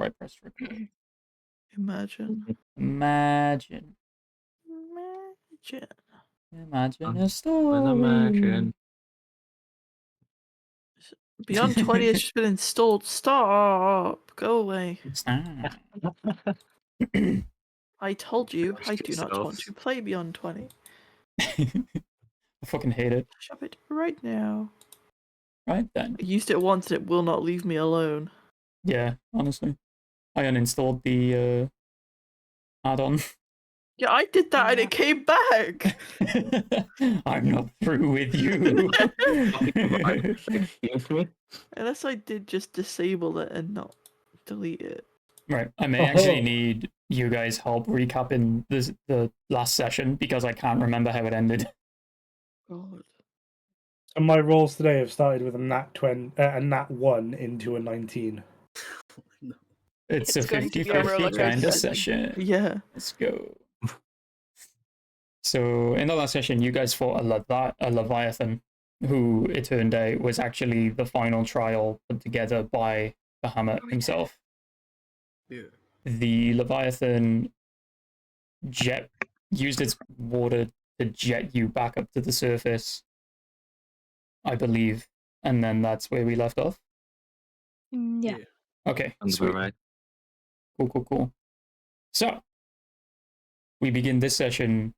I pressed record. Imagine. Imagine a story. Imagine. Beyond 20 has just been installed. Stop. Go away. I told you I do not want to play Beyond 20. I fucking hate it. Shove it right now. Right then. I used it once and it will not leave me alone. Yeah, honestly. I uninstalled the add-on. Yeah, I did that and it came back. I'm not through with you. Excuse me? Unless I did just disable it and not delete it. Right. I may actually need you guys' help recapping the last session because I can't remember how it ended. God. So my rolls today have started with a nat 1 into a 19. It's a going to be a 50-50 roller kind of coaster. session. Yeah. Let's go. So in the last session, you guys fought a Leviathan, who it turned out was actually the final trial put together by Bahamut himself. Yeah. The Leviathan used its water to jet you back up to the surface, I believe, and then that's where we left off. Yeah. Okay, Sounds sweet. about right. Cool. So, we begin this session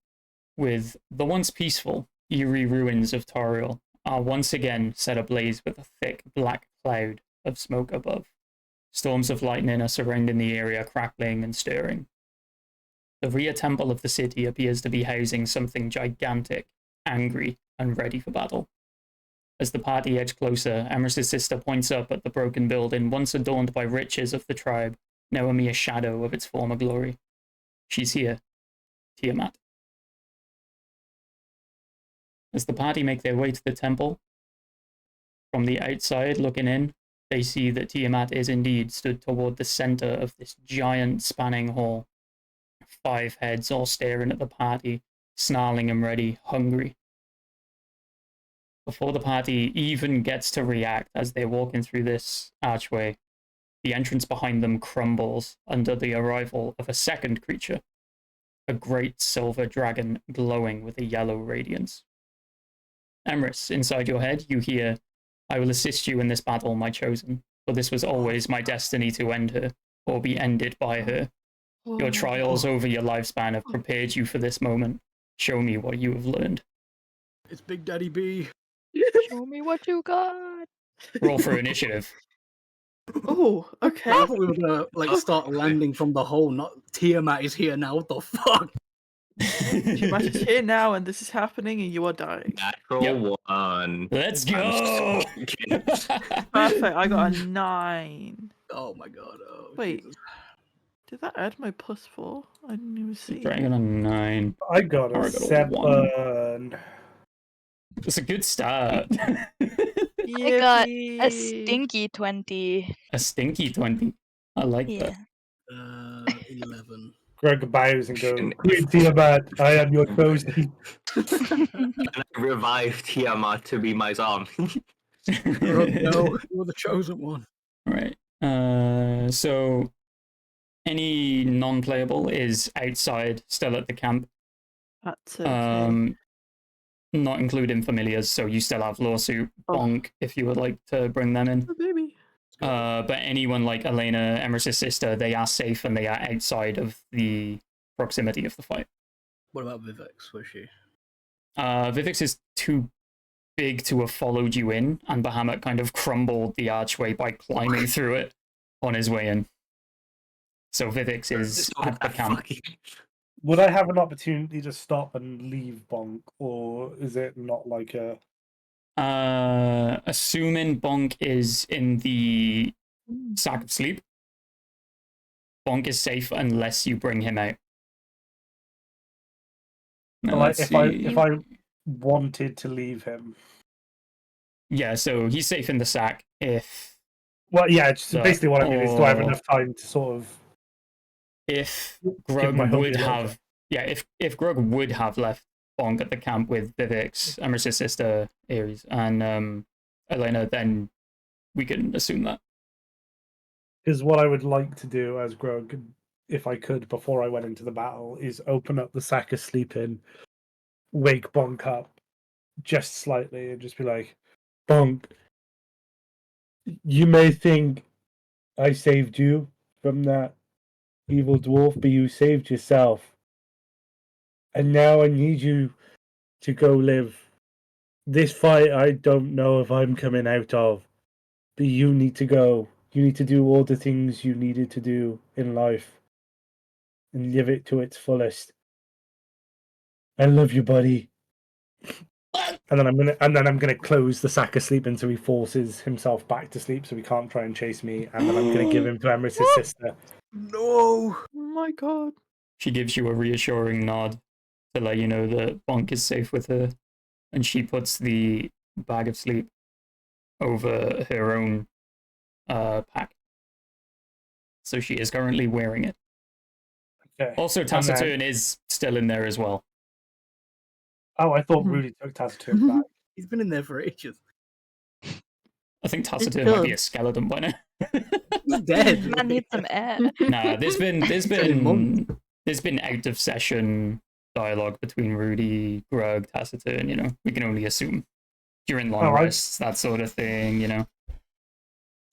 with the once peaceful, eerie ruins of Toriel are once again set ablaze with a thick black cloud of smoke above. Storms of lightning are surrounding the area, crackling and stirring. The rear temple of the city appears to be housing something gigantic, angry, and ready for battle. As the party edge closer, Emrys's sister points up at the broken building, once adorned by riches of the tribe, now a mere shadow of its former glory. She's here, Tiamat. As the party make their way to the temple, from the outside looking in, they see that Tiamat is indeed stood toward the center of this giant spanning hall. 5 heads all staring at the party, snarling and ready, hungry. Before the party even gets to react as they're walking through this archway, the entrance behind them crumbles under the arrival of a second creature, a great silver dragon glowing with a yellow radiance. Emrys, inside your head, you hear, "I will assist you in this battle, my chosen, for this was always my destiny to end her, or be ended by her. Your trials over your lifespan have prepared you for this moment. Show me what you have learned." It's Big Daddy B. Show me what you got. Roll for initiative. Oh, okay. I thought we were gonna start landing from the hole, not Tiamat is here now. What the fuck? Tiamat is here now and this is happening and you are dying. Natural 1. Let's go! Perfect, I got a 9. Oh my god. Oh, Wait. Jesus. Did that add my +4? I didn't even see. Dragon a 9. I got Or I a got a 7. It's a good start. I got a stinky 20. A stinky 20. I like Yeah. that. 11. Greg bows and goes, "Queen Tiamat, I am your chosen." And I revived Tiamat to be my zombie. Oh, no, you're the chosen one. Right. So any non-playable is outside, still at the camp. That's okay. Not including familiars, so you still have Lawsuit, Bonk, if you would like to bring them in. Oh, baby. But anyone like Elena, Emrys's sister, they are safe and they are outside of the proximity of the fight. What about Vivix? Where's she? Vivix is too big to have followed you in, and Bahamut kind of crumbled the archway by climbing through it on his way in. So Vivix is at the camp. Would I have an opportunity to stop and leave Bonk, or is it not like a... Assuming Bonk is in the sack of sleep, Bonk is safe unless you bring him out. Now, Like, if I wanted to leave him. Yeah, so he's safe in the sack if... Well, yeah, just basically what I mean is, do I have enough time to sort of... If Grug would have... Yeah, if Grug would have left Bonk at the camp with Vivix, Emrys's sister, Ares, and Elena, then we can assume that. Because what I would like to do as Grog, if I could, before I went into the battle, is open up the sack of sleeping, wake Bonk up just slightly, and just be like, Bonk, you may think I saved you from that evil dwarf, but you saved yourself. And now I need you to go live. This fight, I don't know if I'm coming out of, but you need to go. You need to do all the things you needed to do in life and live it to its fullest. I love you, buddy. And then I'm gonna close the sack of sleep until he forces himself back to sleep, so he can't try and chase me. And then I'm gonna give him to Emrys' sister. No. Oh my god. She gives you a reassuring nod to let you know that Bonk is safe with her, and she puts the bag of sleep over her own pack. So she is currently wearing it. Okay. Also, Taciturn is still in there as well. Oh, I thought Mhm. Rudy took Taciturn back. He's been in there for ages. I think Taciturn killed might be him. a skeleton by now. He's dead. Man needs some air. Nah, there's Killing monks. been out of session dialogue between Rudy, Grug, Taciturn. You know, we can only assume during long Oh, I- rests, that sort of thing. You know,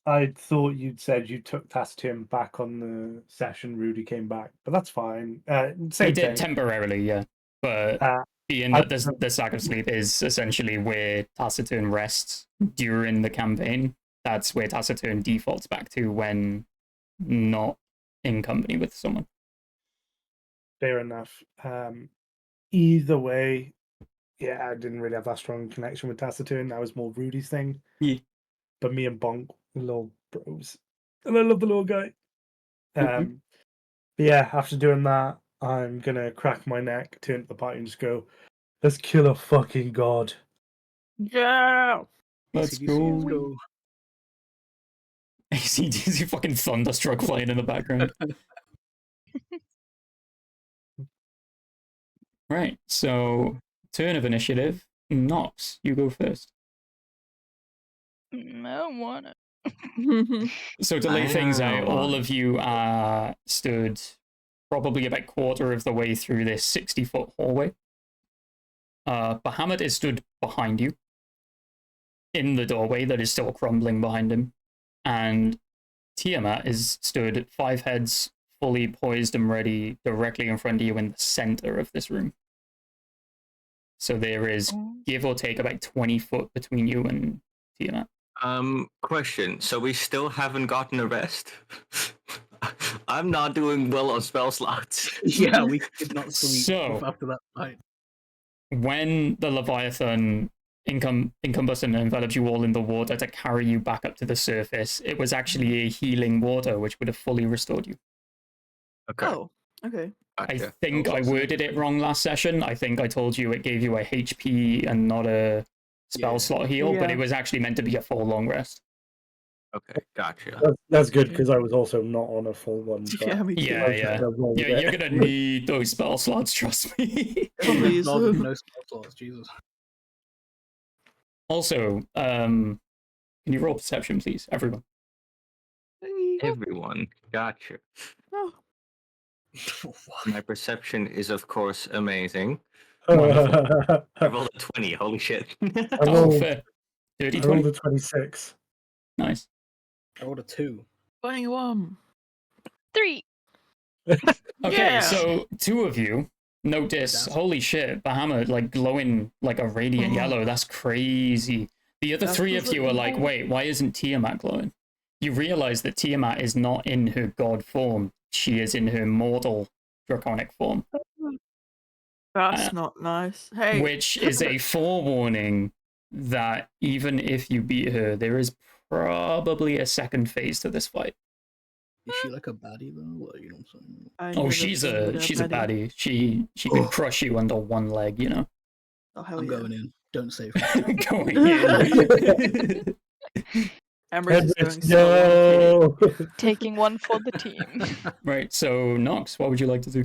I thought you'd said you took Taciturn back on the session. Rudy came back, but that's fine. he Same did thing. temporarily, yeah, but being I- that the sack of sleep is essentially where Taciturn rests during the campaign, that's where Taciturn defaults back to when not in company with someone. Fair enough. Either way, yeah, I didn't really have that strong connection with Taciturn. That was more Rudy's thing. Yeah. But me and Bonk were little bros. And I love the little guy. Mhm. But yeah, after doing that, I'm gonna crack my neck, turn to the party, and just go, let's kill a fucking god. Yeah. Let's AC/DC, go. let's go. ACDC fucking thunderstruck playing in the background. Right, so turn of initiative. Nox, you go first. I don't want it. So to lay things out, all Wow. of you are stood probably about quarter of the way through this 60-foot hallway. Bahamut is stood behind you in the doorway that is still crumbling behind him. And Tiamat is stood 5 heads, fully poised and ready, directly in front of you in the center of this room. So there is, give or take, about 20 foot between you and Tiamat. Question. So we still haven't gotten a rest? I'm not doing well on spell slots. Yeah, we did not sleep So- after that fight. When the Leviathan encompassed and enveloped you all in the water to carry you back up to the surface, it was actually a healing water which would have fully restored you. Okay. Oh, okay. I Gotcha. think I Awesome. worded it wrong last session. I think I told you it gave you a HP and not a spell Yeah. slot heal, but Yeah. it was actually meant to be a full long rest. Okay, gotcha. That's good because I was also not on a full one. But Yeah, me too. Yeah, I was yeah. just gonna roll with You're it. gonna need those spell slots, trust me. Probably is. Dog with no spell slots, Jesus. Also, can you roll perception, please, everyone? Everyone, gotcha. Oh, My perception is, of course, amazing. Wonderful. I rolled a 20. Holy shit. I Oh, rolled, fair. Dirty I rolled 20. a 26. Nice. I rolled a 2. 21. 3. Okay, Yeah. so 2 of you notice, That's- holy shit, Bahamut, like glowing like a radiant Oh. yellow. That's crazy. The other That's 3 just of you like are like, gold. wait, why isn't Tiamat glowing? You realize that Tiamat is not in her god form. She is in her mortal draconic form, That's not nice. Hey. which is a forewarning that even if you beat her, there is probably a second phase to this fight. Is she like a baddie though? Like, you know what I'm saying? I Oh, never she's played a baddie. She can crush you under one leg, you know. Oh, hell I'm yeah. going in. Don't save me. Going in. Amber's is going Emrys, slow. no! Taking one for the team. Right, so Nox, what would you like to do?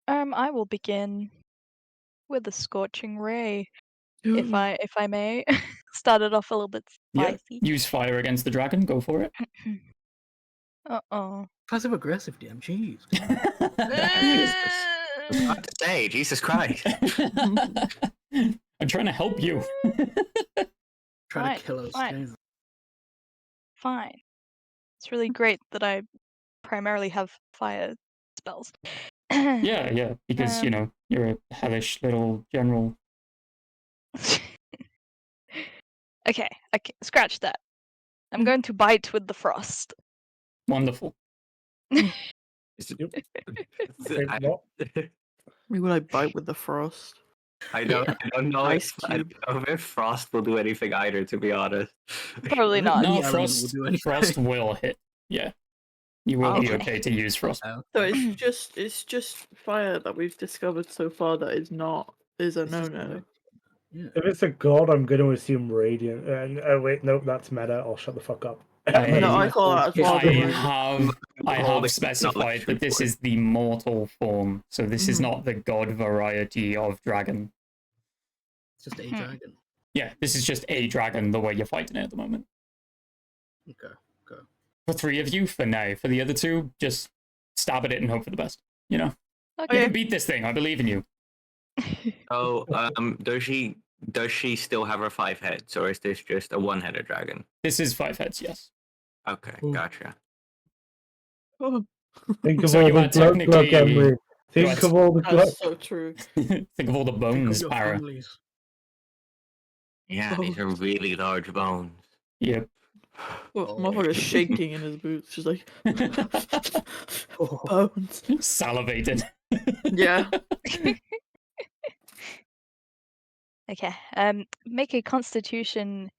I will begin with a scorching ray. if I may, started off a little bit Yeah. spicy. Use fire against the dragon. Go for it. Uh-oh. Passive aggressive, DM. Jeez. I was about to say, Jesus Christ. I'm trying to help you. Trying Fine, to kill us. fine. Jesus. Fine. It's really great that I primarily have fire spells. Yeah, because, you're a hellish little general. Okay, scratch that. Hmm. I'm going to bite with the frost. Wonderful. Wait, I, what? Maybe when I bite with the frost. I don't know Ice I cube. don't know if Frost will do anything either, to be honest. Probably I think not. No, any element will frost, do anything. frost will hit. Yeah. You will be Okay. okay to use frost. Oh, So it's just fire that we've discovered so far that is a it's just no-no. Yeah. If it's a god, I'm going to assume radiant. Oh wait, no, that's meta. I'll shut the fuck up. No, I I, thought that as well. I don't worry. have Holding specified knowledge that this report. is the mortal form, so this is Mhm. not the god variety of dragon. It's just a Hmm. dragon. Yeah, this is just a dragon the way you're fighting it at the moment. Okay. For 3 of you, for now. For the other 2, just stab at it and hope for the best. You Okay. can beat this thing. I believe in you. So, does she still have her 5 heads, or is this just a 1-headed dragon? This is 5 heads, yes. Okay, Ooh. gotcha. Think of So all you the are blood, technically- Emery. Think are- of all the blood. That's so true. Think of all the Think of bones, your Para. families. Yeah, these are really large bones. Yep. Well, motherfucker's shaking in his boots, just like Oh, bones. Salivated. Yeah. Okay. Make a Constitution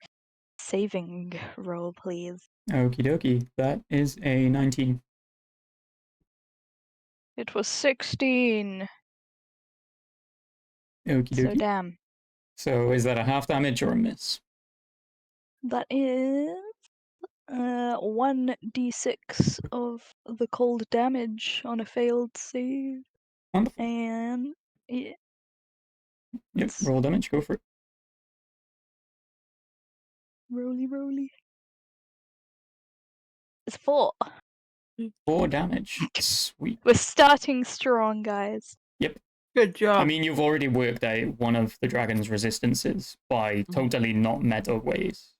saving roll, please. Okie dokie. That is a 19. It was 16. Okie So dokie. damn. So is that a half damage or a miss? That is 1d6 of the cold damage on a failed save. Wonderful. And yeah, Yep. Roll damage. Go for it. roly. It's 4. 4 damage. Sweet. We're starting strong, guys. Good job. I mean, you've already worked out one of the dragon's resistances by totally not meta ways.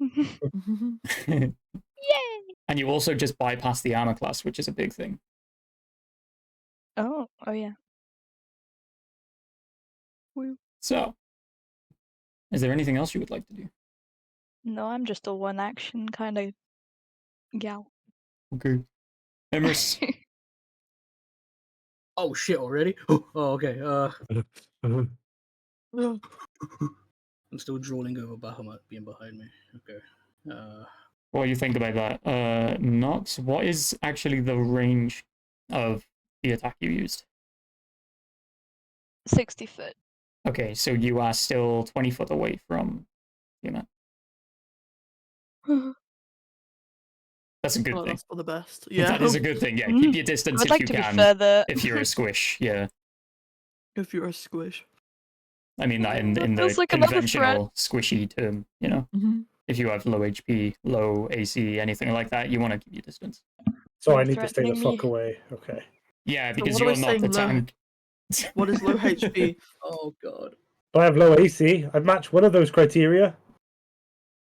Mhm. Yay! And you also just bypass the armor class, which is a big thing. Oh yeah. Woo. So, is there anything else you would like to do? No, I'm just a one action kind of gal. Okay. Emrys. oh shit! Already? Oh, okay. I'm still drooling over Bahamut being behind me. Okay. What do you think about that? Nox, what is actually the range of the attack you used? 60 foot. Okay, so you are still 20 foot away from Tiamat. That's a good Oh, thing. that's for the best. Yeah. That is a good thing. Yeah, keep your distance I'd if like you to be can. further. If you're a squish, yeah. If you're a squish. I mean that in That the feels like another conventional squishy term, Mm-hmm. If you have low HP, low AC, anything like that, you want to keep your distance. So You're I need to stay the threatening me. fuck away. Okay. Yeah, So because what are you're we not the saying, low- tank. What is low HP? oh god. But I have low AC. I match one of those criteria.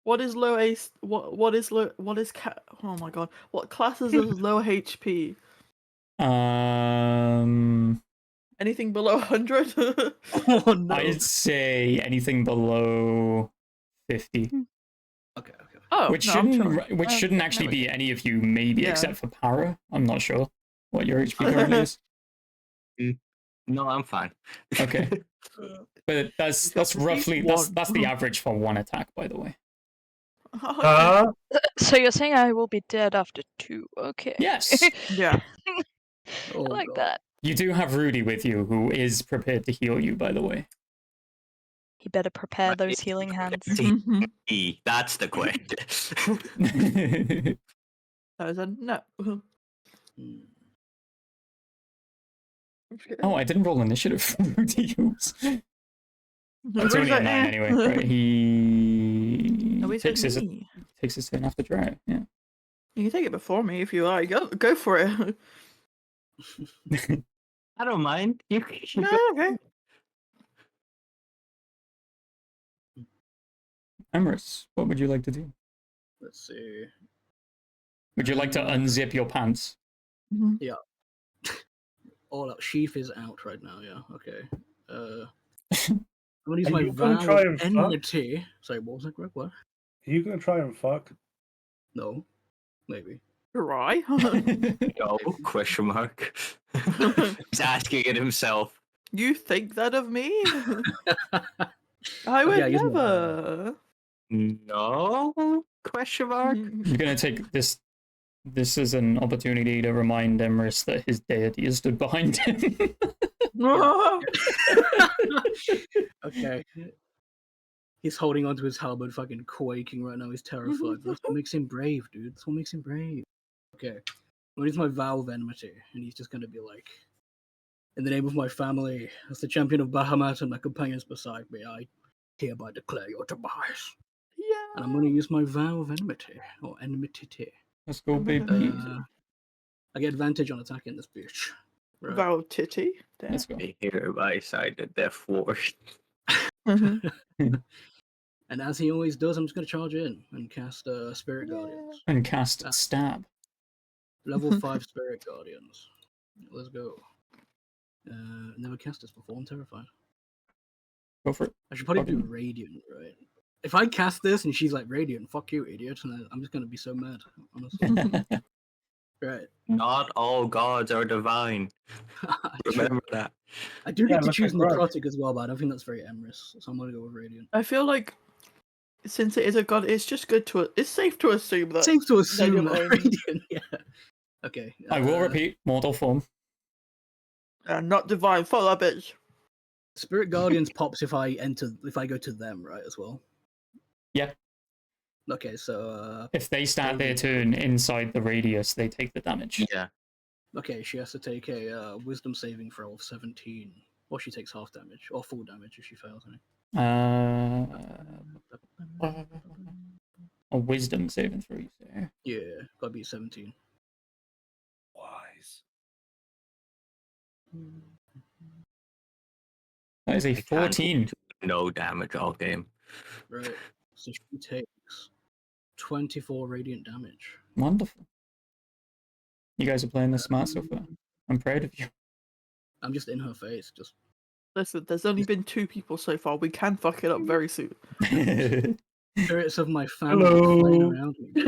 What is low AC? What is low? What is Oh my god! What classes is low HP? Anything below 100? Oh no. I'd say anything below 50. Okay. Oh, Which no, I'm shouldn't chilling. which shouldn't actually no, be any of you, maybe Yeah. except for Para. I'm not sure what your HP currently is. No, I'm fine. Okay. But that's Got to roughly beat that's one. the average for one attack, by the way. Huh? So you're saying I will be dead after 2? Okay. Yes. Yeah. Oh I like god. that. You do have Rudy with you, who is prepared to heal you, by the way. He better prepare Right, those it's healing hands. Mhm. That's the question. That was a no. Hmm. Oh, I didn't roll initiative for Rudy. Oops. It's only a 9 anyway, right? He No, he takes said his me. turn after Drow. Yeah. You can take it before me if you like. Go for it. I don't mind. You can No, go. okay. Emrys, what would you like to do? Let's see. Would you like to unzip your pants? Mhm. All out. Sheath is out right now. Yeah. Okay. I'm gonna use Are my you gonna vow try of and fuck? enmity. Sorry, what was that, Greg? What? Are you gonna try and fuck? No. Maybe. Try. No, question mark. He's asking it himself. You think that of me? I would Okay, use my never. No? Question mark. You're gonna take this. This is an opportunity to remind Emrys that his deity is stood behind him. Okay. He's holding onto his halberd, fucking quaking right now. He's terrified. That's what makes him brave, dude. That's what makes him brave. Okay. I'm gonna use my vow of enmity, and he's just gonna be like, in the name of my family, as the champion of Bahamut and my companions beside me, I hereby declare your demise. Yeah. And I'm gonna use my vow of enmity, or enmity. Let's go, baby. I get advantage on attacking this bitch. Right. Vow titty. Let's go. I hereby sign the death warrant. And as he always does, I'm just gonna charge in and cast Spirit Guardians. And cast stab. Level 5 Spirit Guardians. Let's go. Never cast this before, I'm terrified. Go for it. I should probably do Okay. Radiant, right? If I cast this and she's like, Radiant, fuck you, idiot, and I'm just gonna be so mad, honestly. Right. Not all gods are divine. Remember that. I do Yeah, get to look choose at Grog. Necrotic as well, but I don't think that's very Emrys, so I'm gonna go with Radiant. I feel like since it is a god, it's just good to. It's safe to assume that. Safe to assume that Negative. Radiant, yeah. Okay. I will repeat, mortal form. Not divine. Fuck that bitch. Spirit Guardians pops if I go to them, right, as well? Yeah. Okay, so If they start their turn inside the radius, they take the damage. Yeah. okay, she has to take a wisdom saving throw of 17. Or she takes half damage, or full damage if she fails. A wisdom saving throw, you say? Yeah, gotta be 17. Wise. That is a I can't 14. do no damage all game. Right, so she takes 24 radiant damage. Wonderful. You guys are playing this smart so far. I'm proud of you. I'm just in her face, just Listen, there's only been 2 people so far. We can fuck it up very soon. spirits of my family Hello. flying around me.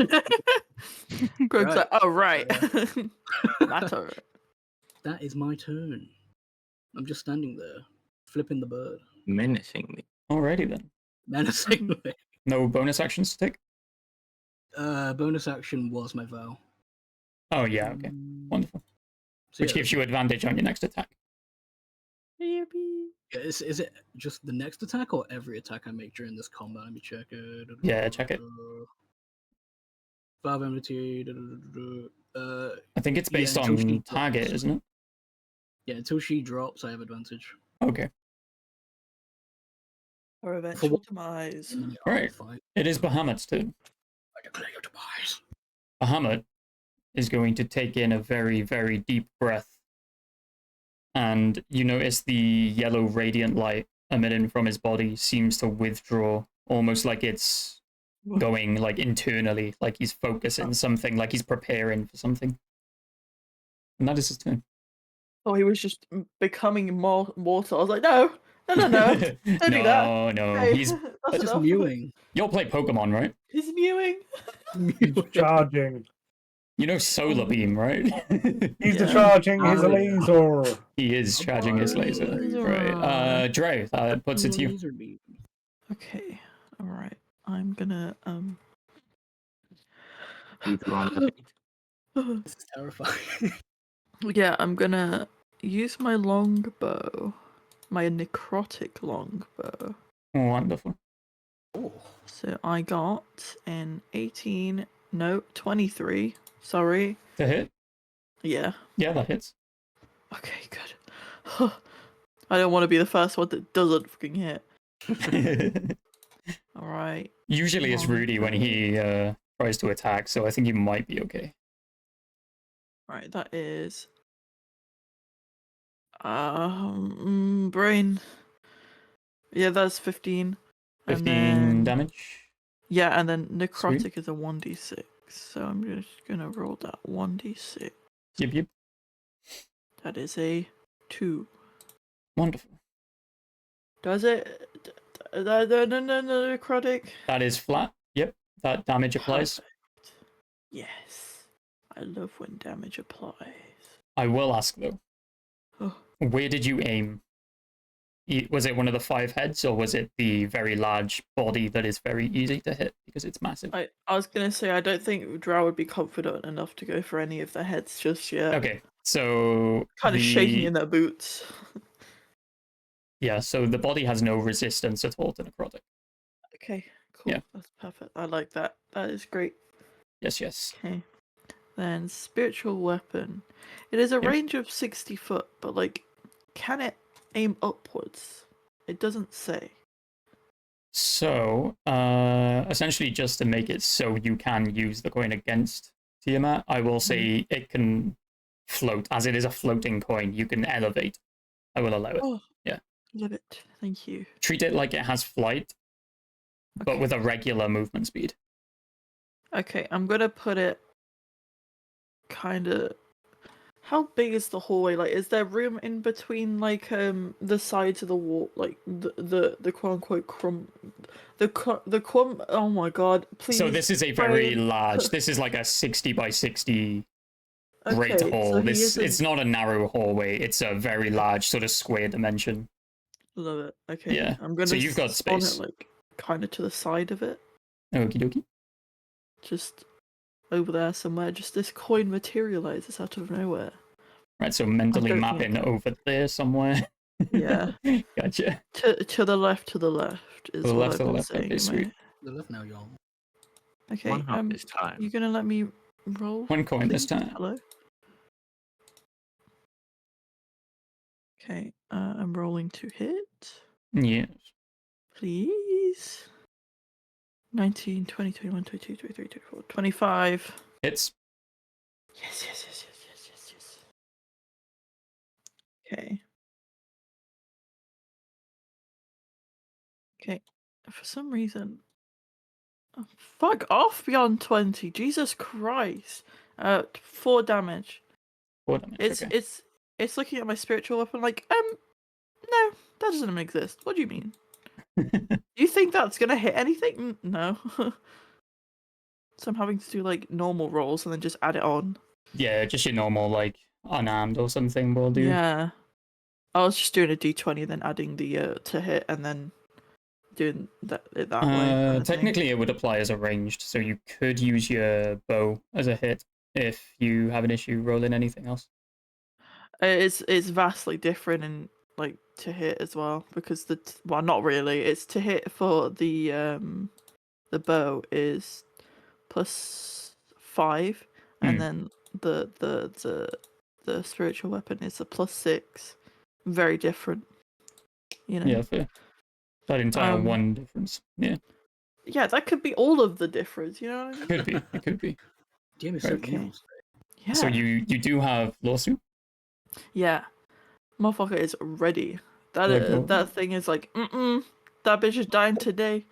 Greg's Right. like, oh right. That's alright. That is my turn. I'm just standing there, flipping the bird, Menacingly. Alrighty then. menacingly. No bonus actions to take? Bonus action was my vow. Oh, yeah, okay. Wonderful. So, Which yeah, gives you advantage on your next attack. Yippee. Is it just the next attack or every attack I make during this combat? Let me check it. Yeah, check it. 5 enmity. I think it's based until she on target, drops. isn't it? Yeah, until she drops, I have advantage. Okay. Our eventual what- demise. And then Right. fight. It is Bahamut's turn. I declare your demise. Bahamut is going to take in a very, very deep breath. And you notice the yellow radiant light emitting from his body seems to withdraw, almost like it's going like internally, like he's focusing something, like he's preparing for something. And that is his turn. Oh, he was just becoming more mortal. I was like, no. Don't do that. No, Hey, he's that's Just enough. mewing. you'll play Pokemon, right? He's mewing. He's charging. You know Solar Beam, right? He's Yeah. charging his Oh, yeah. laser. He is charging his laser. Laser. Right. Dre, that puts it to you. Laser beam. Okay. Alright. I'm gonna Either on the feet. This is terrifying. yeah, I'm gonna use my longbow. My necrotic longbow. Wonderful. Oh, So I got an 18, no, 23. Sorry. To hit? Yeah. Yeah, that hits. Okay, good. I don't want to be the first one that doesn't fucking hit. All right. Usually it's One Rudy when he tries to attack, so I think he might be okay. Right, that is brain. Yeah, that's 15. 15 And then damage. yeah, and then Sweet. necrotic is a 1d6. So I'm just gonna roll that 1d6. Yep. That is a 2. Wonderful. Does it? No, necrotic. That is flat. Yep. That damage applies. Perfect. Yes. I love when damage applies. I will ask though. Oh. Where did you aim? Was it one of the 5 heads, or was it the very large body that is very easy to hit because it's massive? I was gonna say I don't think Drow would be confident enough to go for any of the heads just yet. Okay, so Kind of shaking in their boots. Yeah, so the body has no resistance at all to necrotic. Okay, cool. Yeah. That's perfect. I like that. That is great. Yes. Okay. Then spiritual weapon. It is a Yep. range of 60 foot, but like, can it aim upwards? It doesn't say. So, essentially, just to make it so you can use the coin against Tiamat, I will say it can float. As it is a floating coin, you can elevate. I will allow it. Oh, Yeah. Love it. Thank you. Treat it like it has flight, but with a regular movement speed. Okay, I'm gonna put it kind of. How big is the hallway? Like, is there room in between, like, the sides of the wall, like the quote unquote Oh my god! Please. So this is a very Brian. large. This is like a 60 by 60 great Okay, hall. so he This isn't- it's not a narrow hallway. It's a very large sort of square dimension. Love it. Okay. Yeah, I'm gonna so you've got spawn space. it like kind of to the side of it, Okie dokie. just over there somewhere. Just this coin materializes out of nowhere. Right, so mentally don't mapping think- over there somewhere. Yeah. Gotcha. To the left is To the what left, I've to the been left. saying. Okay, in sweet. my... The left now, y'all. Okay. One half this time. You gonna let me roll? One coin this please? time. Hello. Okay. I'm rolling to hit. Yes. Please. 19, 20, 21, 22, 23, 24, 25. Hits. Yes. Okay. Okay. For some reason. Oh, fuck off beyond 20. Jesus Christ. 4 damage. 4 damage. It's Okay. it's looking at my spiritual weapon like, no, that doesn't exist. What do you mean? Do you think that's gonna hit anything? No. So I'm having to do like normal rolls and then just add it on. Yeah, just your normal, like, unarmed or something will do. Yeah. I was just doing a d20 then adding the to hit and then doing that way. Kind of thing. Technically, it would apply as a ranged, so you could use your bow as a hit if you have an issue rolling anything else. It's vastly different in like to hit as well because well, not really. It's to hit for the bow is +5 and then the spiritual weapon is a +6. Very different. You know. Yeah, fair. That entire Um, one difference. Yeah, Yeah, that could be all of the difference, you know what I mean? could be. It could be. Damn, it's so Okay. evil. Yeah. So you do have lawsuit. Yeah. Motherfucker is ready. Like, That thing is like, that bitch is dying today.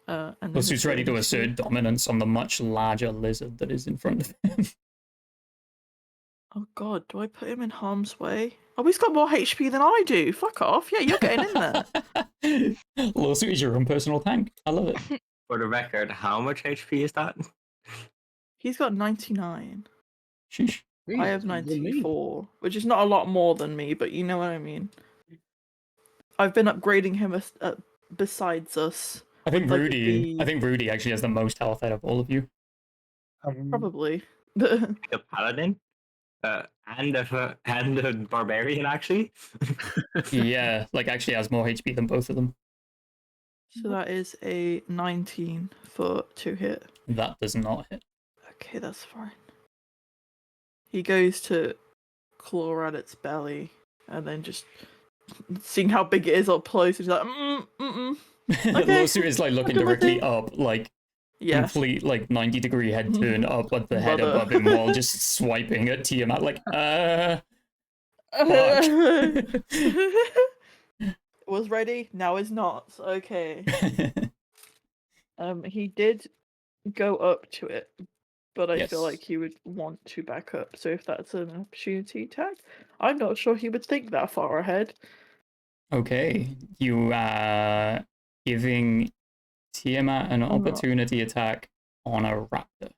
And then Lawsuit's it's ready to going assert dominance on the much larger lizard that is in front of him. Oh god, do I put him in harm's way? Oh, he's got more HP than I do. Fuck off. Yeah, you're getting in there. Lawsuit is your own personal tank. I love it. For the record, how much HP is that? He's got 99. Sheesh. I have 94, which is not a lot more than me, but you know what I mean. I've been upgrading him besides us. I think Like Rudy. the- I think Rudy actually has the most health out of all of you. Probably. The paladin? And the barbarian, actually? Yeah, like actually has more HP than both of them. So that is a 19 for 2 hit. That does not hit. Okay, that's fine. He goes to claw at its belly and then just seeing how big it is up close, he's like, Okay. Lawsuit is like looking Look at my directly thing. up, like yeah. complete like 90-degree head turn up with the head Brother. above him while just swiping at Tiamat like, Was ready, now is not. Okay. He did go up to it, but I feel Yes. like he would want to back up. So if that's an opportunity attack, I'm not sure he would think that far ahead. Okay, you are giving Tiamat an opportunity attack on a raptor.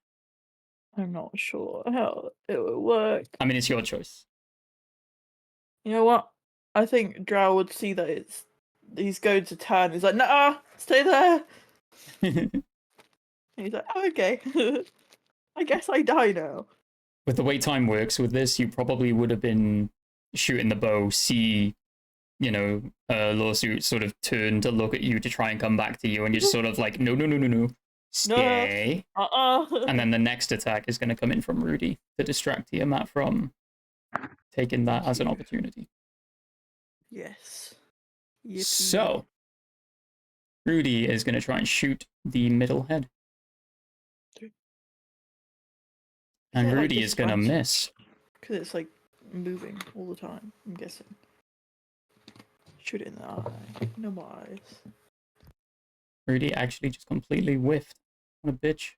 I'm not sure how it would work. I mean, it's your choice. You know what? I think Drow would see that he's going to turn. He's like, nah, stay there. And he's like, oh, okay. I guess I die now. With the way time works with this, you probably would have been shooting the bow, see, Lawsuit sort of turn to look at you to try and come back to you, and you're just sort of like, no, stay. And then the next attack is going to come in from Rudy to distract Tiamat from taking that as an opportunity. Yes. So, Rudy is going to try and shoot the middle head. And it, like, Rudy is going to distracting? miss. Because it's like moving all the time, I'm guessing. Shoot it in the eye. No more eyes. Rudy actually just completely whiffed. What a bitch.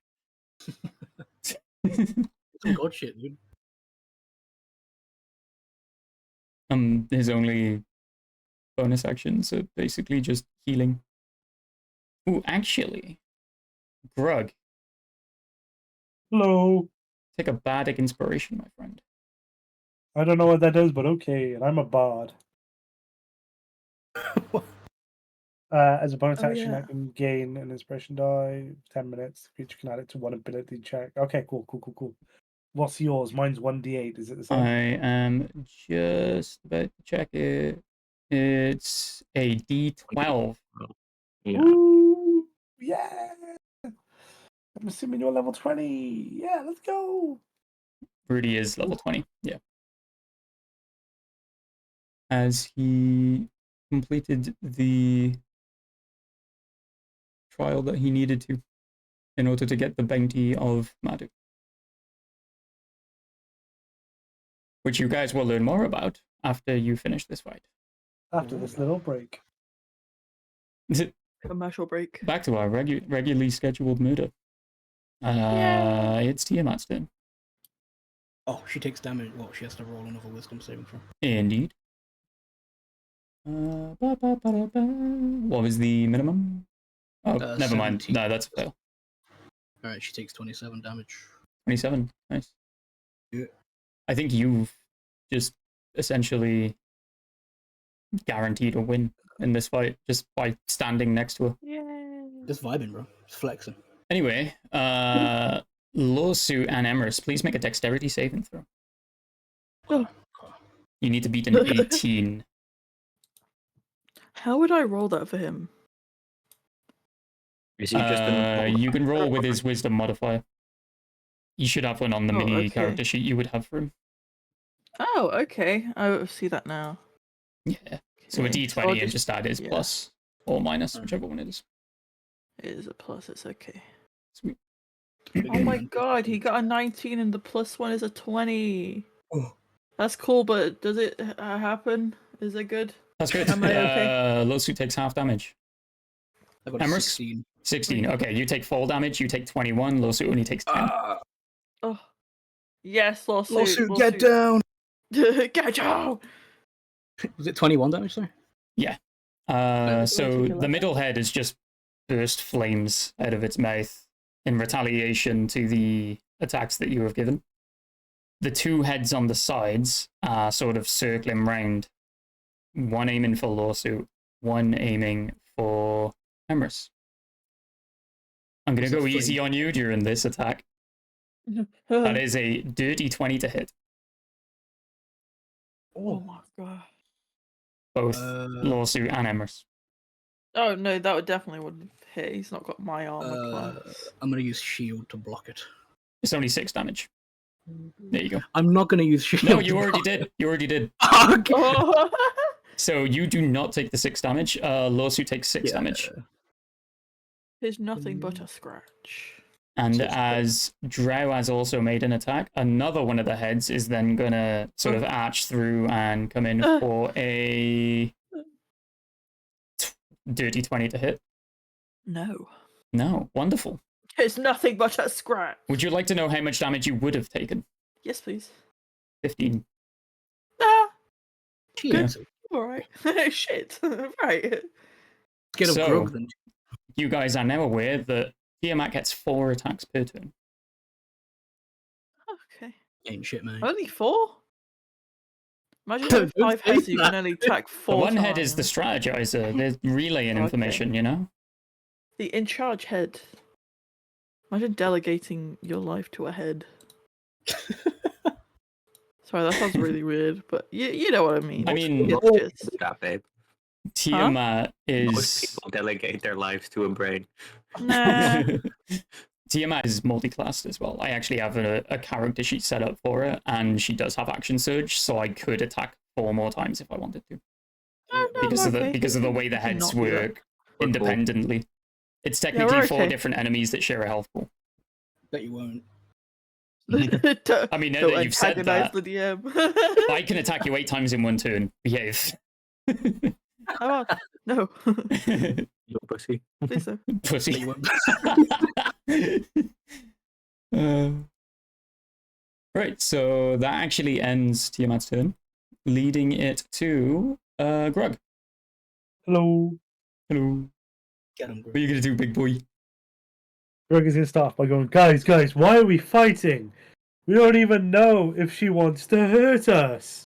Some god shit, dude. His only bonus actions are basically just healing. Ooh, actually, Grug, Hello. take a bardic inspiration, my friend. I don't know what that is, but okay. And I'm a bard. As a bonus Oh, action, I yeah. can gain an inspiration die 10 minutes. Creature can add it to one ability check. Okay, cool. What's yours? Mine's 1d8. Is it the same? I am just about to check it. It's a D12. Yeah. Ooh, yeah. I'm assuming you're level 20. Yeah, let's go. Rudy is level 20. Yeah. As he completed the trial that he needed to in order to get the bounty of Madu. Which you guys will learn more about after you finish this fight. After this little break. Commercial break. Back to our regularly scheduled murder. It's Tiamat's turn. Oh, she takes damage. Well, she has to roll another wisdom saving throw. Indeed. What was the minimum? Oh, never mind. 17. No, that's a fail. Alright, she takes 27 damage. 27. Nice. Yeah. I think you've just essentially guaranteed a win in this fight just by standing next to her. Yay. Just vibing, bro. Just flexing. Anyway, Lawsuit and Emerus, please make a dexterity saving throw. Oh. You need to beat an 18. How would I roll that for him? Is he just in You can roll with his wisdom modifier. You should have one on the Oh, mini okay. character sheet you would have for him. Oh, okay. I see that now. Yeah. So a Okay, d20 I'll and just add his plus or minus, whichever one it is. It is a plus, it's okay. Sweet. Oh my god, he got a 19 and the plus one is a 20. Oh. That's cool, but does it happen? Is it good? That's good. Am I okay? Lawsuit takes half damage. I got a Emerus? 16. 16. Okay, you take full damage, you take 21, Lawsuit only takes 10. Oh. Yes, lawsuit. Lawsuit, get down! Get down! Was it 21 damage, sorry? Yeah. Lawsuit, So you the like middle head is just burst flames out of its mouth in retaliation to the attacks that you have given. The two heads on the sides are sort of circling round. One aiming for Lawsuit, one aiming for Emerus. I'm going to go easy on you during this attack. That is a dirty 20 to hit. Oh my god. Both Lawsuit and Emerus. Oh no, that would definitely wouldn't hit. He's not got my armor class. I'm going to use shield to block it. It's only 6 damage. There you go. I'm not going to use shield. No, you already did. You already did. Okay. So you do not take the 6 damage. Lawsuit takes 6 damage. It's nothing but a scratch. And So it's as Drow has also made an attack, another one of the heads is then gonna sort of arch through and come in for a dirty 20 to hit. No. No, wonderful. It's nothing but a scratch. Would you like to know how much damage you would have taken? Yes, please. 15. Ah, Jeez. alright. Shit. Right. Get a So- grog then. You guys are now aware that Tiamat gets 4 attacks per turn. Okay. Ain't shit, man. Only 4? Imagine Don't having 5 say heads, you can that. only attack 4 The one head is the times. strategizer. They're relaying Okay. information, you know? The in charge head. Imagine delegating your life to a head. Sorry, that sounds really weird, but you know what I mean. I mean, It's just- That, babe. Tiamat Most is... people delegate their lives to a brain. Nah. Tiamat is multi-classed as well. I actually have a character sheet set up for it, and she does have action surge, so I could attack 4 more times if I wanted to. No, Because I'm of okay. the way the You can heads not do that. work independently. It's we're technically 4 okay. different enemies that share a health pool. Bet you won't. I mean, now Don't that you've said antagonize that, the DM. I can attack you 8 times in one turn. Behave. How about no? You pussy. Please no. Bet Pussy. you won't. Right, so that actually ends Tiamat's turn, leading it to Grug. Hello. Hello. Get him, What are Grog. you gonna do, big boy? Greg is going to start off by going, guys, why are we fighting? We don't even know if she wants to hurt us.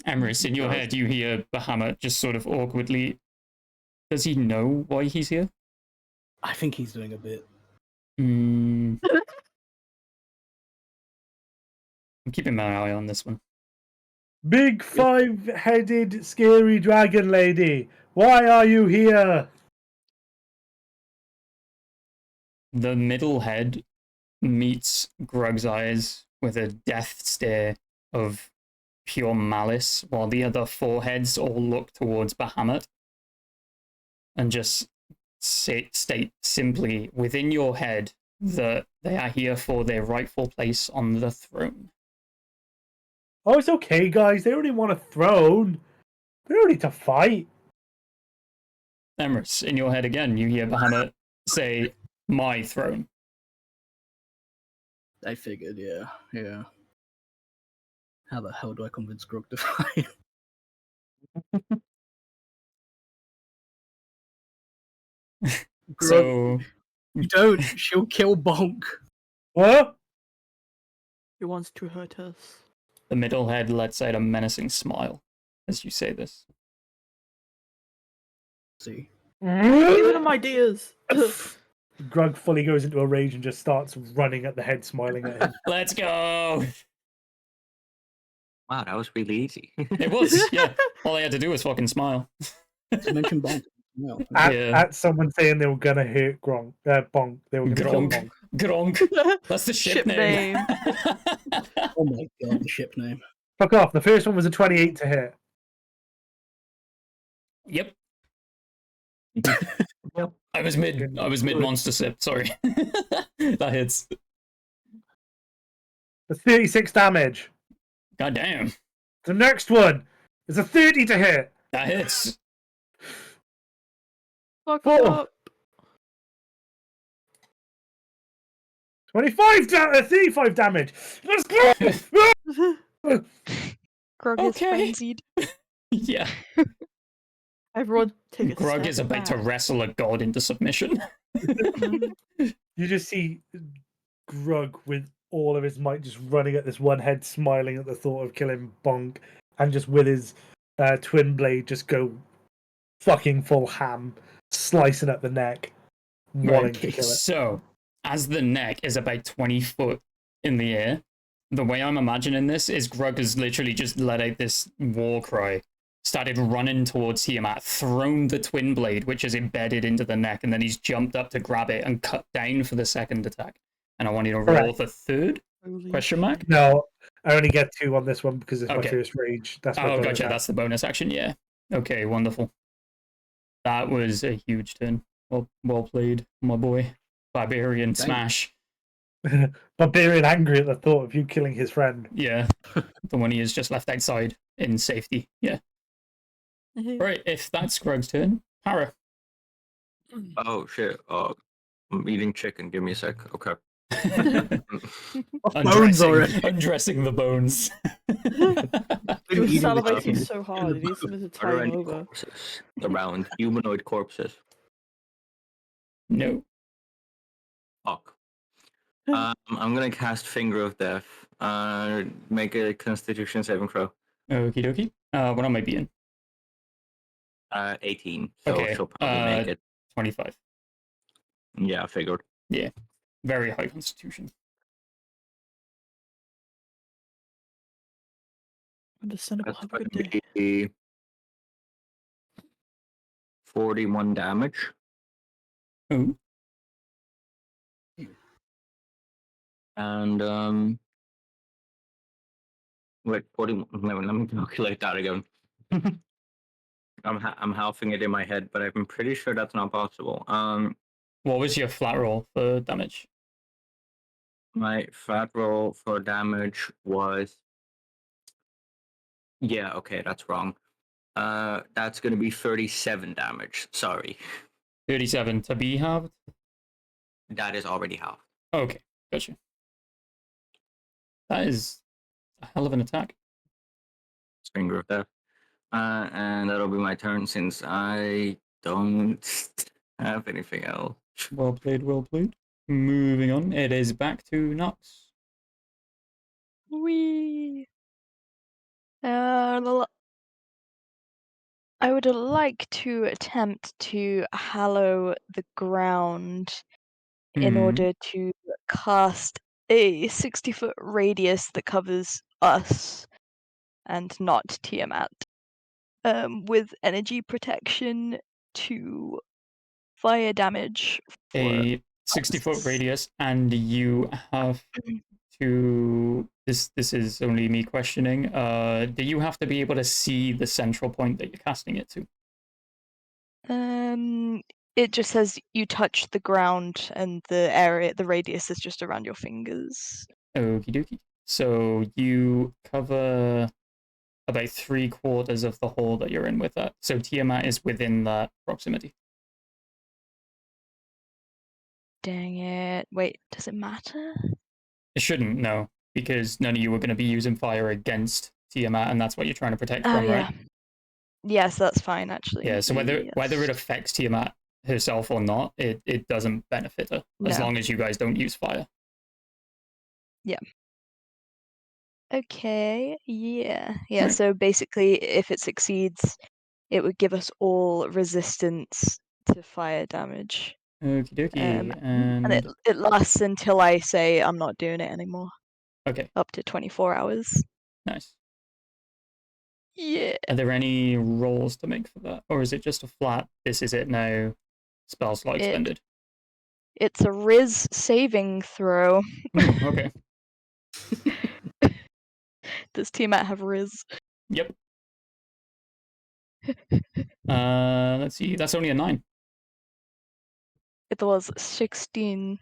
Amorous, in your head, you hear Bahamut just sort of awkwardly. Does he know why he's here? I think he's doing a bit. Hmm. I'm keeping my eye on this one. Big 5-headed scary dragon lady, why are you here? The middle head meets Grug's eyes with a death stare of pure malice, while the other 4 heads all look towards Bahamut and just state simply within your head that they are here for their rightful place on the throne. Oh, it's okay, guys. They only want a throne. They don't need to fight. Emrys, in your head again, you hear Bahamut say, "My throne." I figured, yeah. How the hell do I convince Grog to fight? Grog, So you don't. She'll kill Bonk. What? He wants to hurt us. the middle head lets out a menacing smile as you say this. See. Give him ideas. Grug fully goes into a rage and just starts running at the head, smiling at him. Let's go! Wow, that was really easy. It was, yeah. All I had to do was fucking smile. To mention Bonk. No. At someone saying they were gonna hurt Bonk. They were gonna kill Gronk. Bonk. Gronk. That's the ship name. Oh my god, the ship name. Fuck off. The first one was a 28 to hit. Yep. Yep. I was mid monster sip, sorry. That hits. The 36 damage. God damn. The next one is a 30 to hit. That hits. Fuck Oh. up. 35 damage. Let's go. Grog is Okay. frenzied. Yeah. Everyone take a Grug step is about to back. wrestle a god into submission. You just see Grug with all of his might just running at this one head, smiling at the thought of killing Bonk, and just with his twin blade just go fucking full ham, slicing at the neck, wanting to kill it. So, as the neck is about 20 foot in the air, the way I'm imagining this is Grug has literally just let out this war cry, started running towards Tiamat, thrown the twin blade, which is embedded into the neck, and then he's jumped up to grab it and cut down for the second attack. And I want you to roll Correct. the third? Holy Question mark? shit. No, I only get 2 on this one because it's my Okay. first rage. That's my Oh, bonus gotcha. action. That's the bonus action. Yeah. Okay, wonderful. That was a huge turn. Well played, my boy. Barbarian Thank you. smash. Barbarian angry at the thought of you killing his friend. Yeah. The one he is just left outside in safety. Yeah. Right, if that's Grog's turn, Para. Oh shit. I'm eating chicken. Give me a sec. Okay. Bones already. undressing the bones. He was Eating the salivating chicken. so hard. He needs something to Are tie there him any over. corpses around? Humanoid corpses. No. Fuck. I'm gonna cast Finger of Death. Make a Constitution saving throw. Okie dokie. What am I being? 18. So Okay, she'll probably make it. 25. Yeah, I figured. Very high constitution. Understandable. That's Have a going good to day. be 41 damage. Ooh. And wait, 41. Let me calculate that again. I'm halving it in my head, but I'm pretty sure that's not possible. What was your flat roll for damage? My flat roll for damage was. Yeah, okay, that's wrong. That's gonna be 37 damage. Sorry, 37 to be halved? that is already half. Okay, gotcha. That is a hell of an attack. Finger of Death. And that'll be my turn since I don't have anything else. Well played, well played. Moving on, it is back to Nox. Wee. I would like to attempt to hallow the ground in order to cast a 60-foot radius that covers us and not Tiamat, with energy protection to fire damage for A 60-foot us. radius, and you have to. This is only me questioning. Do you have to be able to see the central point that you're casting it to? It just says you touch the ground and the radius is just around your fingers. Okie dokie. So you cover about 3/4 of the hole that you're in with that. So Tiamat is within that proximity. Dang it. Wait, does it matter? It shouldn't, no, because none of you are going to be using fire against Tiamat, and that's what you're trying to protect Oh, from, yeah. right? Yes, that's fine, actually. Yeah, so whether it Yes. affects Tiamat herself or not, it doesn't benefit her, as No. long as you guys don't use fire. Okay, yeah. Right. So basically, if it succeeds, it would give us all resistance to fire damage. Okie dokie, And it lasts until I say I'm not doing it anymore. Okay, Up to 24 hours. nice. Yeah. Are there any rolls to make for that? Or is it just a flat, this is it now, spell slot expended? It's a Riz saving throw. Ooh, okay. Does Tiamat have Riz? Yep. Let's see, that's only a 9. It was 16.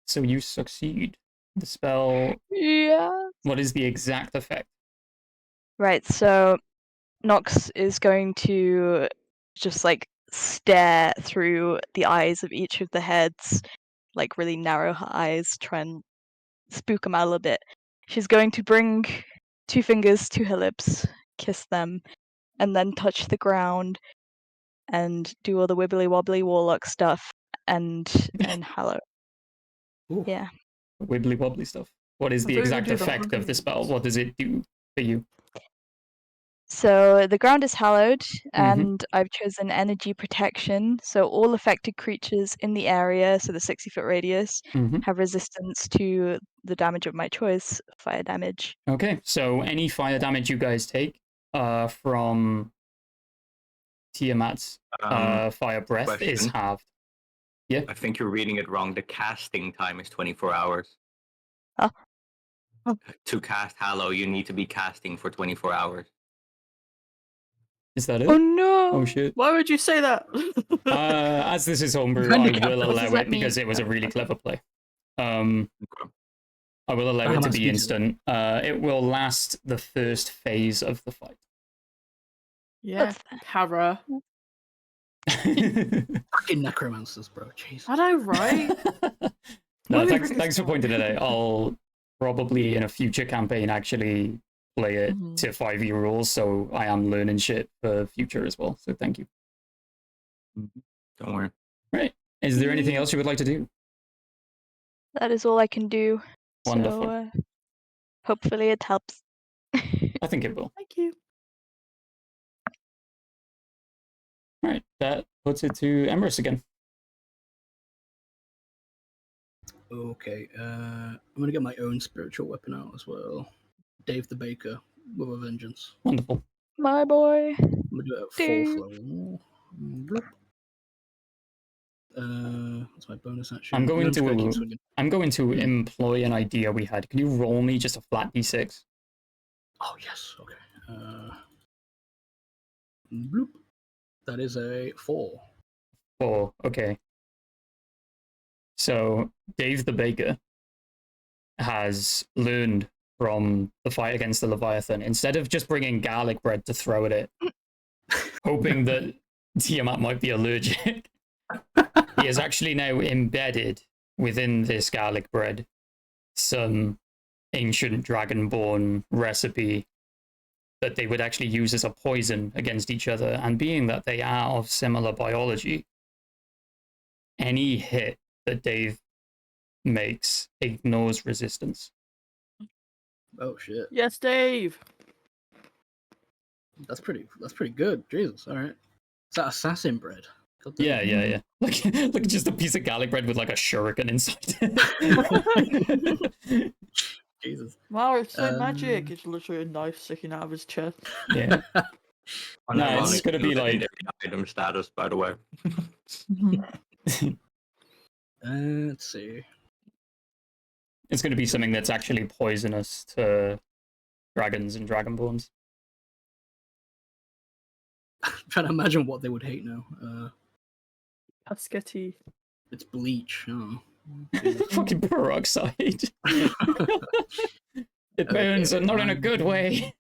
So you succeed. The spell, Yeah. what is the exact effect? Right, so Nox is going to just like stare through the eyes of each of the heads, like really narrow her eyes, try and spook them out a little bit. She's going to bring 2 fingers to her lips, kiss them, and then touch the ground and do all the wibbly wobbly warlock stuff and hallow. Ooh. Yeah. Wibbly wobbly stuff. What is I the thought you were exact gonna do the effect of the Hunger spell? Games. What does it do for you? So the ground is hallowed, Mm-hmm. and I've chosen energy protection. So all affected creatures in the area, so the 60-foot radius, Mm-hmm. have resistance to the damage of my choice, fire damage. Okay, so any fire damage you guys take from Tiamat's fire breath is Question. halved. Yeah. I think you're reading it wrong. The casting time is 24 hours. Huh? to cast Hallow, you need to be casting for 24 hours. Is that it? Oh no! Oh shit. Why would you say that? As this is homebrew, I Handicap. will What allow does that it because mean? it was a really clever play. I will allow How it to much be speed is it? instant. It will last the first phase of the fight. Yeah, What's that? para. Fucking necromancers, bro. Jeez. I know, right? No, What thanks, is thanks for that? pointing it out. I'll probably in a future campaign actually play it Mhm. to 5e rules, so I am learning shit for future as well. So thank you. Don't worry. Right. Is there anything Yeah. else you would like to do? That is all I can do. Wonderful. So hopefully it helps. I think it will. Thank you. Right. That puts it to Emrys again. Okay, I'm gonna get my own spiritual weapon out as well. Dave the Baker with a vengeance. Wonderful. My boy. I'm gonna do it at Dave. 4th level. Bloop. That's my bonus action. I'm And going I'm just gonna keep to swinging. employ an idea we had. Can you roll me just a flat d6? Oh yes, okay. Bloop. That is a 4. 4. Okay. So Dave the Baker has learned from the fight against the Leviathan. Instead of just bringing garlic bread to throw at it, hoping that Tiamat might be allergic, he has actually now embedded within this garlic bread some ancient dragonborn recipe that they would actually use as a poison against each other. And being that they are of similar biology, any hit that Dave makes ignores resistance. Oh shit. Yes, Dave. That's pretty good. Jesus, alright. Is that assassin bread? God damn. Yeah. Like just a piece of garlic bread with like a shuriken inside it. Jesus. Wow, it's so magic. Um, It's literally a knife sticking out of his chest. Yeah. No, it's Unironically, gonna be like legendary item status, by the way. Let's see. it's gonna be something that's actually poisonous to dragons and dragonborns. I'm trying to imagine what they would hate now. Pasquetti. It's bleach. Oh. Fucking peroxide. It burns, and not in a good way.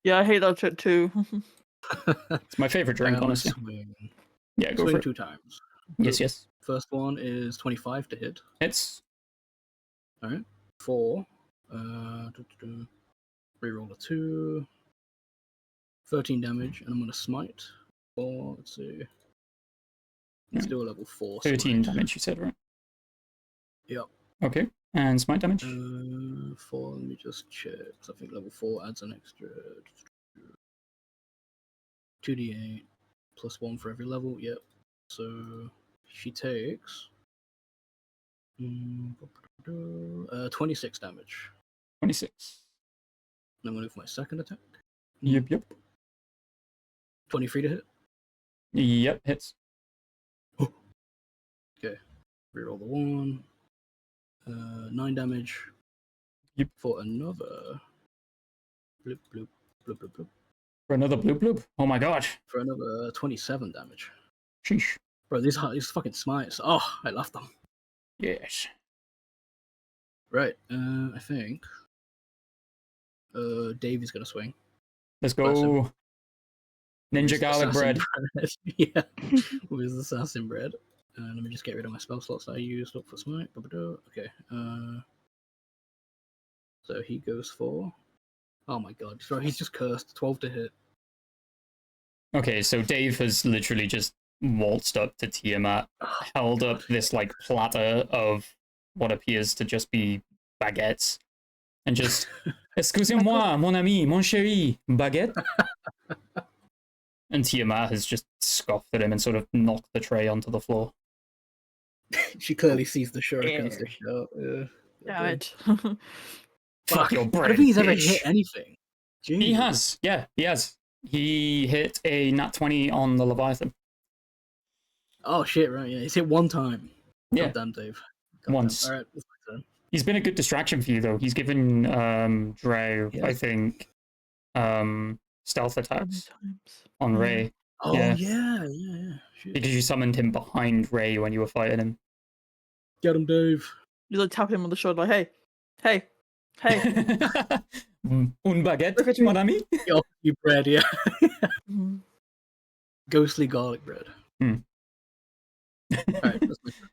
Yeah, I hate that shit too. It's my favorite drink, honestly. Swing. Yeah, go Swing for it. 2 times. Yes. First one is 25 to hit. It's Alright. 4. Reroll a 2. 13 damage, and I'm gonna smite. 4, let's see. Let's do a level 4. 13 smite. damage, you said, right? Yep. Okay. And smite damage? 4, let me just check. 'Cause I think level 4 adds an extra 2d8 plus 1 for every level. Yep. So she takes 26 damage. 26. And I'm gonna go for my second attack. Yep. 23 to hit. Yep, hits. Okay. Reroll the 1. 9 damage. Yep. For another. Bloop, bloop, bloop, bloop, bloop. For another bloop bloop. Oh my god. For another 27 damage. Sheesh. Bro, these fucking smites. Oh, I love them. Yes. Right. I think. Dave is gonna swing. Let's Bless him. go. Ninja With garlic bread. bread. Yeah. With his assassin bread. Let me just get rid of my spell slots that I used up for smite. Okay. So he goes for. Oh my god. Bro, he's just cursed. 12 to hit. Okay, so Dave has literally just waltzed up to Tiamat, held up this like platter of what appears to just be baguettes, and just excusez-moi, mon ami, mon chéri, baguette. And Tiamat has just scoffed at him and sort of knocked the tray onto the floor. She clearly sees the shuriken Yeah. stick out. Damn it. Fuck your I bread, don't think he's ever bitch. hit anything. He Jesus. has, yeah, he has. He hit a nat 20 on the Leviathan. Oh shit! Right, yeah, he's hit 1 time. Yeah. Goddamn, Dave. Goddamn. Once. All right, that's my turn. He's been a good distraction for you, though. He's given Drew, I Yes. think, stealth How many attacks times? on Yeah. Ray. Oh Yeah. yeah. Shit. Because you summoned him behind Ray when you were fighting him. Get him, Dave. You like tap him on the shoulder, like, hey, hey, hey. Un baguette, Look at me. mon ami? You bread, yeah. Mhm. Ghostly garlic bread. Alright, that's my turn.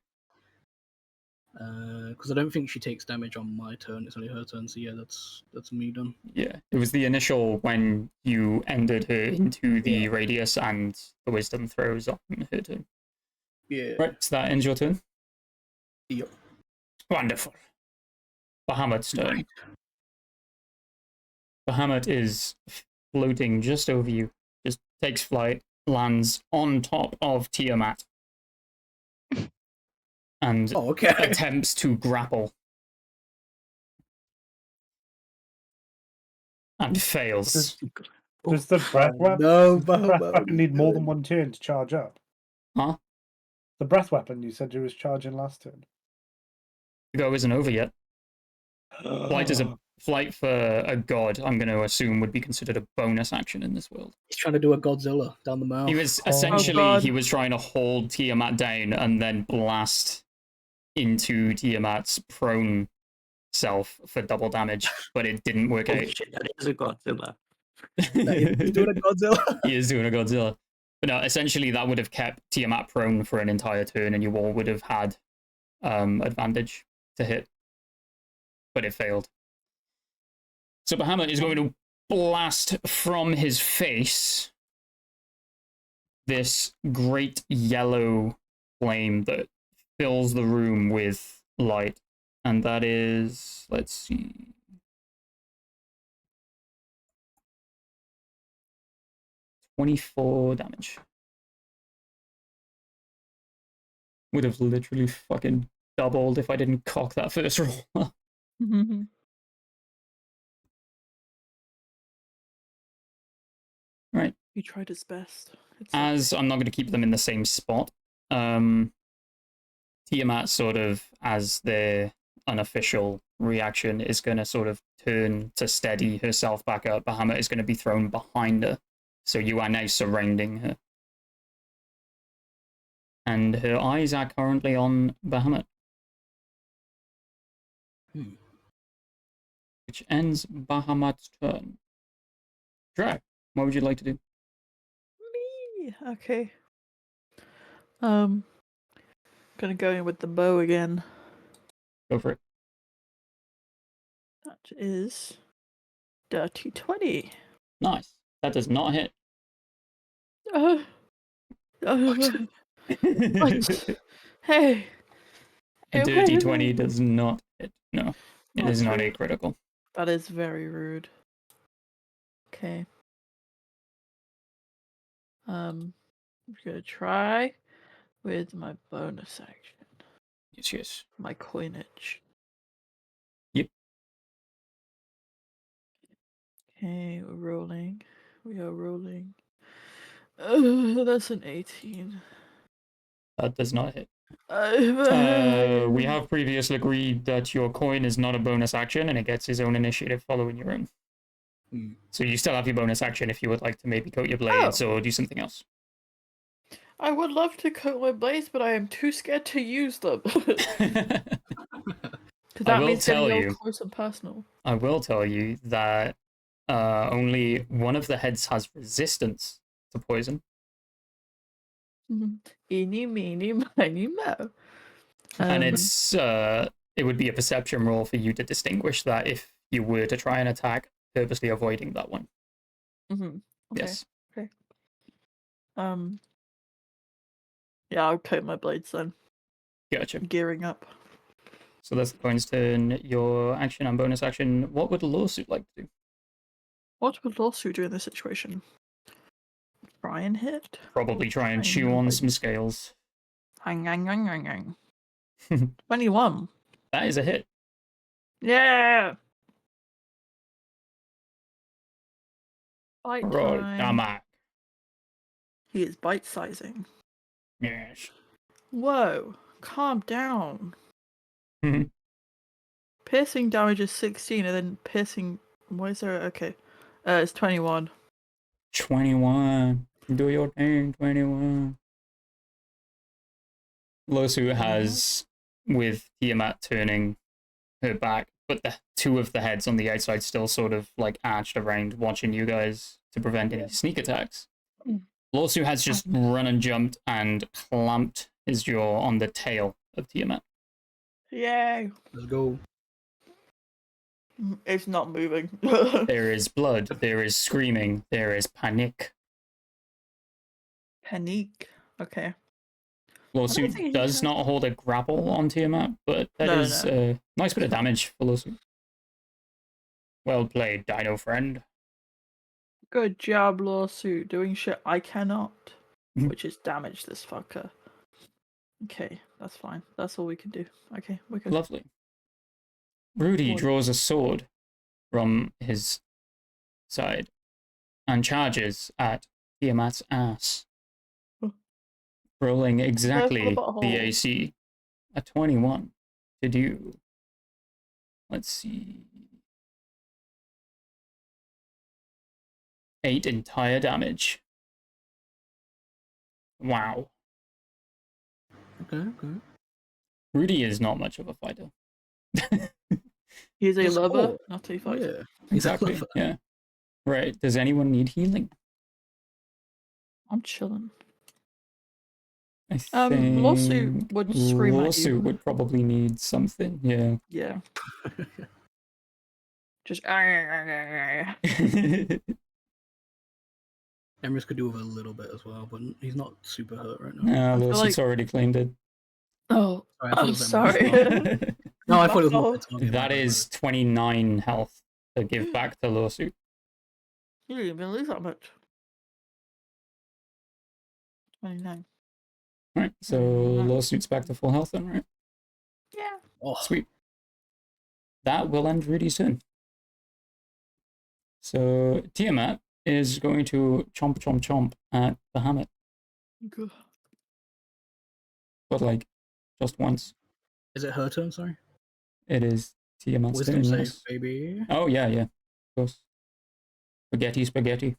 Because I don't think she takes damage on my turn. It's only her turn. So yeah, that's me done. Yeah, it was the initial when you ended her into the Yeah. radius and the wisdom throws on her turn. Yeah. Right, so that ends your turn. Yep. Wonderful. Bahamut's turn. Right. Bahamut is floating just over you, just takes flight, lands on top of Tiamat, and Oh, okay. attempts to grapple. And fails. Does the breath weapon, No, does the breath Bahamut, weapon need more than one turn to charge up? Huh? The breath weapon you said you was charging last turn. The go isn't over yet. Flight for a god, I'm going to assume, would be considered a bonus action in this world. He's trying to do a Godzilla down the mouth. He was Oh. essentially God. he was trying to hold Tiamat down and then blast into Tiamat's prone self for double damage, but it didn't work Oh out. shit, that is a Godzilla. He's doing a Godzilla. He is doing a Godzilla. But no, essentially that would have kept Tiamat prone for an entire turn, and you all would have had advantage to hit. But it failed. So Bahamut is going to blast from his face this great yellow flame that fills the room with light. And that is, let's see, 24 damage. Would have literally fucking doubled if I didn't cock that first roll. Mhm. Right. He tried his best. It's As I'm not going to keep them in the same spot, Tiamat sort of, as their unofficial reaction, is going to sort of turn to steady herself back up. Bahamut is going to be thrown behind her. So you are now surrounding her. And her eyes are currently on Bahamut. Which ends Bahamut's turn. Drag, what would you like to do? me. Okay. Gonna go in with the bow again. Go for it. That is dirty 20. Nice. That does not hit. Uh, what? Hey. A Hey, dirty wait. 20 does not hit. No, it That's is not a rude. critical. That is very rude. Okay. I'm gonna try with my bonus action. Yes, yes. My coinage. Yep. Okay, we're rolling. We are rolling. That's an 18. That does not hit. We We have previously agreed that your coin is not a bonus action and it gets his own initiative following your own. So you still have your bonus action if you would like to maybe coat your blades or do something else. I would love to coat my blades, but I am too scared to use them. Because I that will means getting tell all you- close and personal. I will tell you that only one of the heads has resistance to poison. Eeny, meeny, miny, mo. And it would be a perception roll for you to distinguish that if you were to try and attack, purposely avoiding that one. Okay. Yes. Yeah, I'll coat my blades then. Gotcha. Gearing up. So that's the coin's turn. Your action and bonus action. What would a lawsuit like to do? What would Lawsuit do in this situation? Try and hit? Probably try and I chew know, on like- some scales. Hang, hang, hang, hang, hang. 21. That is a hit. Yeah! Bite Right, time. come on. He is bite-sizing. Yes. Whoa, calm down. Piercing damage is 16, and then piercing. What is there? Okay, it's 21. 21. Do your thing, 21. Losu has, with Tiamat turning her back, but the two of the heads on the outside still sort of like arched around, watching you guys to prevent any sneak attacks. Losu has just run and jumped and clamped his jaw on the tail of Tiamat. Yay! Let's go. It's not moving. There is blood, there is screaming, there is panic. Panique. Okay. Lawsuit think he does has- not hold a grapple on Tiamat, but that No, is no. a nice bit of damage for Lawsuit. Well played, Dino friend. Good job, lawsuit. Doing shit I cannot. Mhm. Which is damage this fucker. Okay, that's fine. That's all we can do. Okay, we're good. Lovely. Rudy What? draws a sword from his side and charges at Tiamat's ass, Oh. rolling for the exactly the butthole. AC. A 21 to do. Let's see. 8 entire damage. Wow. Okay. Rudy is not much of a fighter. He's a Just lover, all- not a fighter. Yeah. Exactly. Yeah. Right. Does anyone need healing? I'm chilling. I think Lawsuit would scream at you. Lawsuit would probably need something. Yeah. Yeah. Just. Emrys could do with a little bit as well, but he's not super hurt right now. Nah, I feel Lawsuit's like- already claimed it. Oh, Sorry, I thought it I'm was Emrys. sorry. No, I thought it was My more fault. target. That is 29 health to give back to Lawsuit. You didn't even lose that much. 29. Right. So Lawsuit's back to full health then, right? Yeah. Oh, Sweet. That will end Rudy's turn. So Tiamat is going to chomp at Bahamut, Good. but like just once. is it her turn? Sorry. It is Tiamat's Wisdom turn, save, yes. baby. Oh, yeah, of course. Spaghetti.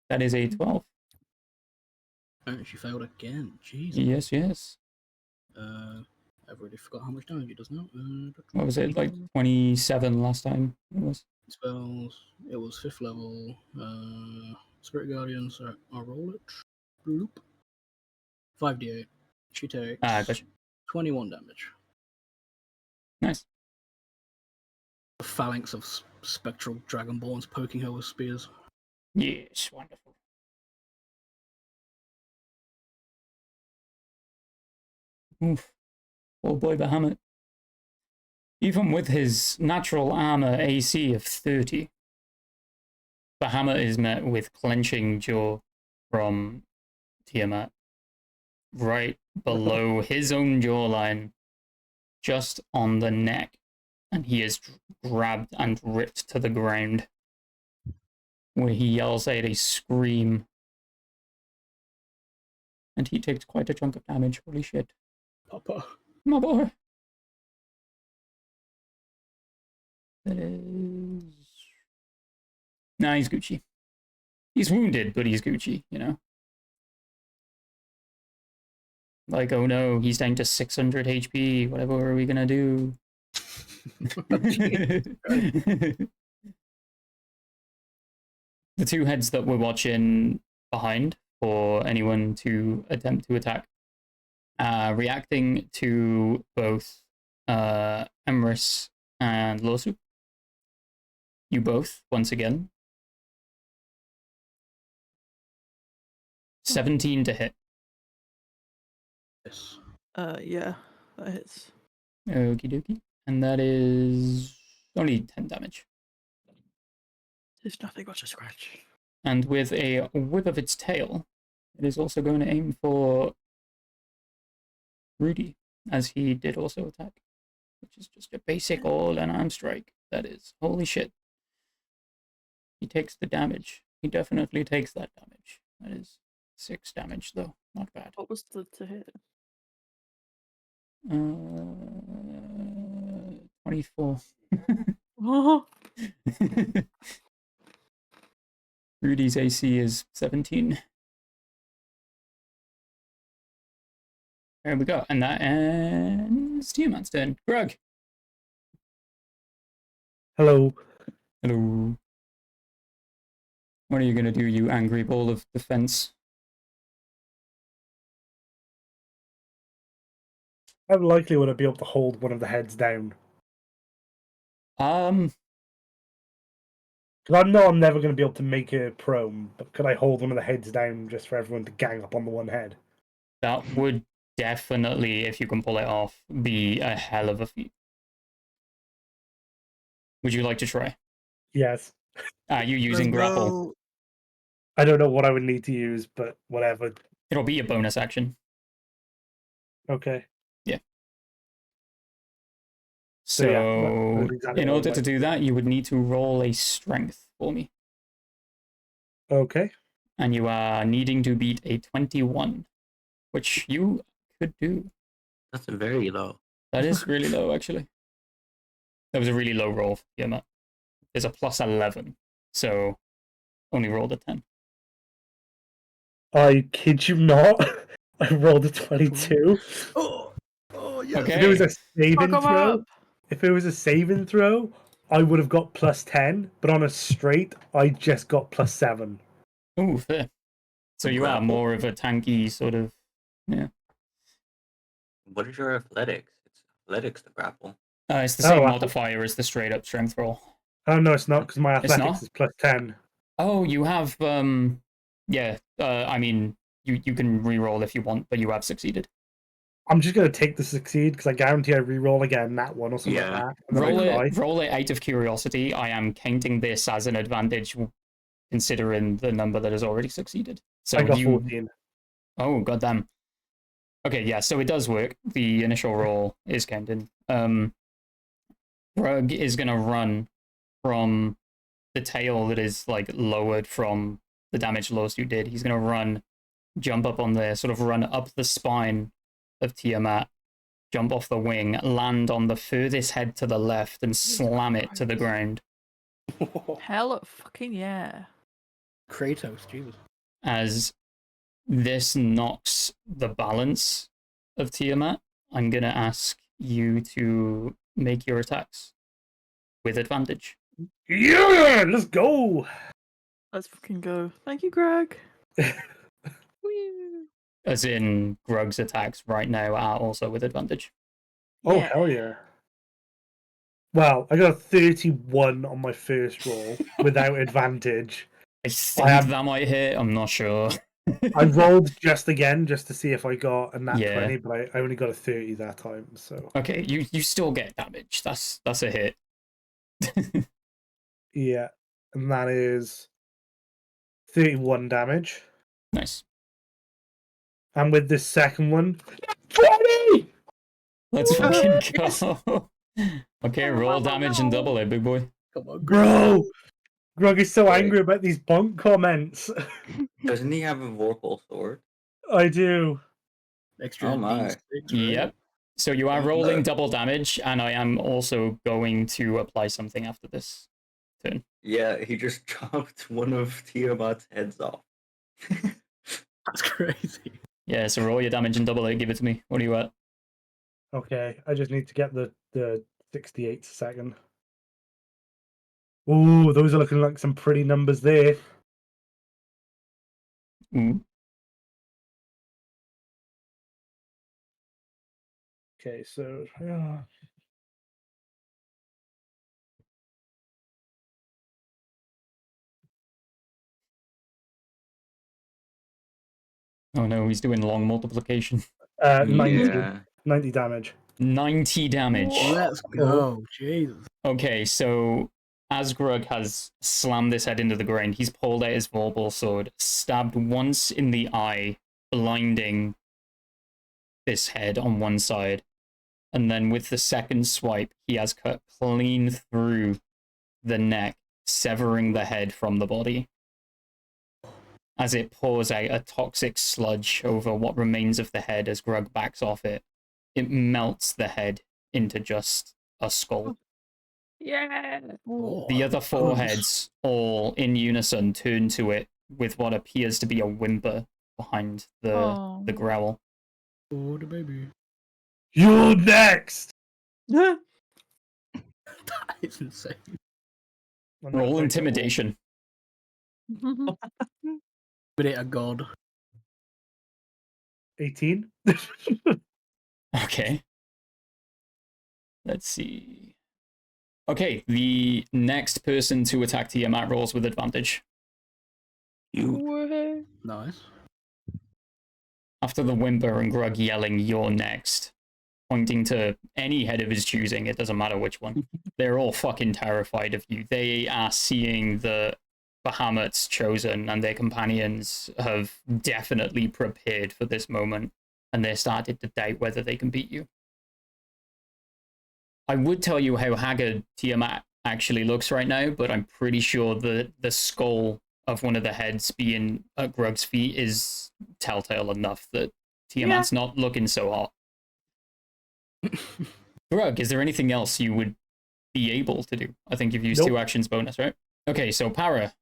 That is a 12. Oh, she failed again. Jesus. Yes. I've already forgot how much damage it does now. What was it, like 27 last time it was? Spells. It was 5th level. Spirit Guardian. So I'll roll it. Bloop. 5d8. She takes Gotcha. 21 damage. Nice. A phalanx of spectral dragonborns poking her with spears. Yes, wonderful. Oof. Oh boy, Bahamut. Even with his natural armor AC of 30, Bahamut is met with clenching jaw from Tiamat. Right below his own jawline, just on the neck, and he is grabbed and ripped to the ground, where he yells out a scream. And he takes quite a chunk of damage. Holy shit. Papa. My boy. That is... Nah, he's Gucci. He's wounded, but he's Gucci, you know? Like, oh no, he's down to 600 HP. Whatever are we gonna do? The two heads that we're watching behind for anyone to attempt to attack, reacting to both Emrys and Lawsuit. You both, once again. 17 to hit. Yes. Yeah, that hits. Okie dokie. And that is only 10 damage. There's nothing but a scratch. And with a whip of its tail, it is also going to aim for Rudy, as he did also attack, which is just a basic all and arm strike. That is, holy shit. He takes the damage. He definitely takes that damage. That is 6 damage, though. Not bad. What was the to hit? 24. Oh, Rudy's AC is 17. There we go. And that ends Tiamat's turn. Greg. Hello. Hello. What are you going to do, you angry ball of defense? How likely would I be able to hold one of the heads down? Because I know I'm never going to be able to make it prone, but could I hold one of the heads down just for everyone to gang up on the one head? That would definitely, if you can pull it off, be a hell of a feat. Would you like to try? Yes. Are you using grapple? Bro, I don't know what I would need to use, but whatever. It'll be a bonus action. Okay. So, yeah, that is exactly in what I order would to like do to that, you would need to roll a strength for me. Okay. And you are needing to beat a 21, which you could do. That's very low. That is really low, actually. That was a really low roll for Tiamat. There's a plus 11, so only rolled a 10. I kid you not. I rolled a 22. oh, yes. Okay. If it was a fuck saving 'em throw, up. I would have got plus 10, but on a straight, I just got plus 7. Ooh, fair. So you are Grapple. more of a tanky sort of, yeah. What is your athletics? It's athletics to grapple. It's the same Oh, modifier as the straight up strength roll. Oh, no, it's not, because my It's athletics not? is plus 10. Oh, you have, yeah, I mean, you can re-roll if you want, but you have succeeded. I'm just going to take the succeed, because I guarantee I re-roll again that one or something like Yeah. that. And then I cry. Roll it out of curiosity. I am counting this as an advantage, considering the number that has already succeeded. So I got you, 14. oh goddamn. Okay, yeah, so it does work. The initial roll is counted. Rug is gonna run from the tail that is like lowered from the damage loss you did. He's gonna run, jump up on there, sort of run up the spine of Tiamat, jump off the wing, land on the furthest head to the left, and slam it to the ground. Hell fucking yeah. Kratos, Jesus. As this knocks the balance of Tiamat, I'm gonna ask you to make your attacks with advantage. Yeah, let's go. Let's fucking go. Thank you, Greg. As in, Grug's attacks right now are also with advantage. Oh, Yeah. hell yeah. Well, I got a 31 on my first roll without advantage. I think am- that might hit, I'm not sure. I rolled just again just to see if I got a nat Yeah. 20, but I only got a 30 that time. So Okay, you still get damage. That's a hit. yeah, and that is 31 damage. Nice. And with this second one, 20! Let's fucking go. Okay, roll damage and double it, big boy. Come on, Bro! Grug is so Wait. angry about these bunk comments. Doesn't he have a Vorpal sword? I do. Extra Oh my. D6, right? Yep. So you are Oh, rolling no. double damage, and I am also going to apply something after this turn. Yeah, he just chopped one of Tiamat's heads off. That's crazy. Yeah, so roll your damage and double it. Give it to me. What are you at? Okay, I just need to get the 68 second. Ooh, those are looking like some pretty numbers there. Ooh. Okay, so Oh no, he's doing long multiplication. 90, Yeah. 90 damage. 90 damage. Let's go. Jesus. Okay, so as Grug has slammed this head into the ground, he's pulled out his Vorpal sword, stabbed once in the eye, blinding this head on one side. And then with the second swipe, he has cut clean through the neck, severing the head from the body. As it pours out a toxic sludge over what remains of the head as Grug backs off it, it melts the head into just a skull. Yeah. The other four goodness. heads, all in unison, turn to it with what appears to be a whimper behind the growl. Oh, the baby. You're next. That is insane. I'm gonna Roll play intimidation. But it a god. 18. Okay. Let's see. Okay, the next person to attack Tiamat rolls with advantage. You. Nice. After the whimper and Grug yelling, "You're next," pointing to any head of his choosing, it doesn't matter which one. They're all fucking terrified of you. They are seeing the Bahamut's chosen, and their companions have definitely prepared for this moment, and they're starting to doubt whether they can beat you. I would tell you how haggard Tiamat actually looks right now, but I'm pretty sure the skull of one of the heads being at Grug's feet is telltale enough that Tiamat's not looking so hot. Grug, is there anything else you would be able to do? I think you've used Nope. 2 actions bonus, right? Okay, so Para,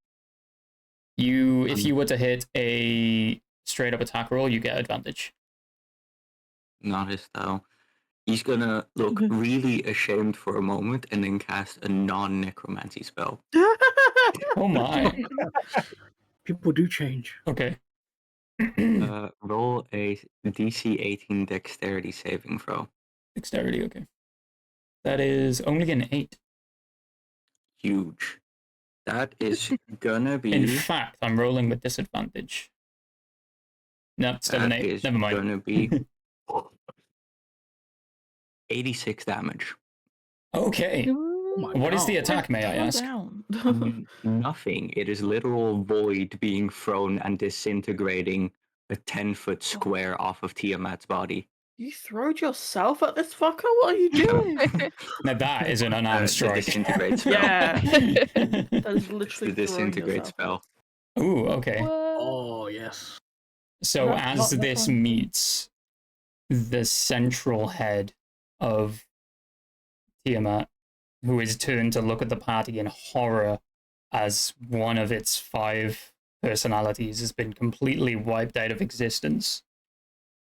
if you were to hit a straight up attack roll, you get advantage. Not his style. He's gonna look really ashamed for a moment and then cast a non-necromancy spell. Oh my. People do change. Okay. Roll a DC 18 dexterity saving throw. Dexterity, okay. That is only an 8. Huge. That is gonna be. In fact, I'm rolling with disadvantage. No, still an that 8. is Never mind. gonna be 86 damage. Okay. Oh my What is the God. attack, may I Calm ask? down. Nothing. It is literal void being thrown and disintegrating a 10-foot square off of Tiamat's body. You throwed yourself at this fucker? What are you doing? Now that is an unarmed The strike. disintegrate spell. Yeah. That is It's literally the throwing disintegrate yourself. spell. Ooh, okay. Oh yes. So Not- as not this necromancy. meets the central head of Tiamat, who is turned to look at the party in horror as one of its 5 personalities has been completely wiped out of existence.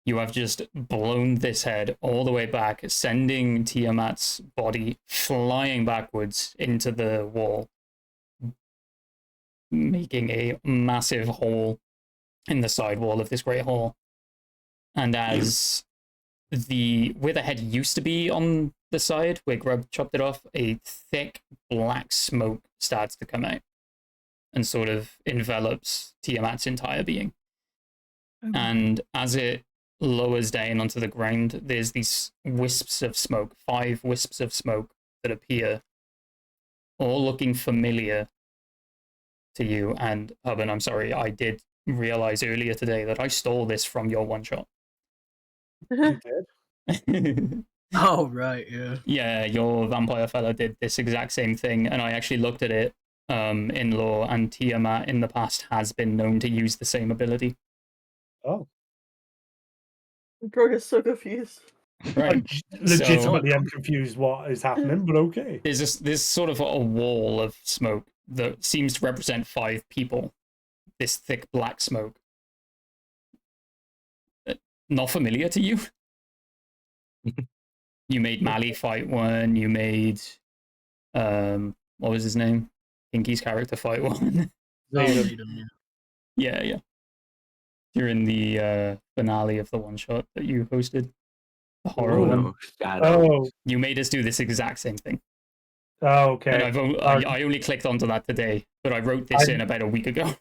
You have just blown this head all the way back, sending Tiamat's body flying backwards into the wall, making a massive hole in the side wall of this great hall. And as where the head used to be on the side, where Grub chopped it off, a thick black smoke starts to come out and sort of envelops Tiamat's entire being. And as it lowers down onto the ground, there's these wisps of smoke, 5 wisps of smoke that appear, all looking familiar to you. And Hubban, I'm sorry, I did realize earlier today that I stole this from your one shot. You did? Oh right, yeah. Yeah, your vampire fella did this exact same thing, and I actually looked at it in lore, and Tiamat in the past has been known to use the same ability. Oh. Grog is so confused. Right. Legitimately, I'm confused what is happening, but okay. There's sort of a wall of smoke that seems to represent 5 people. This thick black smoke. Not familiar to you? You made Mali fight one. You made what was his name? Pinky's character fight one. Oh, Zayden. Zayden, yeah. Yeah. During the finale of the one shot that you hosted, the horror Oh. one, No, shadow. Oh, you made us do this exact same thing. okay. And I only clicked onto that today, but I wrote this in about a week ago.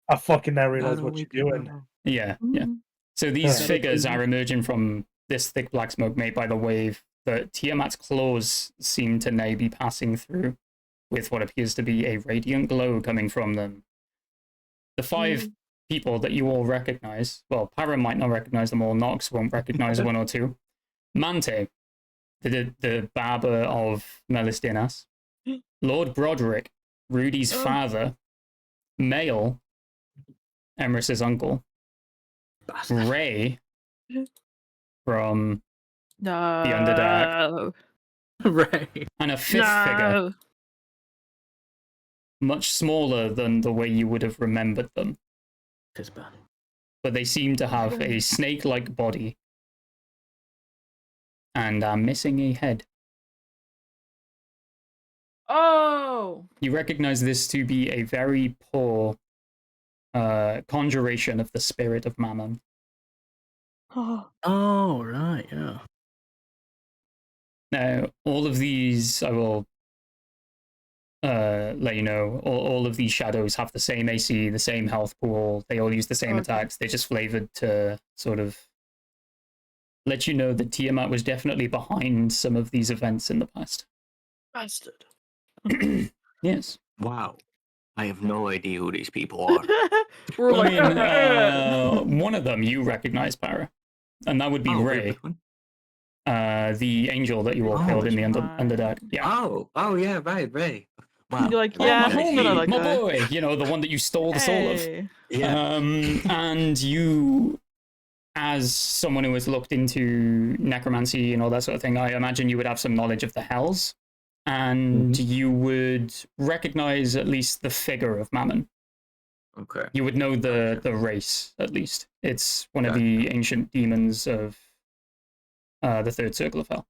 I fucking never realized what you're doing. Yeah. Mm-hmm. So these Yeah. figures are emerging from this thick black smoke made by the wave that Tiamat's claws seem to now be passing through, with what appears to be a radiant glow coming from them. The 5 people that you all recognize, well, Para might not recognize them all, Nox won't recognize 1 or 2. Mante, the barber of Melistinas, Lord Broderick, Rudy's father, Mael, Emrys's uncle, Bastard. Ray from No. The Underdark. Right. and a fifth figure, No. much smaller than the way you would have remembered them. Piss bad. But they seem to have a snake-like body and are missing a head. Oh. You recognize this to be a very poor conjuration of the spirit of Mammon. Oh, Oh, right, yeah. Now, all of these, I will let you know, all of these shadows have the same AC, the same health pool. They all use the same Okay. attacks. They're just flavored to sort of let you know that Tiamat was definitely behind some of these events in the past. Bastard. Yes. Wow. I have no idea who these people are. We're all I like, mean, one of them you recognize, Para, and that would be Wait, Ray, which one? the angel that you all Oh, killed in the right. Underdark. Yeah. Oh, yeah, right, Ray. Wow. You're like, I yeah, my recognize you know homie, that my guy. boy, you know, the one that you stole the soul of. Hey. Yeah. And you, as someone who has looked into necromancy and all that sort of thing, I imagine you would have some knowledge of the hells, and you would recognize at least the figure of Mammon. Okay. You would know the race, at least. It's one of the ancient demons of the third circle of hell.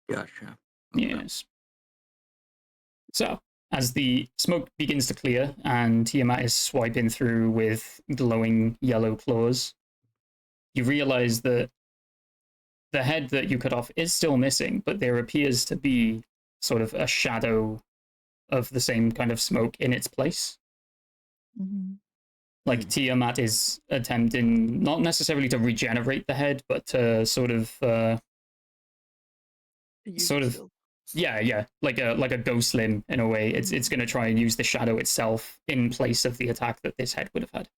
Gotcha. Okay. Yes. So, as the smoke begins to clear and Tiamat is swiping through with glowing yellow claws, you realize that the head that you cut off is still missing, but there appears to be sort of a shadow of the same kind of smoke in its place. Like Tiamat is attempting not necessarily to regenerate the head, but to sort of yeah, like a ghost limb in a way. It's going to try and use the shadow itself in place of the attack that this head would have had.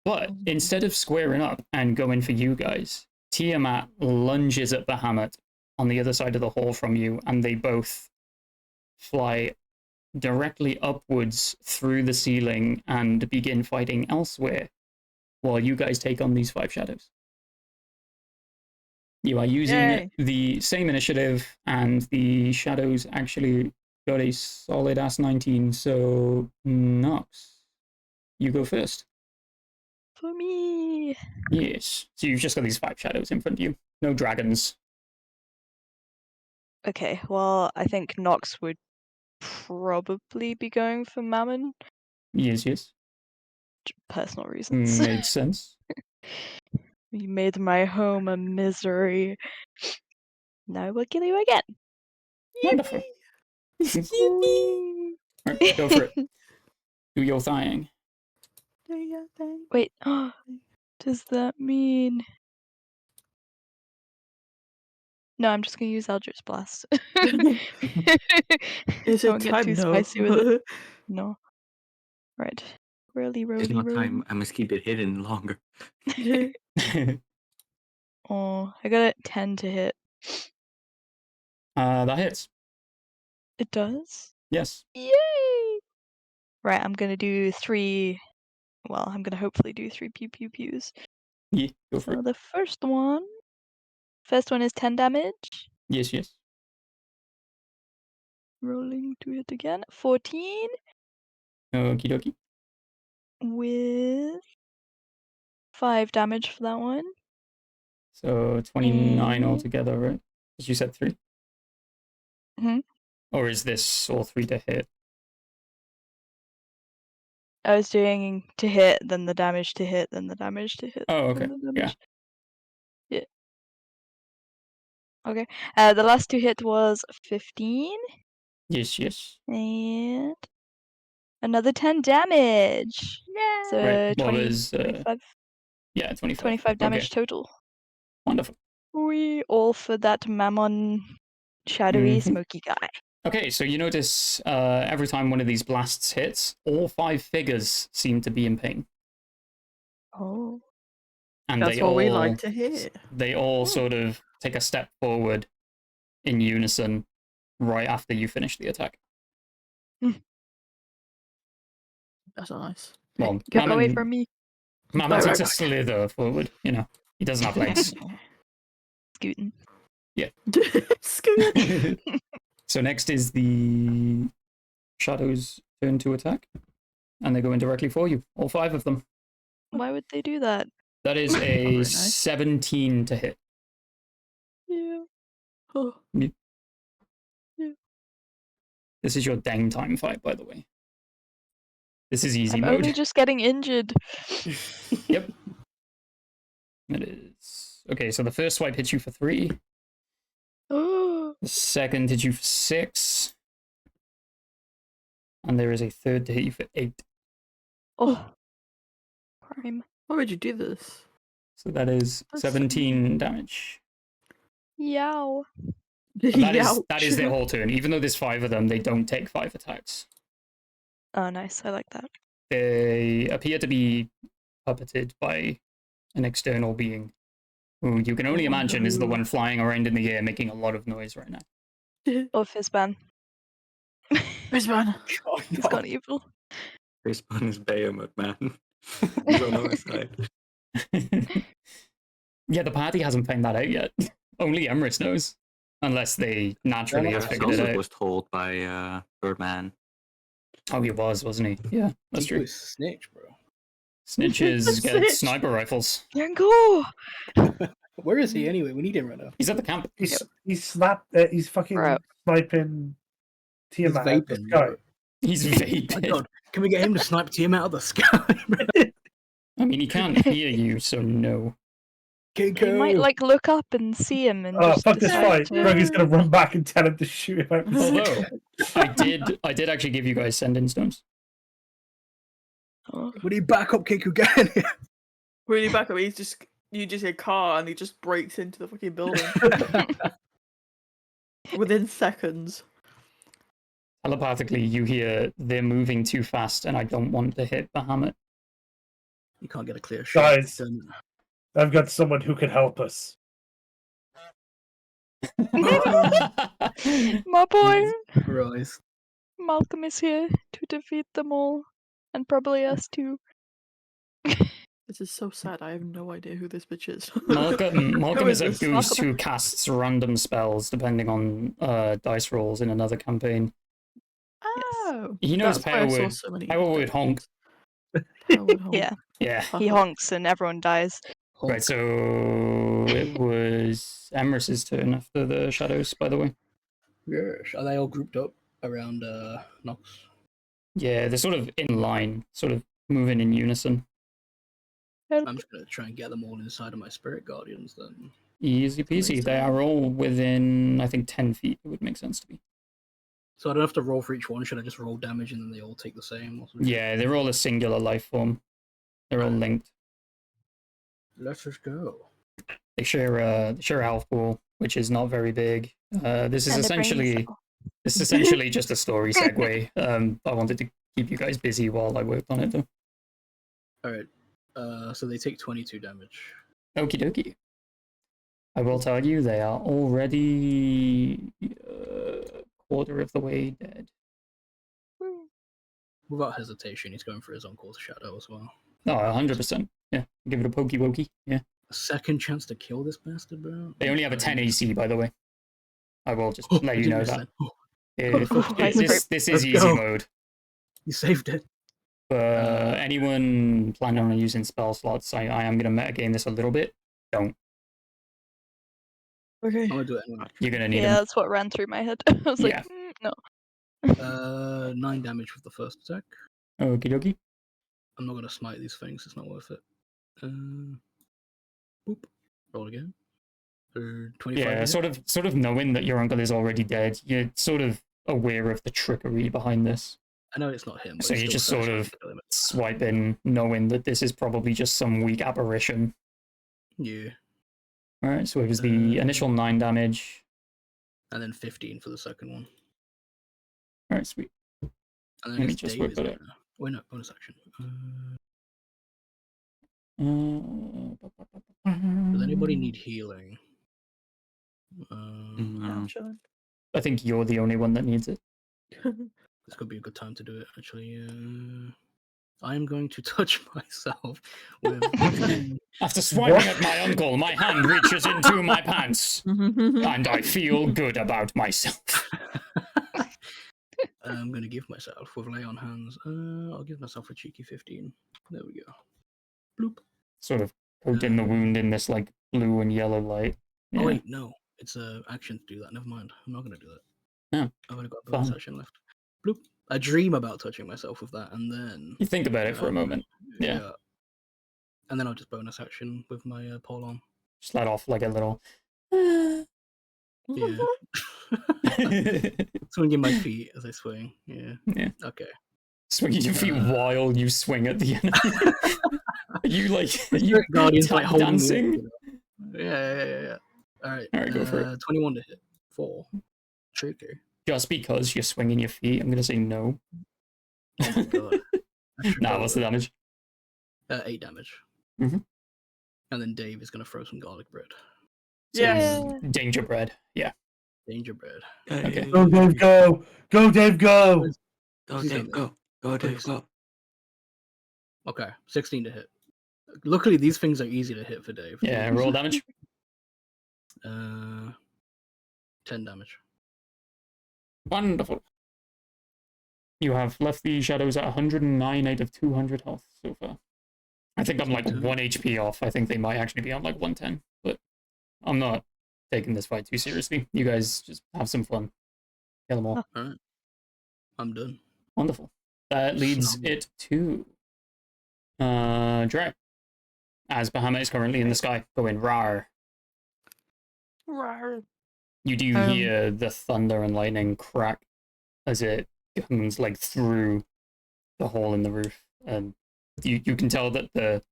But instead of squaring up and going for you guys, Tiamat lunges at Bahamut on the other side of the hall from you, and they both fly directly upwards through the ceiling and begin fighting elsewhere while you guys take on these 5 shadows. You are using Yay. the same initiative, and the shadows actually got a solid ass 19, so Nox, you go first. for me. Yes. So you've just got these 5 shadows in front of you. No dragons. Okay, well, I think Nox would probably be going for Mammon. Yes. Personal reasons. Makes sense. You made my home a misery. Now I will kill you again. Wonderful. Whee! Right, go for it. Do your thing. Wait, does that mean... No, I'm just gonna use Eldritch Blast. Is Don't it get time? too No. spicy with it. No. Right. It's not time. I must keep it hidden longer. Oh, I got a 10 to hit. That hits. It does? Yes. Yay! Right, I'm gonna do 3... Well, I'm gonna hopefully do 3 pew pew pews. Yeah, go for So it. the first one is 10 damage. Yes. Rolling to hit again. 14 Okie dokie. with 5 damage for that one. So 29 Mm. altogether, right? Because you said 3? Mhm. Or is this all 3 to hit? I was doing to hit, then the damage to hit, then the damage to hit. Oh, then okay. the damage. Yeah. Okay. The last 2 hit was 15 Yes. and another 10 damage. Yeah. So Right. What 20, was 25, 25. 25 damage Okay. total. Wonderful. We all for that Mammon shadowy Mhm. smoky guy. Okay, so you notice every time one of these blasts hits, all 5 figures seem to be in pain. Oh. And That's they what all we like to hear. They all sort of take a step forward in unison right after you finish the attack. That's nice. Well, Get away from me. Mammon Right, takes a right. slither forward, you know. He doesn't have legs. Scooting. Scoot. So next is the Shadow's turn to attack. And they're going directly for you. All 5 of them. Why would they do that? That is Very a nice. 17 to hit. Yeah. Oh. This is your dang time fight, by the way. This is easy I'm mode. only just getting injured. Yep. It is. Okay, so the first swipe hits you for 3. Oh. The second hits you for 6. And there is a third to hit you for 8. Oh. Crime. Why would you do this? So that is That's so 17 damage. Yow. And that is their whole turn. Even though there's 5 of them, they don't take 5 attacks. Oh, nice. I like that. They appear to be puppeted by an external being, who you can only Oh, imagine is the no. one flying around in the air making a lot of noise right now. Oh, Fizzban. Brisbane. Oh, He's no. gone evil. This one is Behemoth, man. He's on our side. Yeah, the party hasn't found that out yet. Only Emrys knows. Unless they naturally have He figured it also out. was told by Birdman. Oh, he was, wasn't he? Yeah, that's He true. was snitch, bro. Snitches get Snitch. sniper rifles. Yango! Where is he anyway? We need him right now. He's at the camp. He's fucking Bro. sniping He's Tiamat out the vaping. sky. Bro. He's My vaping. God, can we get him to snipe Tiamat out of the sky, bro? I mean, he can't hear you, so no. You might like look up and see him and Oh, just fuck this decide fight. to- Greg is gonna run back and tell him to shoot him out the Although, sky. I did actually give you guys send-in stones. Oh. We need backup Kiku again. Really back up. You just hear car and he just breaks into the fucking building within seconds. Telepathically, you hear they're moving too fast, and I don't want to hit Bahamut. You can't get a clear shot. Guys, I've got someone who can help us. My boy! Rise. Malcolm is here to defeat them all. And probably us too. This is so sad. I have no idea who this bitch is. Malcolm Who is a this? goose who casts random spells depending on dice rolls in another campaign. Oh, He knows that's why I Power saw Word. so many Power Word honk. Power Word honk. Yeah, Yeah. he honks and everyone dies. Right, so it was Emrys's turn after the shadows, by the way. Yes. Are they all grouped up around Nox? Yeah, they're sort of in line, sort of moving in unison. Help. I'm just gonna try and get them all inside of my spirit guardians then. Easy peasy. They are all within, I think, 10 feet. It would make sense to me. So I don't have to roll for each one. Should I just roll damage and then they all take the same? Or something? Yeah, they're all a singular life form. They're all linked. Let's just go. They share a health pool, which is not very big. This is And a brain essentially cell. just a story segue. I wanted to keep you guys busy while I worked on it, though. All right. So they take 22 damage. Okie dokie. I will tell you, they are already quarter of the way dead. Without hesitation, he's going for his own course shadow as well. No, 100%. Yeah, give it a pokey wokey. Yeah. A second chance to kill this bastard, bro. They only have a 10 AC, by the way. I will just Oh, let I you know didn't that. miss This is Let's easy go. mode. You saved it. Anyone planning on using spell slots, I am going to metagame this a little bit. Don't. Okay. I'm gonna do it anyway. You're going to need Yeah, them. that's what ran through my head. I was like, Yeah. no. 9 damage with the first attack. Okie dokie. I'm not gonna smite these things. It's not worth it. Boop. Roll again. 25. Yeah, to hit. sort of knowing that your uncle is already dead, you're sort of aware of the trickery behind this. I know it's not him. But So it's you still just sort satisfying of to kill him. swipe in, knowing that this is probably just some weak apparition. Yeah. Alright, so it was the initial 9 damage. And then 15 for the second one. Alright, sweet. And then Let me it's just Dave, work isn't that it? Wait, no, bonus action. Does anybody need healing? No. I think you're the only one that needs it. This could be a good time to do it, actually. I am going to touch myself with the After swiping at my uncle, my hand reaches into my pants, and I feel good about myself. I'm gonna give myself with lay on hands. I'll give myself a cheeky 15. There we go. Bloop. Sort of poking the wound in this like blue and yellow light. Yeah. Oh wait, no, it's a action to do that. Never mind. I'm not gonna do that. No, I've only got a bonus fine. action left. Bloop. I dream about touching myself with that, and then You think about it for a moment. Yeah. And then I'll just bonus action with my pole arm. Just let off like a little. Yeah. Swinging my feet as I swing. Yeah. Yeah. Okay. Swinging your feet while you swing at the enemy. Are you Guardians tap like holding me up, dancing? you know? Yeah. All right. All right, go for it. 21 to hit. 4. Tricky. Just because you're swinging your feet, I'm gonna say no. Oh my god. Nah, what's the damage? 8 damage. Mhm. And then Dave is gonna throw some garlic bread. So Yes. danger bread. Yeah. Danger bread. Okay. Go, Dave, go! Go, Dave, go! Go, He's Dave, on go. Go, Dave, Please. go. Okay, 16 to hit. Luckily, these things are easy to hit for Dave. Yeah. Roll damage. 10 damage. Wonderful. You have left the shadows at 109 out of 200 health so far. I think I'm like 1 HP off. I think they might actually be on like 110, but I'm not taking this fight too seriously. You guys just have some fun. Kill them all. Alright. I'm done. Wonderful. That leads Phenomenal. it to Dre. As Bahamut is currently in the sky, going rar. Rawr. You do hear the thunder and lightning crack as it comes like through the hole in the roof, and you can tell that the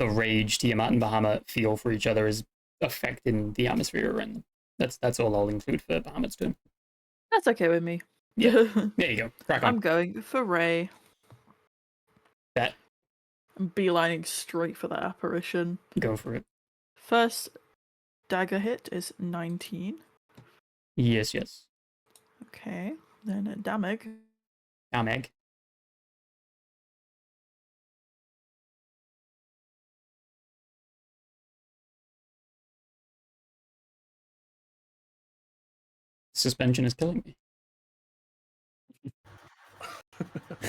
rage Tiamat and Bahamut feel for each other is affecting the atmosphere around them. That's all I'll include for Bahamut's turn. That's okay with me. Yeah. There you go. Crack on. I'm going for Ray. Bet. I'm beelining straight for that apparition. Go for it. First dagger hit is 19. Yes. Okay. Then a damage. Damage. Suspension is killing me.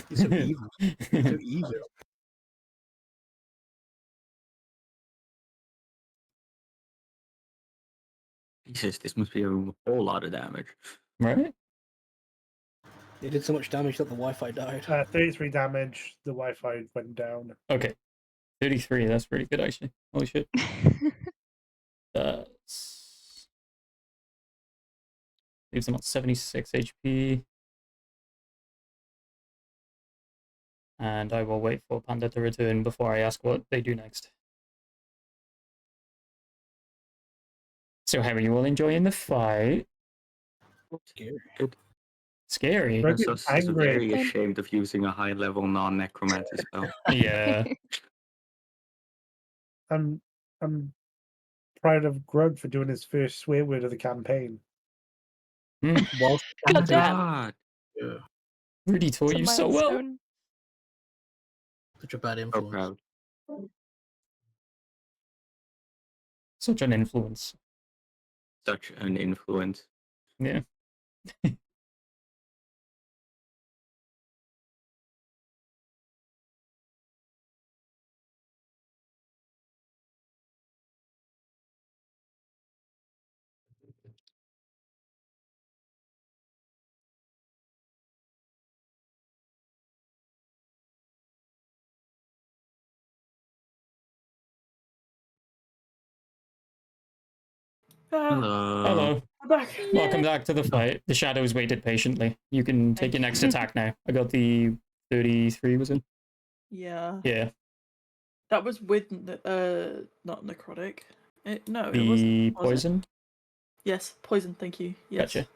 He's so evil. So evil. Jesus, this must be a whole lot of damage. Right? They did so much damage that the Wi-Fi died. 33 damage. The Wi-Fi went down. Okay. 33, that's pretty good actually. Holy shit. That's... leaves them at 76 HP. And I will wait for Panda to return before I ask what they do next. So how are you all enjoying the fight? Scary. Scary? Greg I'm is so angry. very ashamed of using a high-level non-necromancy spell. Yeah. I'm proud of Grug for doing his first swear word of the campaign. Whilst God damn. God. yeah, Rudy taught It's a you so well. milestone. such a bad So influence. proud. Such an influence. Such an influence. Yeah. Hello. I'm back. Welcome back to the fight. The shadows waited patiently. You can take your next attack now. I got the 33, was it? Yeah. Yeah. That was with not necrotic. No, it The wasn't. Was it? poison? Yes, poison. Thank you. Yes. Gotcha.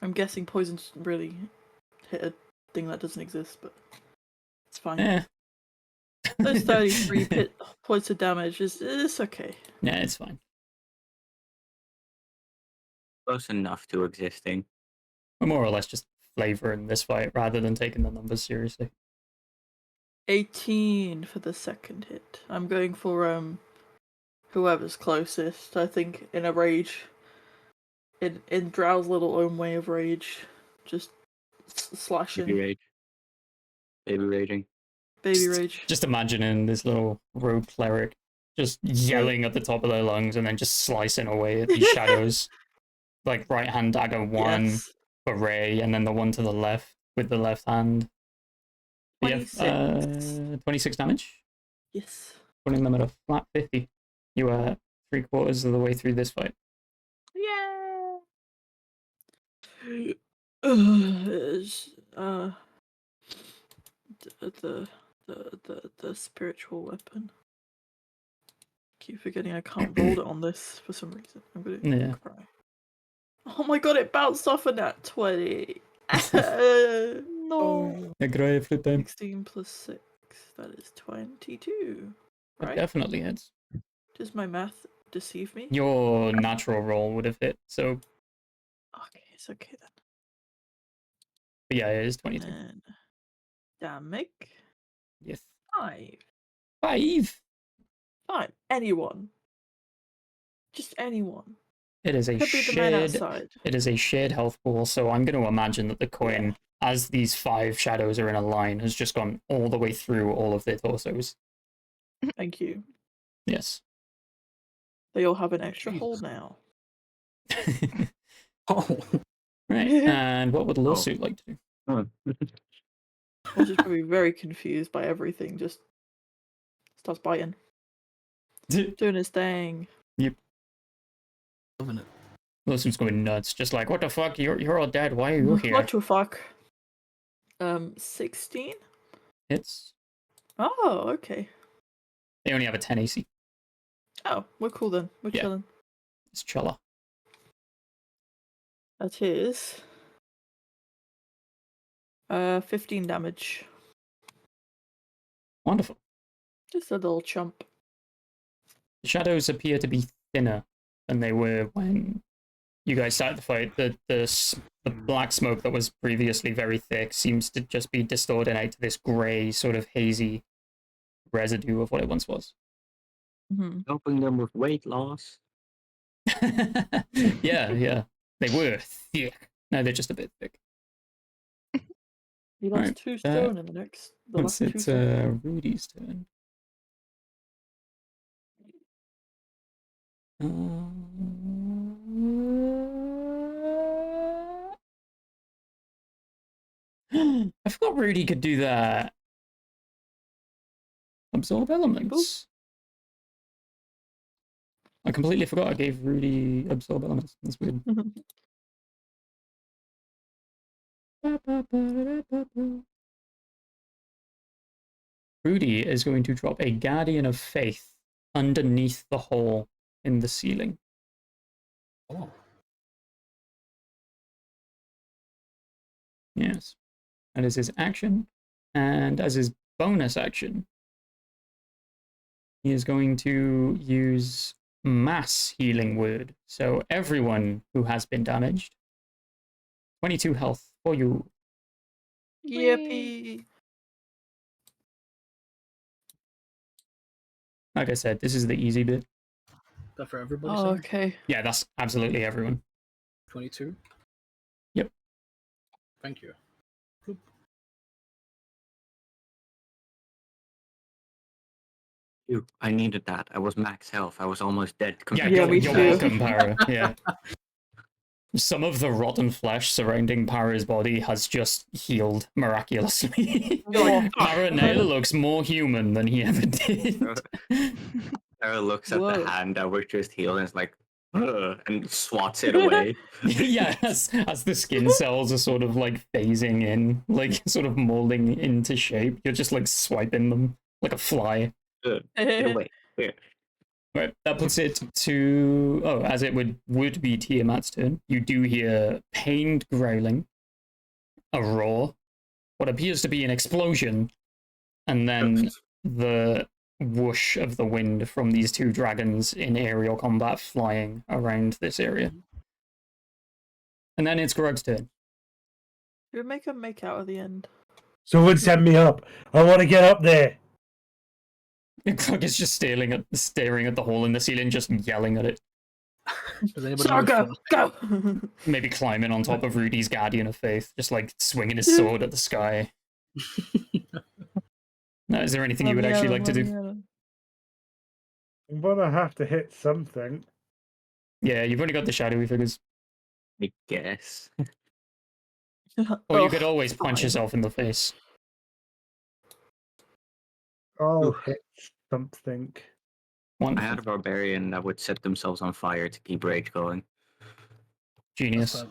I'm guessing poison's really hit a thing that doesn't exist, but it's fine. Eh. Those 33 points of damage is okay. Yeah, it's fine. Close enough to existing. We're more or less just flavor in this fight rather than taking the numbers seriously. 18 for the second hit. I'm going for whoever's closest. I think in a rage, in Drow's little own way of rage, just slashing. Baby rage. Baby raging. Baby rage. Just imagining this little rogue cleric just yelling at the top of their lungs and then just slicing away at these shadows. Like right hand dagger 1 Yes. for Ray, and then the one to the left with the left hand. 26. 26 damage, Yes. putting them at a flat 50. You are 3/4 of the way through this fight. Yeah. The spiritual weapon. Keep forgetting I can't roll it on this for some reason. I'm gonna cry. Oh my god! It bounced off a nat 20. No. A grave flip time. 16 plus 6. That is 22. It Right? definitely hits. Does my math deceive me? Your natural roll would have hit, so Okay, it's okay then. but yeah, it is 22. And damage. Yes. 5. 5. 5. Anyone. Just anyone. It is a Could be the man shared. outside. It is a shared health pool, so I'm going to imagine that the coin, as these 5 shadows are in a line, has just gone all the way through all of their torsos. Thank you. Yes. They all have an extra Jesus. hole now. Oh. Right. And what would Lawsuit like to do? Huh. I'm just probably very confused by everything. Just starts biting. Doing his thing. Loving it. Lawsuit's going nuts, just like, what the fuck? You're all dead. Why are you here? What the fuck? 16? Hits. Oh, okay. They only have a 10 AC. Oh, we're cool then. We're Yeah. chilling. It's chiller. That is 15 damage. Wonderful. Just a little chump. The shadows appear to be thinner than they were when you guys started the fight. The black smoke that was previously very thick seems to just be distorted out to this grey, sort of hazy residue of what it once was. Mm-hmm. Helping them with weight loss. Yeah. They were thick. Now they're just a bit thick. He lost Right, 2 stone in the last 2 It's seconds. Rudy's turn. I forgot Rudy could do that. Absorb elements. I completely forgot I gave Rudy absorb elements. That's weird. Rudy is going to drop a Guardian of Faith underneath the hole in the ceiling. Oh. Yes. That is his action. And as his bonus action, he is going to use Mass Healing Word. So everyone who has been damaged, 22 health for you. Yippee! Like I said, this is the easy bit. That for everybody? Oh, sorry? okay. Yeah, that's absolutely everyone. 22? Yep. Thank you. Bloop. Ew, I needed that. I was max health. I was almost dead. Yeah, compared Yeah, to you're, me you're too. welcome, Para. Yeah. Some of the rotten flesh surrounding Para's body has just healed miraculously. Oh, Para now looks more human than he ever did. Sarah looks at Whoa. the hand that was just healed and is like, "Ugh," and swats it away. Yeah, as the skin cells are sort of like phasing in, like sort of molding into shape, you're just like swiping them like a fly. Ugh, get away. Here. Right, that puts it to as it would be Tiamat's turn. You do hear pained growling, a roar, what appears to be an explosion, and then the whoosh of the wind from these 2 dragons in aerial combat flying around this area. And then it's Grog's turn. Should we make him make out at the end? Someone send me up. I want to get up there. Glug is just staring at the hole in the ceiling, just yelling at it. Does anybody Star, know go, if, go! Maybe climbing on top of Rudy's Guardian of Faith, just like swinging his sword at the sky. Now, is there anything you would actually like to do? I'm gonna have to hit something. Yeah, you've only got the shadowy figures. I guess. Or you could Ugh, always punch fine. yourself in the face. I'll Oof. hit something. I Wonderful. had a barbarian that would set themselves on fire to keep rage going. Genius.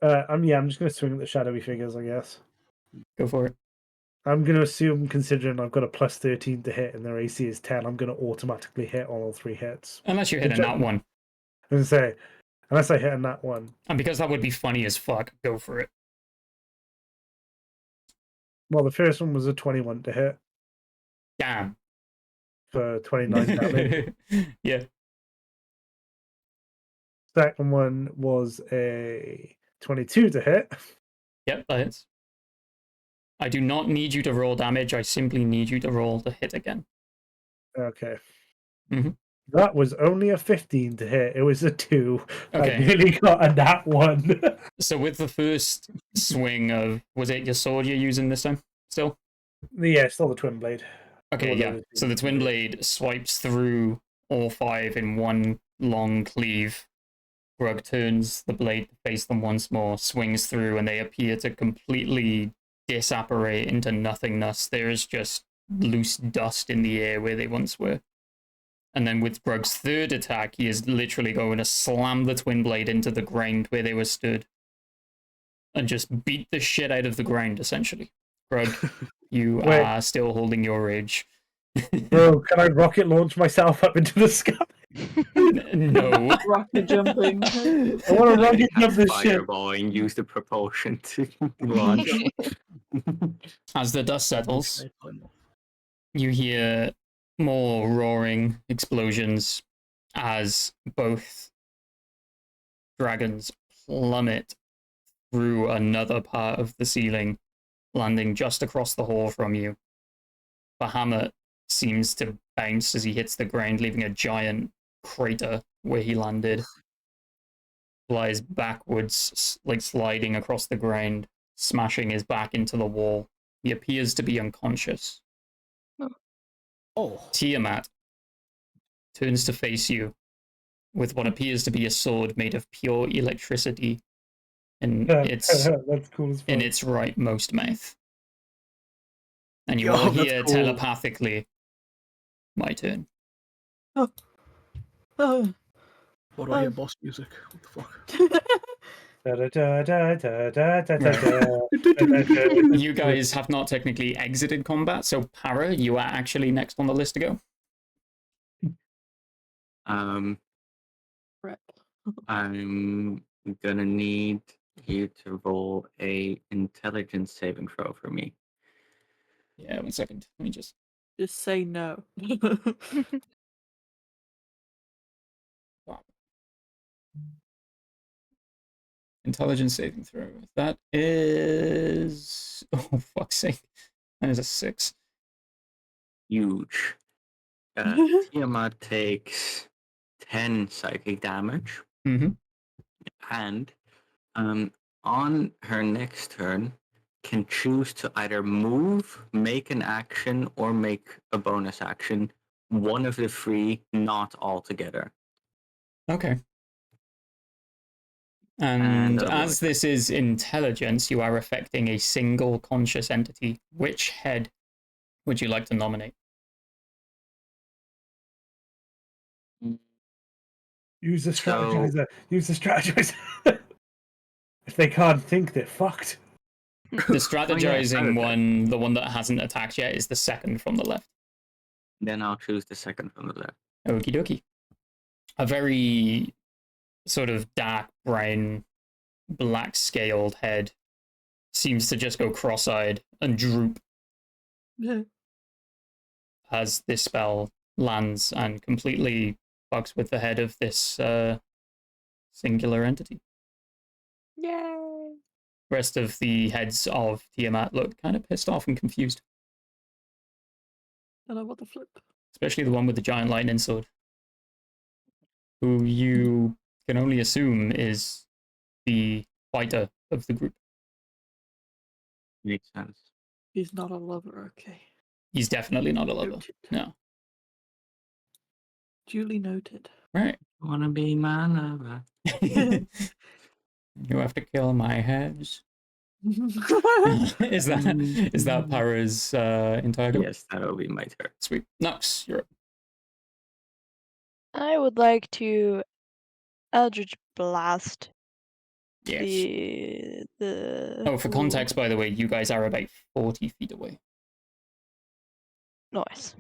I'm just gonna swing at the shadowy figures, I guess. Go for it. I'm gonna assume, considering I've got a plus 13 to hit and their AC is 10, I'm gonna automatically hit on all 3 hits. Unless you hit a nat one. I was gonna say, unless I hit a nat one. And because that would be funny as fuck, go for it. Well, the first one was a 21 to hit Damn. for 29 damage. Yeah. Second one was a 22 to hit. Yep, that hits. I do not need you to roll damage. I simply need you to roll the hit again. Okay. Mhm. That was only a 15 to hit. It was a 2. Okay. I nearly got a nat 1. So with the first swing of, was it your sword you're using this time still? Yeah, still the twin blade. Okay, Well, yeah. there So the twin blade swipes through all 5 in one long cleave. Grug turns the blade to face them once more, swings through, and they appear to completely disapparate into nothingness. There is just loose dust in the air where they once were. And then with Grug's third attack, he is literally going to slam the twin blade into the ground where they were stood. And just beat the shit out of the ground, essentially. Grug, you Wait. are still holding your rage. Bro, can I rocket launch myself up into the sky? No. Rocket jumping. I want to rocket jump this shit. Fireball and use the propulsion to launch. As the dust settles, you hear more roaring explosions as both dragons plummet through another part of the ceiling, landing just across the hall from you. Bahamut seems to bounce as he hits the ground, leaving a giant crater where he landed. Flies backwards, like sliding across the ground, smashing his back into the wall. He appears to be unconscious. Oh, Tiamat turns to face you with what appears to be a sword made of pure electricity in its That's cool as fuck. rightmost mouth. And you Yo, all that's hear cool. telepathically, my turn. Oh. why do I hear boss music? What the fuck? You guys have not technically exited combat, so Para, you are actually next on the list to go. Right. I'm gonna need you to roll a intelligence saving throw for me. Yeah, 1 second. Let me just. Just say no. Intelligence saving throw. That is. Oh, fuck's sake. That is a 6. Huge. Tiamat takes 10 psychic damage, Mm-hmm. and on her next turn, can choose to either move, make an action, or make a bonus action. One of the 3, not all together. Okay. And And a as bonus this is intelligence, you are affecting a single conscious entity. Which head would you like to nominate? Use the So- strategizer. Use the strategizer. If they can't think, they're fucked. The strategizing strategize. one, the one that hasn't attacked yet, is the second from the left. Then I'll choose the second from the left. Okie dokie. A very sort of dark brown, black scaled head seems to just go cross-eyed and droop as this spell lands and completely fucks with the head of this singular entity. Yay! rest of the heads of Tiamat look kind of pissed off and confused, I know what the flip. especially the one with the giant lightning sword, who you can only assume is the fighter of the group. Makes sense. He's not a lover, okay. He's definitely not a lover. Noted. No. Duly noted. Right. Wanna be my lover? You have to kill my heads. Is that Para's entire go? Yes, that'll be my turn. Sweet. Nox, you're up. I would like to Eldritch Blast Yes. the. Oh, for context, by the way, you guys are about 40 feet away. Nice.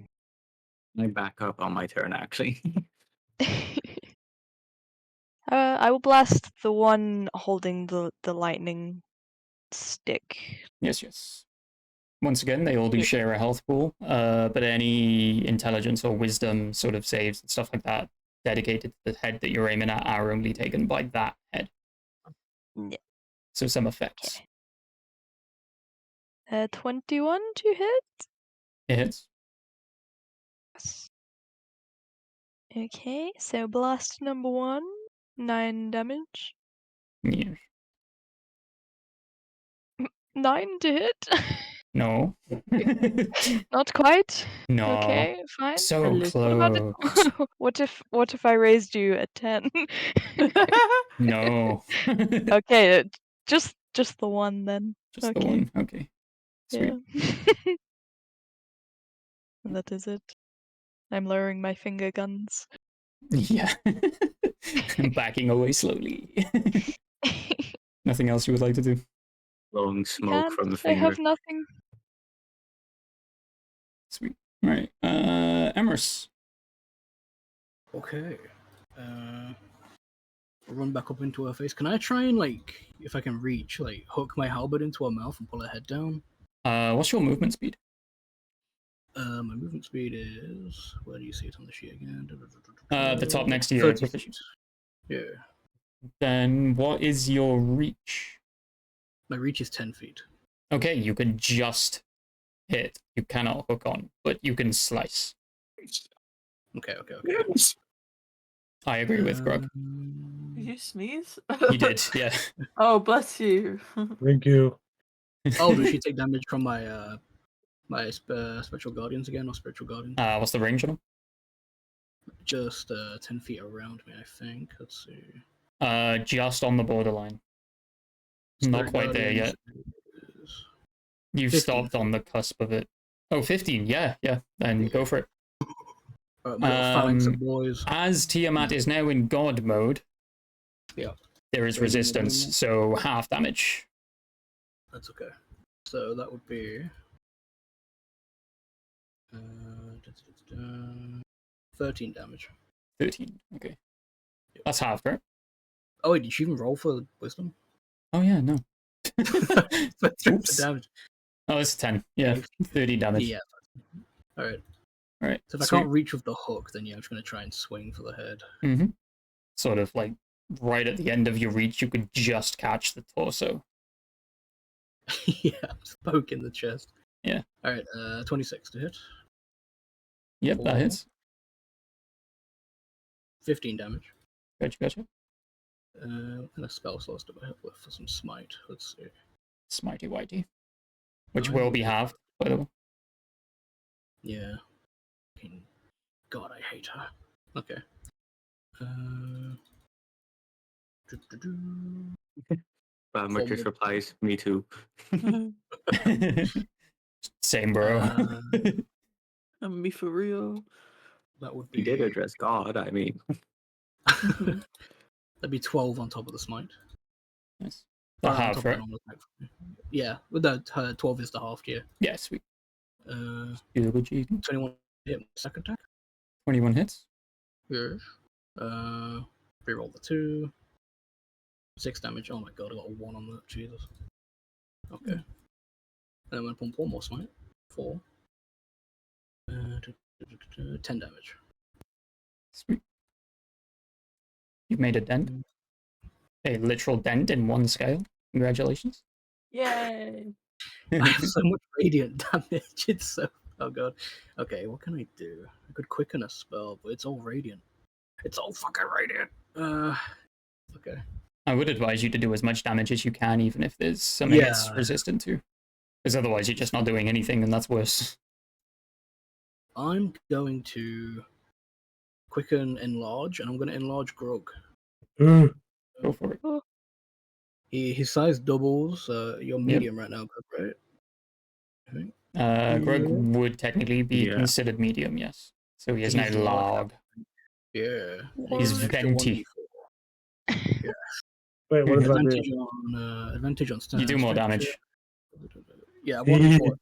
I back up on my turn, actually. I will blast the one holding the lightning stick. Yes. Once again, they all do Yeah. share a health pool, but any intelligence or wisdom sort of saves and stuff like that dedicated to the head that you're aiming at are only taken by that head. Yeah. So some effects. Okay. 21 to hit. It hits. Yes. Okay, so blast number 1, 9 damage. Yes. 9 to hit. No. Not quite. No. Okay, fine. So What about close. What if I raised you a 10? No. Okay, just the one then. Just the Okay. one. Okay. Sweet. Yeah. And that is it. I'm lowering my finger guns. Yeah. I'm backing away slowly. Nothing else you would like to do? Blowing smoke Can't. from the I finger. have nothing. Sweet. All right. Emrys. Okay. I'll run back up into her face. Can I try and, like, if I can reach, like, hook my halberd into her mouth and pull her head down? What's your movement speed? My movement speed is. Where do you see it on the sheet again? The top next to your 30 feet. proficiency. Yeah. Then what is your reach? My reach is 10 feet. Okay, you can just hit. You cannot hook on, but you can slice. Okay. I agree with Grog. Did you sneeze? You did, yeah. Oh, bless you. Thank you. Oh, does she take damage from my spectral guardians again, or spiritual guardians? What's the range on them? Just 10 feet around me, I think. Let's see. Just on the borderline. Not Spirit quite there yet. Guardians is- You've 15 stopped on the cusp of it. Oh, 15, yeah. Then go for it. Alright, my little phalanx of boys. As Tiamat is now in God mode, Yeah. there is Raising the resistance, volume. so half damage. That's okay. So that would be 13 damage. 13, okay. That's half, right? Oh wait, did she even roll for wisdom? Oh, yeah, no. That's Oops. damage. Oh, it's 10. Yeah, 30 damage. Yeah. Alright. Alright. So if I can't reach with the hook, then yeah, I'm just gonna try and swing for the head. Mm-hmm. Sort of like right at the end of your reach, you could just catch the torso. Yeah, just poke in the chest. Yeah. Alright, 26 to hit. Yep, that Four. hits. 15 damage. Gotcha. And a spell slot do I have left for some smite? Let's see. Smitey whitey. Which Nine. will be halved, by the way. Yeah. Fucking God, I hate her. Okay. Much Forward. replies, me too. Same, bro. And me for real. That would He be. did address God, I mean. That'd be 12 on top of the smite. Nice. Or The on top half, of the right? normal attack. Yeah, with that 12 is the half, yeah. Yeah, sweet. 21 hit second attack. 21 hits. Yes. Reroll the 2. 6 damage. Oh my god, I got a 1 on that. Jesus. Okay. And I'm gonna pump one more smite. 4. 10 damage. Sweet. You've made a dent. A literal dent in one scale. Congratulations. Yay! I have so much radiant damage. It's so. Oh god. Okay, what can I do? I could quicken a spell, but it's all radiant. It's all fucking radiant. Okay. I would advise you to do as much damage as you can, even if there's some Yeah. hits resistant to. Because otherwise you're just not doing anything, and that's worse. I'm going to quicken enlarge, and I'm going to enlarge Grog. Ooh. Go for it. His size doubles. You're medium right now, Grog, right? Greg Yeah. would technically be Yeah. considered medium, yes. So he is now He's large. log. Yeah. He's An extra venti. 1d4. Wait, what does that Advantage do? on advantage on You do more strength damage. check. Yeah, 1d4.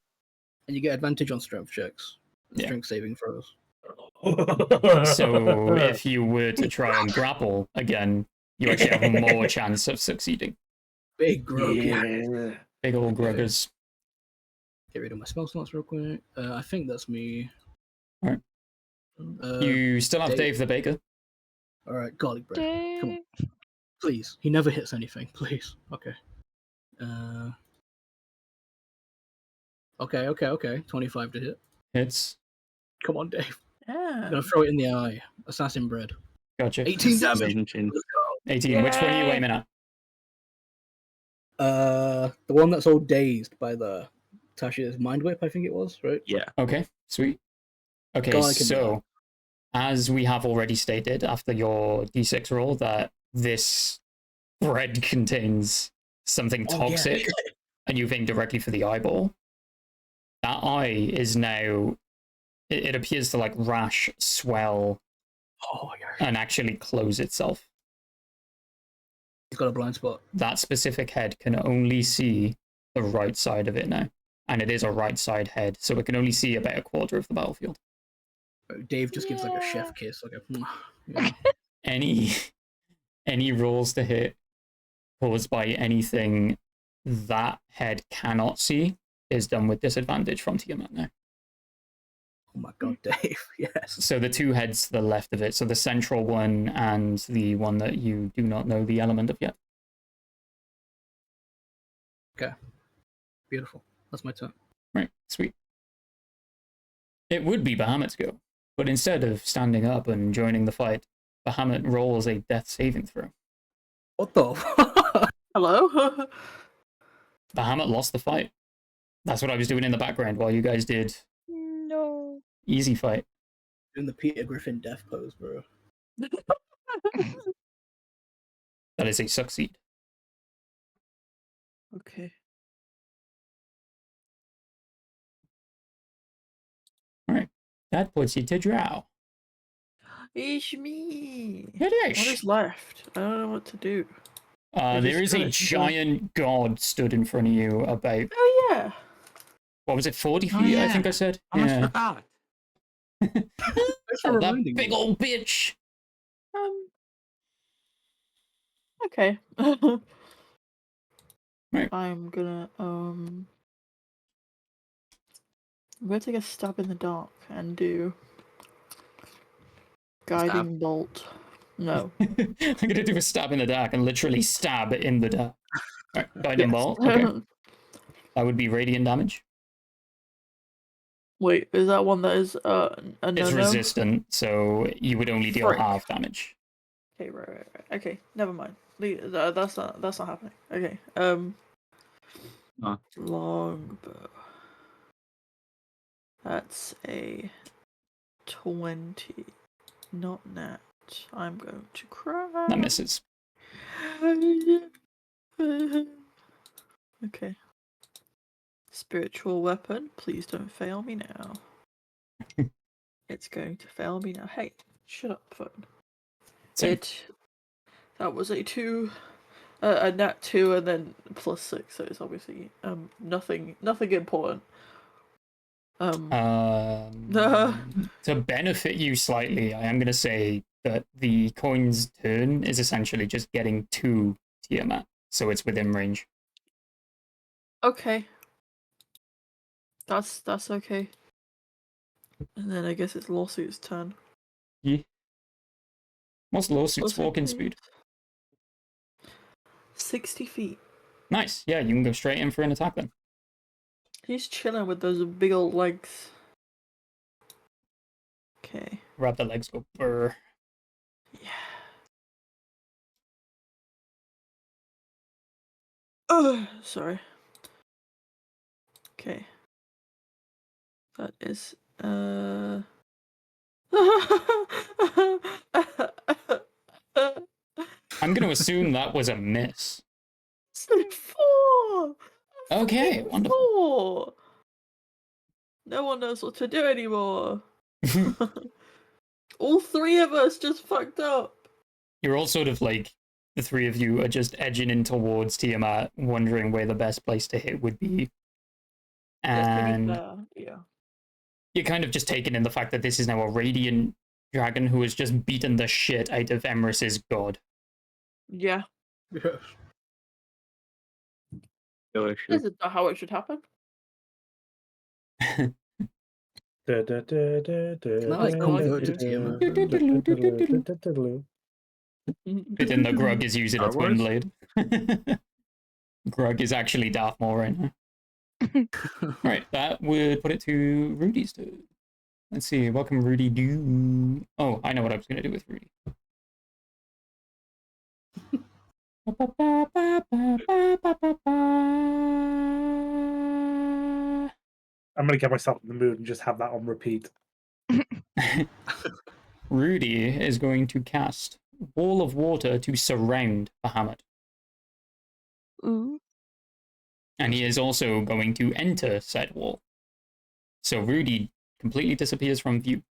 And you get advantage on strength checks. Yeah. Strength saving throws. So if you were to try and grapple again, you actually have more chance of succeeding. Big Grog. Yeah. Big old Okay. gruggers. Get rid of my spell slots real quick. I think that's me. Alright. Uh, You still have Dave. Dave the Baker. Alright, garlic bread. Come on. Dave. Please. He never hits anything. Please. Okay. Okay. 25 to hit. Hits. Come on, Dave. I'm Yeah. gonna throw it in the eye. Assassin bread. Gotcha. 18 damage. Vengeance. 18. Which one are you Yay. aiming at? The one that's all dazed by the Tasha's mind whip, I think it was, right? Yeah. Okay, sweet. Okay, Garlic and so as we have already stated after your d6 roll that this bread contains something Oh, yeah. toxic and you've aimed directly for the eyeball, that eye is now, it appears to like rash, swell, Oh, yeah. and actually close itself. He's got a blind spot. That specific head can only see the right side of it now. And it is a right side head, so it can only see about a quarter of the battlefield. Dave just gives like a Yeah. chef kiss, like a. Yeah. Any rolls to hit caused by anything that head cannot see is done with disadvantage from Tiamat now. Oh my god, Dave! Yes. So the two heads to the left of it, so the central one and the one that you do not know the element of yet. Okay. Beautiful. That's my turn. Right, sweet. It would be Bahamut's go, but instead of standing up and joining the fight, Bahamut rolls a death saving throw. What the? Hello? Bahamut lost the fight. That's what I was doing in the background while you guys did No. easy fight. Doing the Peter Griffin death pose, bro. That is a succeed. Okay. Alright. That puts you to draw. It's me. It What is. is left? I don't know what to do. I There just is a got it. giant god stood in front of you about, Oh yeah. what was it, 40 feet, Oh, I yeah. think I said? I almost forgot. Thanks for Oh, that reminding big me. old bitch. Okay. Right. I'm gonna take a stab in the dark and do guiding bolt. No. I'm gonna do a stab in the dark and literally stab in the dark. Alright, guiding Yes. bolt. Okay. That would be radiant damage. Wait, is that one that is a It's no-no? resistant, so you would only deal Frick. half damage. Okay, right. Okay, never mind. That's not happening. Okay. Huh. Longbow. That's a 20. Not nat. I'm going to cry. That misses. Okay. Spiritual weapon, please don't fail me now. It's going to fail me now. Hey, shut up, phone. So, That was a 2, a nat 2, and then +6. So it's obviously nothing important. to benefit you slightly, I am going to say that the coin's turn is essentially just getting to Tiamat, so it's within range. Okay. That's okay. And then I guess it's Lawsuit's turn. Yeah. What's Lawsuit's Lawsuit, walking please. speed? 60 feet. Nice. Yeah, you can go straight in for an attack then. He's chilling with those big old legs. Okay. Grab the legs, go brr. Yeah. Oh, sorry. Okay. That is I'm going to assume that was a miss. four. Okay, Fucking wonderful. 4. No one knows what to do anymore. All 3 of us just fucked up. You're all sort of like, the 3 of you are just edging in towards Tiamat, wondering where the best place to hit would be. And yeah. you're kind of just taking in the fact that this is now a radiant dragon who has just beaten the shit out of Emrys's god. Yeah. Yes. Delicious. This is not how it should happen. Can I like convert to Tiamat? But then the Grug is using a Star twin Wars? blade. Grug is actually Darth Maul right now. Alright, that would put it to Rudy's turn. Let's see, what can Rudy do? Oh, I know what I was going to do with Rudy. I'm gonna get myself in the mood and just have that on repeat. Rudy is going to cast Wall of Water to surround Bahamut. Ooh. And he is also going to enter said wall. So Rudy completely disappears from view.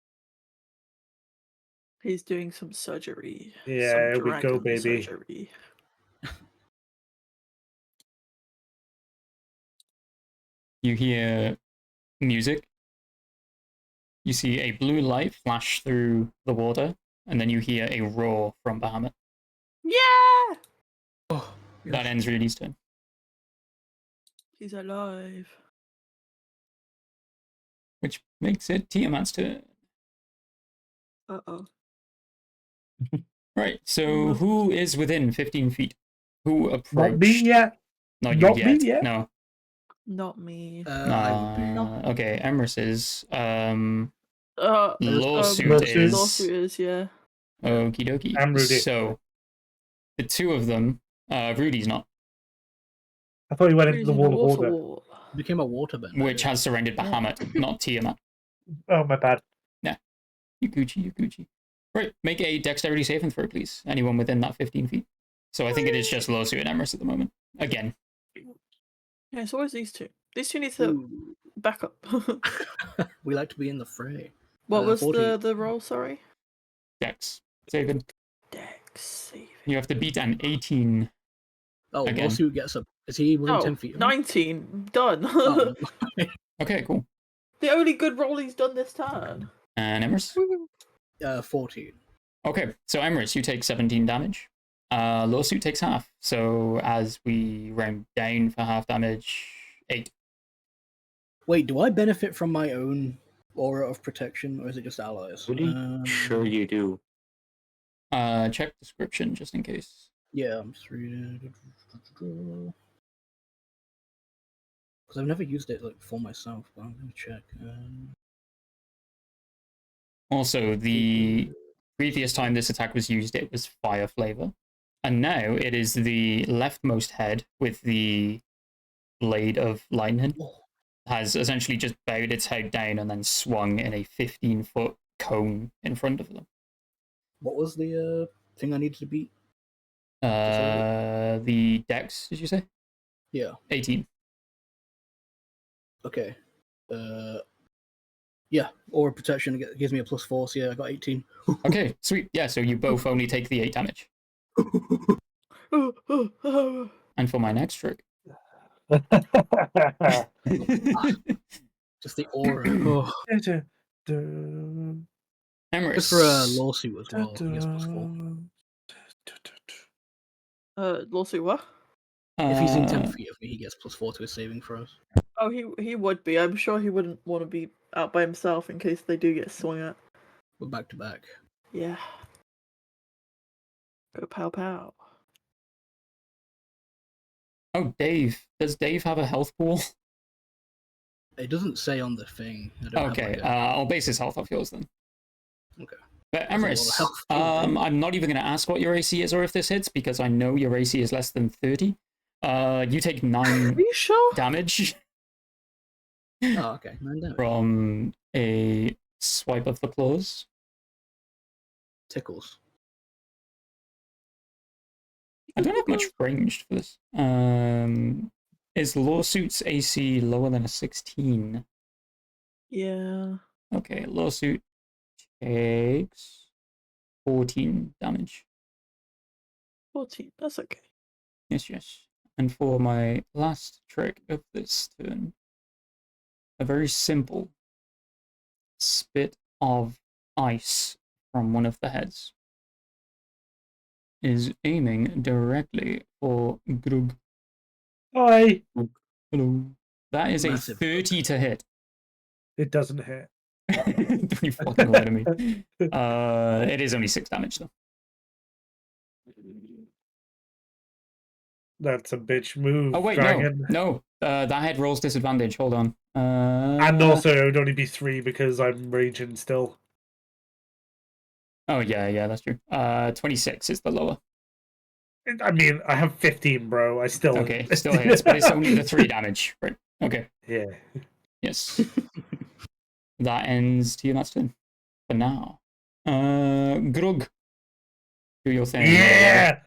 He's doing some surgery. Yeah, some here we go, dragon baby. Surgery. You hear music. You see a blue light flash through the water, and then you hear a roar from Bahamut. Yeah! Oh, yes. That ends Rudy's turn. He's alive. Which makes it Tiamat's turn. Uh-oh. Right, so No. who is within 15 feet? Who approached? Not me yet. Not you Not yet. me yet. No. Not me. I would be. Okay, Emrys is. Lawsuit Lawsuit Lawsuit is. is, yeah. Okie dokie. I'm Rudy. So, the 2 of them, Rudy's not, I thought you went into He's the in wall the of water water. wall. Became a waterbender. which has surrendered Bahamut, not Tiamat. Oh, my bad. You Gucci. Right, make a dexterity saving throw, please. Anyone within that 15 feet. So I think it is just Lawsuit and Emrys at the moment. Again. Yeah, it's always these 2. These 2 need to Ooh. back up. We like to be in the fray. What was 14. the roll, sorry? Dex saving. Dex saving. You have to beat an 18. Oh, Again. Lawsuit gets up. Is he within 10 feet of me? 19. Done. Oh, Okay, cool. The only good roll he's done this turn. And Emrys? 14. Okay, so Emrys, you take 17 damage. Lawsuit takes half. So as we round down for half damage, 8. Wait, do I benefit from my own aura of protection, or is it just allies? Pretty sure you do. Check description just in case. Yeah, I'm just reading. Because I've never used it like for myself, but I'm gonna check. Also, the previous time this attack was used, it was fire flavor. And now it is the leftmost head with the blade of lightning. Has essentially just bowed its head down and then swung in a 15-foot cone in front of them. What was the thing I needed to beat? The dex, did you say? Yeah. 18. Okay. Yeah, aura protection gives me a +4, so yeah, I got 18. Okay, sweet. Yeah, so you both only take the 8 damage. And for my next trick. Just the aura. Oh. Emrys. Just for a lawsuit as well. I guess +4. Lawsuit what? If he's in 10 feet of me, he gets +4 to his saving throws. Oh, he would be. I'm sure he wouldn't want to be out by himself in case they do get swung at. We're back to back. Yeah. Go pow pow. Oh, Dave. Does Dave have a health pool? It doesn't say on the thing. I don't Okay, have like I'll base his health off yours then. Okay. But That's a lot of Emrys, health too, mate. I'm not even going to ask what your AC is or if this hits because I know your AC is less than 30. You take 9 Are you sure? damage Oh, okay. 9 damage. from a swipe of the claws. Tickles. I don't have much ranged for this. Is Lawsuit's AC lower than a 16? Yeah. Okay, Lawsuit takes 14 damage. 14. That's okay. Yes, yes. And for my last trick of this turn, a very simple spit of ice from one of the heads is aiming directly for Grug. Hi. Hello. That is Massive a 30 to hit. It doesn't hit. Don't you fucking lie to me. It is only 6 damage though. That's a bitch move, Oh wait, dragon. no. That head rolls disadvantage. Hold on. And also, it would only be 3 because I'm raging still. Oh yeah, that's true. 26 is the lower. I mean, I have 15, bro. I still. Okay, still hits, but it's only the 3 damage. Right. Okay. Yeah. Yes. That ends Tiamat's turn. For now. Grug. Do your thing. Yeah!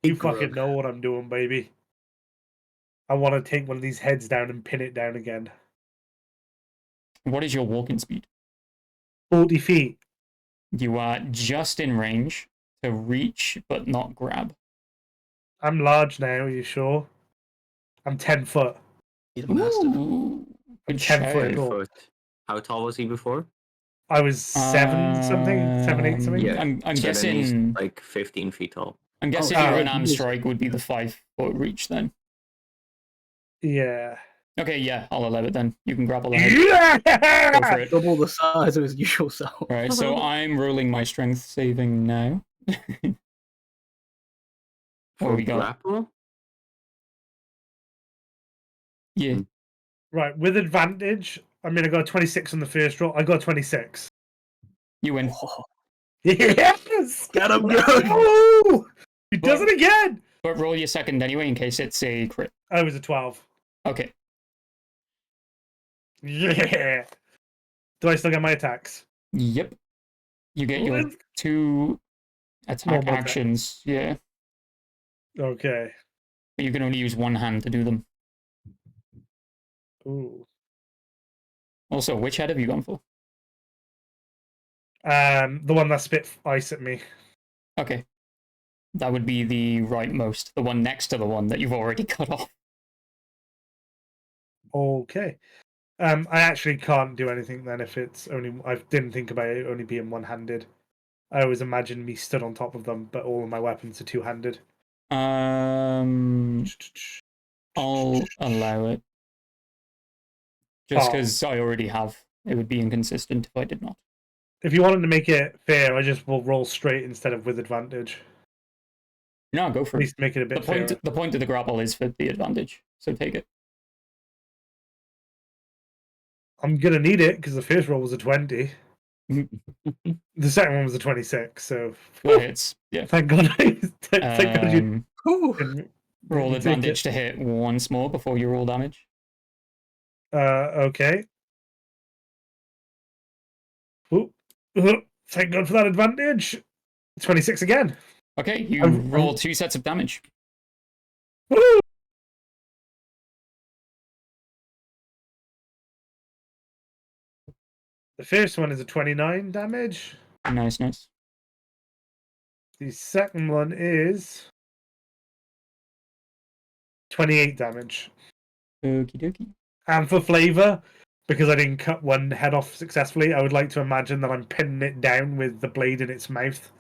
You Grug. fucking know what I'm doing, baby. I want to take one of these heads down and pin it down again. What is your walking speed? 40 feet. You are just in range to reach but not grab. I'm large now, are you sure? I'm 10 foot. He's massive. Ooh, I'm good 10 foot shave. tall. Foot. How tall was he before? I was 7 something, 7, 8 something. Yeah. I'm So then he's guessing. like 15 feet tall. I'm guessing Oh, your yeah, unarmed he is. strike would be the 5-foot reach then. Yeah. Okay, yeah, I'll allow it then. You can grapple the head. Go for Yeah! it. Double the size of his usual self. Alright, so I'm rolling my strength saving now. What For we got? grapple? Yeah. Right, with advantage, I mean, I got a 26 on the first roll. I got a 26. You win. Oh, Yes! get him, good. Oh! He does it again! But roll your second anyway in case it's a crit. I was a 12. Okay. Yeah! Do I still get my attacks? Yep. You get your Let's- 2 attack Normal attack. actions. Yeah. Okay. But you can only use one hand to do them. Ooh. Also, which head have you gone for? The one that spit ice at me. Okay. That would be the rightmost, the one next to the one that you've already cut off. Okay. I actually can't do anything then if it's only. I didn't think about it only being one-handed. I always imagined me stood on top of them, but all of my weapons are two-handed. I'll allow it. Just Oh. because I already have. It would be inconsistent if I did not. If you wanted to make it fair, I just will roll straight instead of with advantage. No, go At for it. least make it a bit fairer. The point of the grapple is for the advantage, so take it. I'm gonna need it because the first roll was a 20. The second one was a 26. So That hits. Yeah. thank God. Thank God you Ooh. didn't Roll take advantage it. to hit once more before you roll damage. Okay. Ooh. Thank God for that advantage. 26 again. Okay, you I'm- roll 2 sets of damage. Woo! The first one is a 29 damage. Nice, nice. The second one is 28 damage. Okie dokie. And for flavor, because I didn't cut one head off successfully, I would like to imagine that I'm pinning it down with the blade in its mouth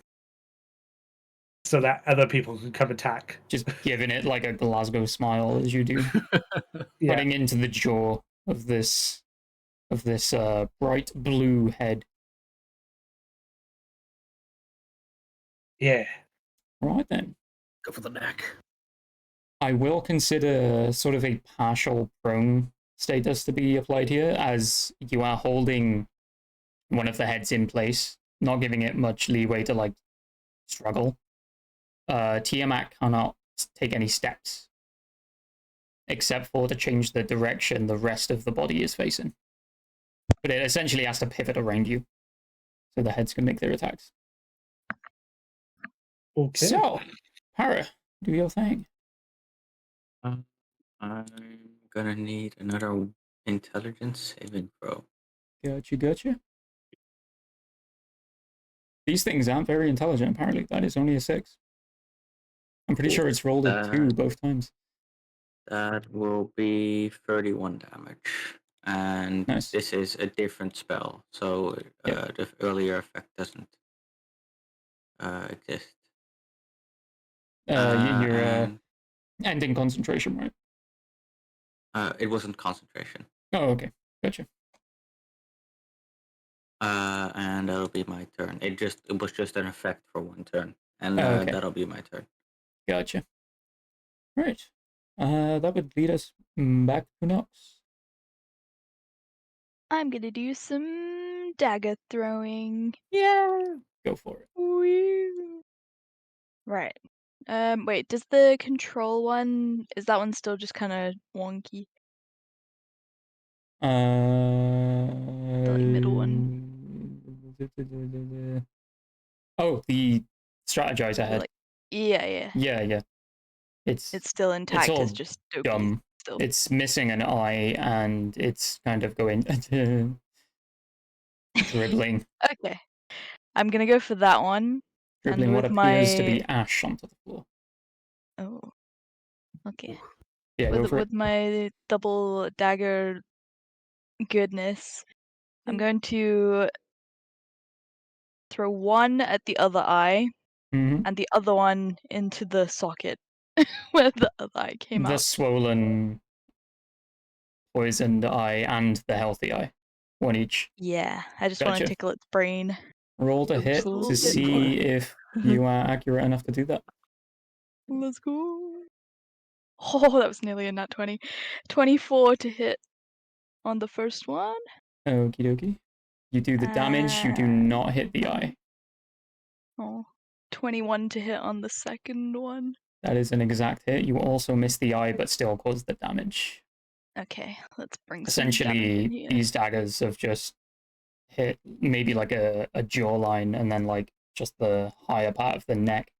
so that other people can come attack. Just giving it like a Glasgow smile as you do. Yeah. Putting into the jaw of this bright blue head. Yeah. Right then. Go for the neck. I will consider sort of a partial prone status to be applied here, as you are holding one of the heads in place, not giving it much leeway to like struggle. Tiamat cannot take any steps except for to change the direction the rest of the body is facing. But it essentially has to pivot around you so the heads can make their attacks. Okay. So, Para, do your thing. I'm gonna need another intelligence saving throw. Gotcha. These things aren't very intelligent, apparently. That is only a 6. I'm pretty sure it's rolled a 2 both times. That will be 31 damage. And Nice. this is a different spell, so the earlier effect doesn't exist. You're and, ending concentration, right? it wasn't concentration. Oh, okay. Gotcha. And that'll be my turn. It was just an effect for one turn, and Okay. that'll be my turn. Gotcha. Right. That would lead us back to Nox. I'm gonna do some dagger throwing. Yeah. Go for it. Woo. Right. Wait, does the control one, is that one still just kind of wonky? The middle one. Oh, the strategizer head. Like, yeah. Yeah. It's still intact. all It's just dopey dumb. still. It's missing an eye and it's kind of going dribbling. Okay. I'm gonna go for that one. Dribbling and what with appears to my... be ash onto the floor. Oh. Okay. Yeah, go for it. With my double dagger goodness, I'm going to throw one at the other eye Mm-hmm. and the other one into the socket where the other eye came The out. swollen, poisoned eye and the healthy eye. One each. Yeah, I just want Gotcha. to tickle its brain. Roll to Oops, hit a little to bit see more. if you are accurate enough to do that. Let's go. Oh, that was nearly a nat 20. 24 to hit on the first one. Okie dokie. You do the damage, you do not hit the eye. Oh, 21 to hit on the second one. That is an exact hit. You also miss the eye, but still cause the damage. Okay, let's bring some damage in Essentially, here. these daggers have just hit maybe like a jawline and then like just the higher part of the neck.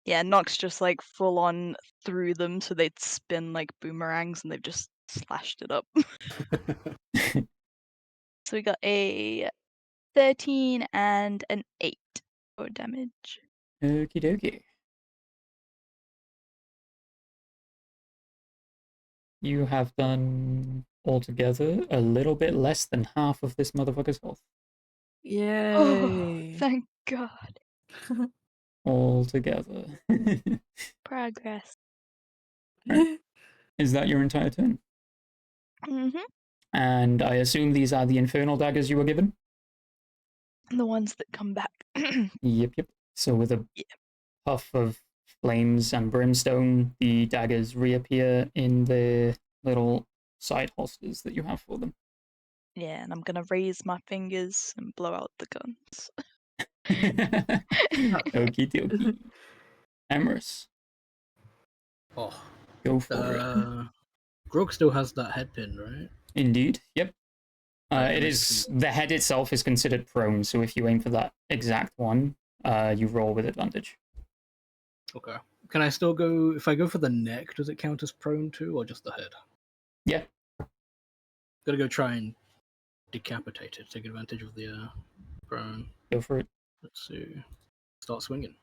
Yeah, Nox just like full on threw them so they'd spin like boomerangs and they've just slashed it up. So we got a 13 and an 8 for damage. Okie dokie. You have done altogether a little bit less than half of this motherfucker's health. Oh, Yay. thank God. Altogether. Progress. Right. Is that your entire turn? Mm-hmm. And I assume these are the infernal daggers you were given? The ones that come back. Yep. So with a Yeah. puff of flames and brimstone, the daggers reappear in the little side holsters that you have for them. Yeah, and I'm gonna raise my fingers and blow out the guns. Okie dokie. Emrys, Oh, go for it. Grog still has that head pinned, right? Indeed. Yep. Right, It is the head itself is considered prone, so if you aim for that exact one, you roll with advantage. Okay. Can I still go if I go for the neck? Does it count as prone too, or just the head? Yeah. Gotta go try and decapitate it. Take advantage of the prone. Go for it. Let's see. Start swinging.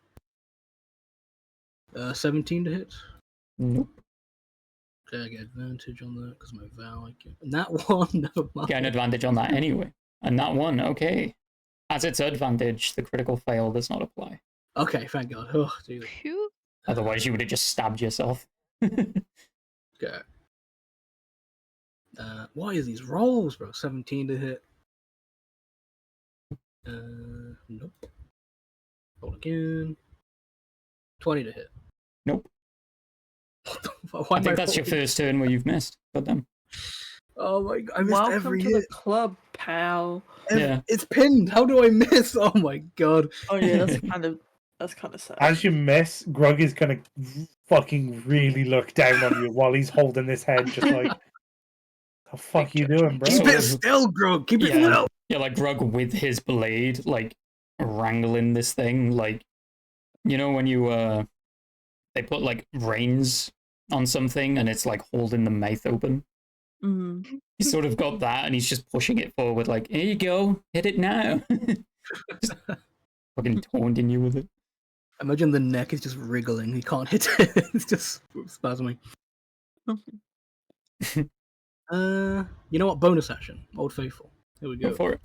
17 to hit. Nope. Okay, I get advantage on that because my vow. I get and that one. Never mind. Get an advantage on that anyway. And that one, okay. As its advantage, the critical fail does not apply. Okay, thank God. Oh, dude. Phew. Otherwise, you would have just stabbed yourself. Okay. What is these rolls, bro? 17 to hit. Nope. Roll again. 20 to hit. Nope. Why I am think that's your rolling? first turn where you've missed. But then, Oh my god, I missed Welcome every to hit. the club, pal. yeah. It's pinned. How do I miss? Oh my god. Oh yeah, that's kind of sad. As you miss, Grug is gonna fucking really look down on you while he's holding his head, just like, "The fuck you doing, bro?" Keep Sort it of- still, Grog. Keep it Yeah. still. Yeah, like Grug with his blade, like wrangling this thing, like you know when you they put like reins on something and it's like holding the mouth open. Mm. He's sort of got that and he's just pushing it forward, like, here you go, hit it now. Just fucking taunting you with it. Imagine the neck is just wriggling. He can't hit it. It's just spasming. You know what? Bonus action. Old Faithful. Here we Go go. for it.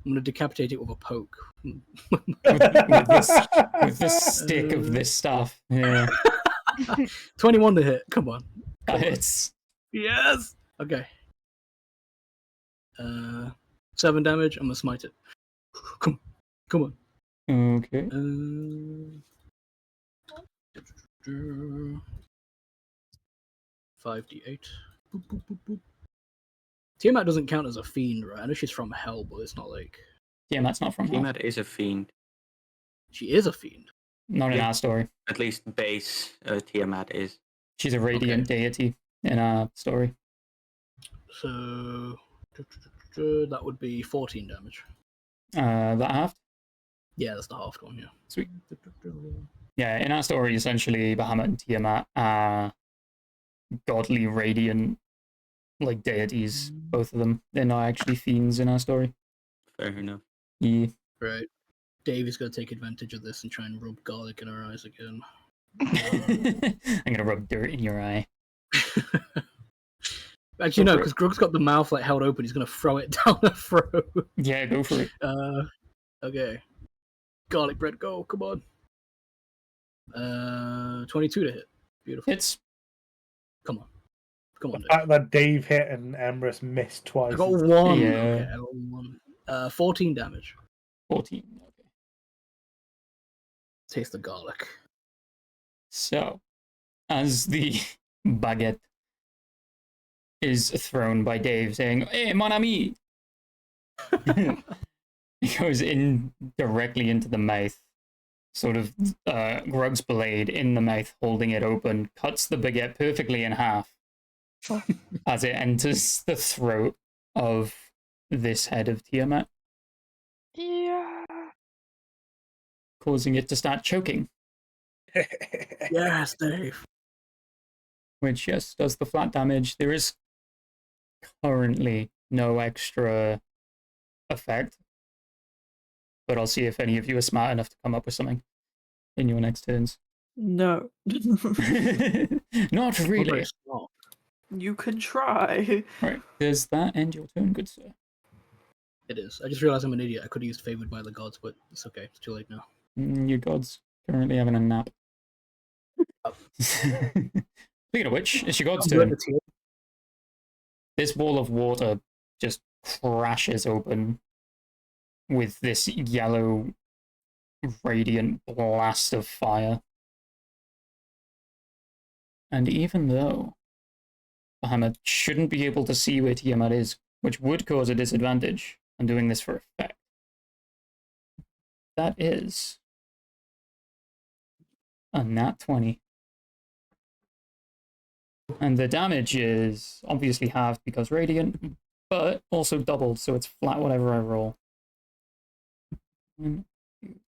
I'm gonna decapitate it with a poke. With this stick of this stuff. Yeah. 21 to hit. Come on. That hits. Yes. Okay. 7 damage. I'm gonna smite it. Come on. Okay. 5d8. Boop, boop, boop, boop. Tiamat doesn't count as a fiend, right? I know she's from hell, but it's not like Yeah, that's not from her. Tiamat is a fiend. she is a fiend. Not in Yeah. our story. At least base Tiamat is. She's a radiant deity in our story. So that would be 14 damage. That half? Yeah, that's the halved one. Yeah. Sweet. Yeah, in our story, essentially, Bahamut and Tiamat are godly, radiant, like deities. Both of them. They're not actually fiends in our story. Fair enough. Yeah. Right. Dave is gonna take advantage of this and try and rub garlic in her eyes again. I'm gonna rub dirt in your eye. Actually, Go no, for because Grug's got the mouth like held open. He's gonna throw it down her throat. Yeah, go for it. Okay. Garlic bread, go! Come on. 22 to hit. Beautiful. It's Come on, The Dave. fact that Dave hit and Emrys missed twice. I got is- one. Yeah. Okay, I got one. 14 damage. 14. Okay. Taste the garlic. So, as the baguette is thrown by Dave saying, "Hey, mon ami!" It goes in directly into the mouth. Sort of Grug's blade in the mouth, holding it open, cuts the baguette perfectly in half as it enters the throat of this head of Tiamat, Yeah. causing it to start choking, Yes, Dave. which, yes, does the flat damage. There is currently no extra effect, but I'll see if any of you are smart enough to come up with something in your next turns. No. Not Not really. very smart. You can try. Right, does that end your turn, good sir? It is. I just realized I'm an idiot. I could have used favored by the gods, but it's okay. It's too late now. Your god's currently having a nap. Speaking of which, it's your god's I'm turn. with the team. This wall of water just crashes open with this yellow, radiant blast of fire. And even though Bahamut shouldn't be able to see where Tiamat is, which would cause a disadvantage, I'm doing this for effect. That is a nat 20. And the damage is obviously halved because radiant, but also doubled, so it's flat whatever I roll.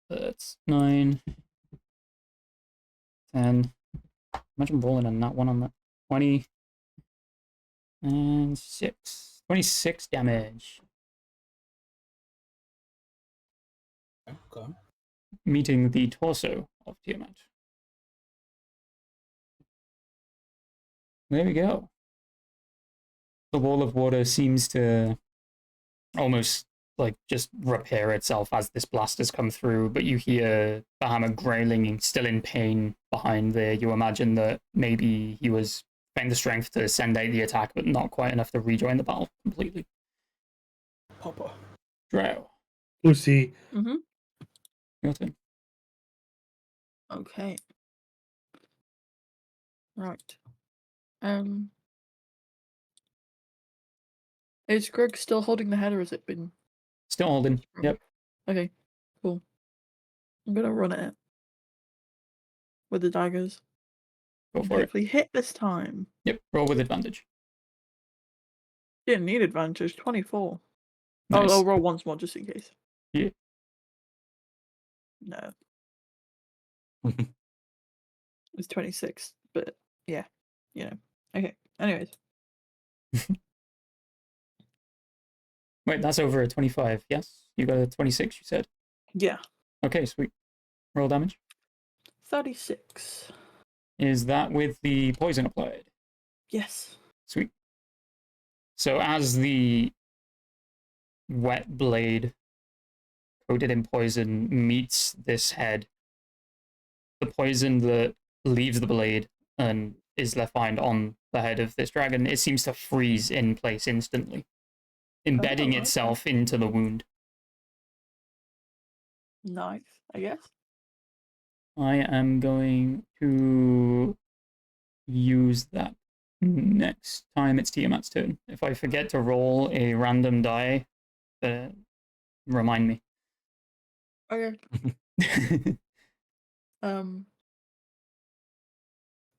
That's 9, 10. Imagine rolling a nat 1 on that. 20 and 6. 26 damage. Okay. Meeting the torso of Tiamat. There we go. The wall of water seems to almost like just repair itself as this blast has come through, but you hear Bahamut growling, still in pain behind there. You imagine that maybe he was finding the strength to send out the attack, but not quite enough to rejoin the battle completely. Papa. Drow, Pussy. Mm-hmm. your turn. Okay. Right. Is Greg still holding the head, or has it been? Still holding. Yep. Okay, cool. I'm gonna run at it with the daggers. Go And for it. hopefully hit this time. Yep. Roll with advantage. Didn't need advantage. 24. Nice. I'll roll once more just in case. Yeah. No. It's 26, but yeah, Okay. Anyways, Wait, that's over a 25. Yes, you got a 26. You said. yeah, Okay, sweet. Roll damage. 36. Is that with the poison applied? Yes. Sweet. So as the wet blade coated in poison meets this head, the poison that leaves the blade and is left behind on the head of this dragon, it seems to freeze in place instantly, embedding okay. itself into the wound. Nice, I guess. I am going to use that next time it's Tiamat's turn. If I forget to roll a random die, remind me. Okay.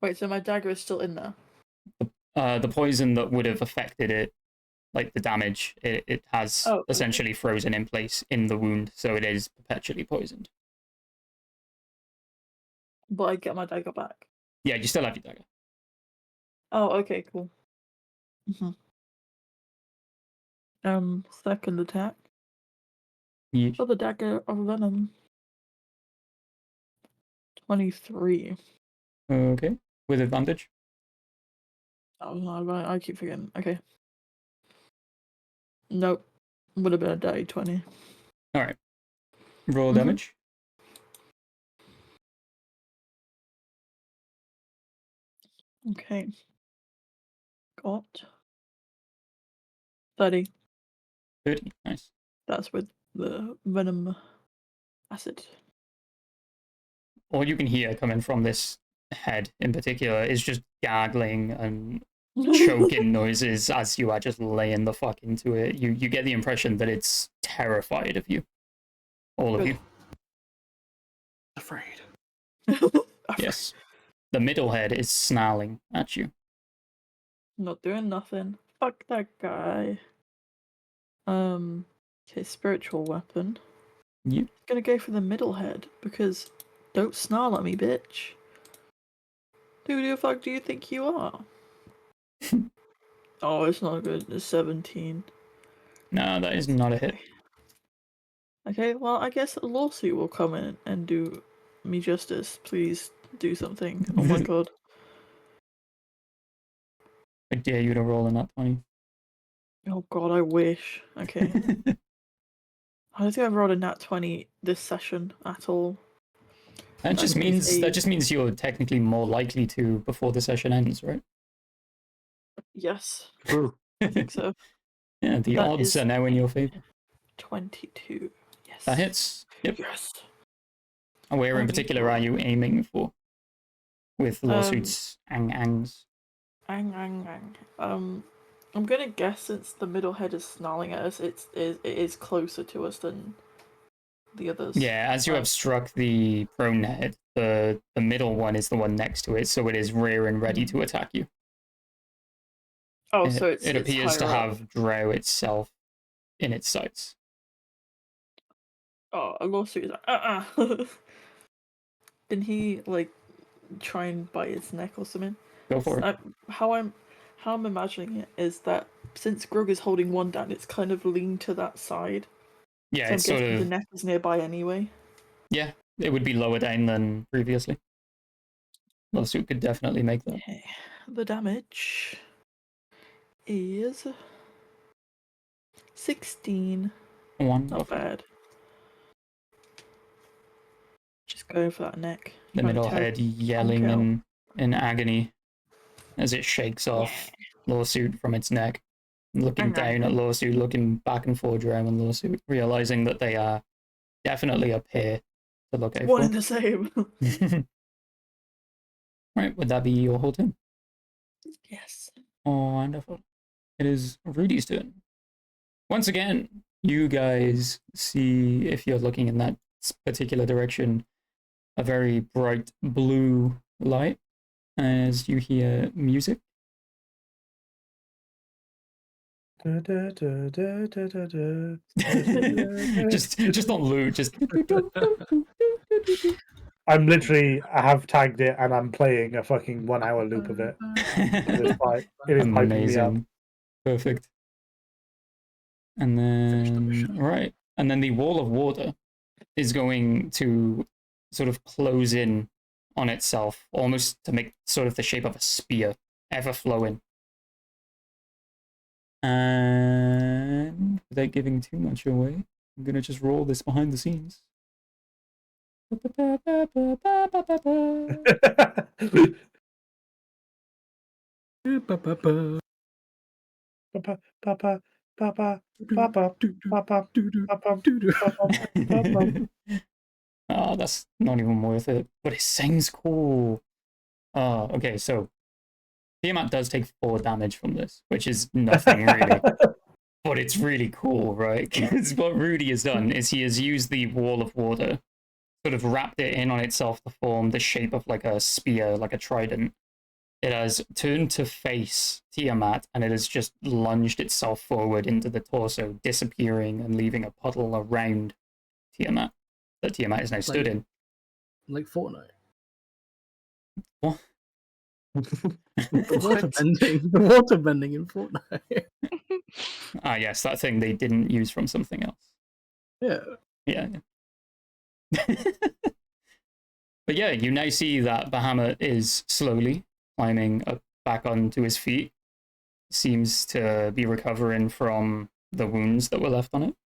Wait, so my dagger is still in there? The poison that would have affected it, like the damage, it has Oh, okay. essentially frozen in place in the wound, so it is perpetually poisoned. But I get my dagger back. Yeah, you still have your dagger. Oh, okay, cool. Second attack. Yeesh. For the dagger of venom. 23. Okay, with advantage. Oh no, I keep forgetting. Okay. Nope. Would have been a dirty 20. All right. Roll Mhm. damage. Okay. Got 30. 30. Nice. That's with the venom acid. All you can hear coming from this head in particular is just gargling and choking noises as you are just laying the fuck into it. You get the impression that it's terrified of you. All of Good. you. Afraid. Yes. The middle head is snarling at you. Not doing nothing. Fuck that guy. Okay, spiritual weapon. You. Gonna go for the middle head because don't snarl at me, bitch. Who the fuck do you think you are? Oh, it's not good. It's 17. No, that is not a hit. Okay, well, I guess a lawsuit will come in and do me justice. Please do something. Oh my god. I dare you to roll in that 20. Oh god, I wish. Okay. I don't think I've rolled a nat 20 this session at all. That just means you're technically more likely to before the session ends, right? Yes, True. I think so. Yeah, the That odds is are now in your favor. 22. Yes. That hits. Yep. Yes. And where in particular are you aiming for? With lawsuits, angs. Ang. I'm gonna guess since the middle head is snarling at us, it is closer to us than the others. Yeah, as you have struck the prone head, the middle one is the one next to it, so it is rear and ready to attack you. Oh, so it appears to higher up. have Drow itself in its sights. Oh, a lawsuit is like, Didn't he like try and bite its neck or something? Go for it. How I'm imagining it is that since Grog is holding one down, it's kind of leaned to that side. Yeah, So I'm it's sort guessing of the neck is nearby anyway. Yeah, it would be lower down than previously. Lawsuit could definitely make that. Okay. The damage is 16. One. Not Okay. bad. Just going for that neck. The middle head yelling in agony as it shakes off Lawsuit from its neck, looking down at Lawsuit, looking back and forth around Lawsuit, realizing that they are definitely a pair to look out One for. and the same. Right, would that be your whole turn? Yes. Oh, wonderful. It is Rudy's turn. Once again, you guys see, if you're looking in that particular direction, a very bright blue light as you hear music. just on loop, just I'm literally, I have tagged it and I'm playing a fucking 1 hour loop of it. It is piping me up. amazing. Perfect. And then right. And then the wall of water is going to sort of close in on itself, almost to make sort of the shape of a spear, ever flowing. And without giving too much away, I'm gonna just roll this behind the scenes. Papa, papa, papa, papa, papa, papa. Oh, that's not even worth it. But it sounds cool. Oh, okay, so Tiamat does take 4 damage from this, which is nothing really. But it's really cool, right? Because what Rudy has done is he has used the wall of water, sort of wrapped it in on itself to form the shape of like a spear, like a trident. It has turned to face Tiamat, and it has just lunged itself forward into the torso, disappearing and leaving a puddle around Tiamat that Tiamat is now stood in. Like Fortnite. What? The water bending. The water bending in Fortnite. Ah, yes, that thing they didn't use from something else. Yeah. Yeah. But yeah, you now see that Bahamut is slowly climbing up back onto his feet. Seems to be recovering from the wounds that were left on it.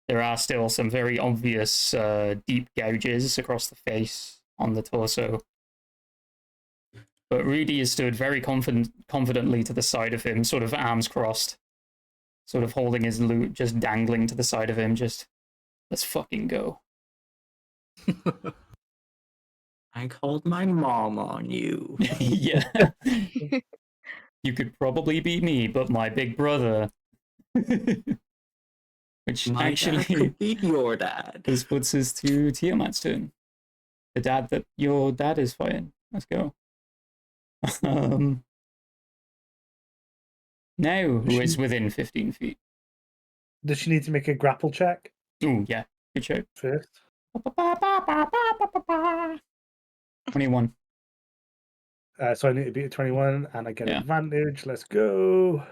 There are still some very obvious deep gouges across the face, on the torso. But Rudy is stood very confidently to the side of him, sort of arms crossed, sort of holding his loot, just dangling to the side of him, just, let's fucking go. I called my mom on you. Yeah. You could probably beat me, but my big brother. Which My dad actually could beat your dad. this puts us to Tiamat's turn. The dad that your dad is fighting. Let's go. Now, who is within 15 feet? Does she need to make a grapple check Oh, yeah. Good show. first? 21. So I need to beat a 21 and I get Yeah. advantage. Let's go.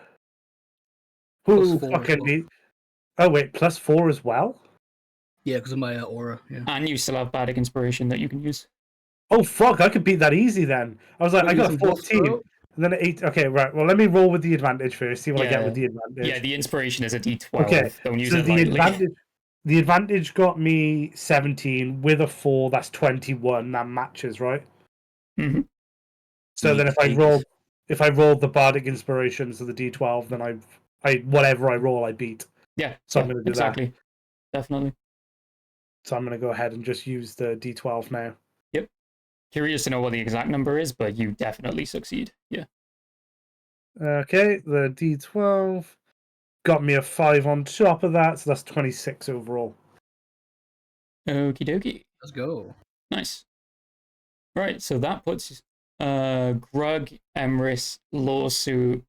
Plus Ooh, 4 as fucking well. beat. Oh, wait, +4 as well? Yeah, because of my aura. Yeah. And you still have Bardic Inspiration that you can use. Oh, fuck, I could beat that easy then. I was like, I got a 14. And then an 8. Okay, right. Well, let me roll with the advantage first, see what I get with the advantage. Yeah, the Inspiration is a D12. Okay, Don't use so it lightly. the advantage got me 17 with a 4. That's 21. That matches, right? Mhm. So then Meat if I roll the bardic inspiration, so the D12, then I whatever I roll, I beat. Yeah, So I'm going to do exactly. Definitely. So I'm going to go ahead and just use the D12 now. Yep. Curious to know what the exact number is, but you definitely succeed. Yeah. Okay, the D12 got me a 5 on top of that, so that's 26 overall. Okie dokie. Let's go. Nice. Right, so that puts Grug, Emrys, Lawsuit,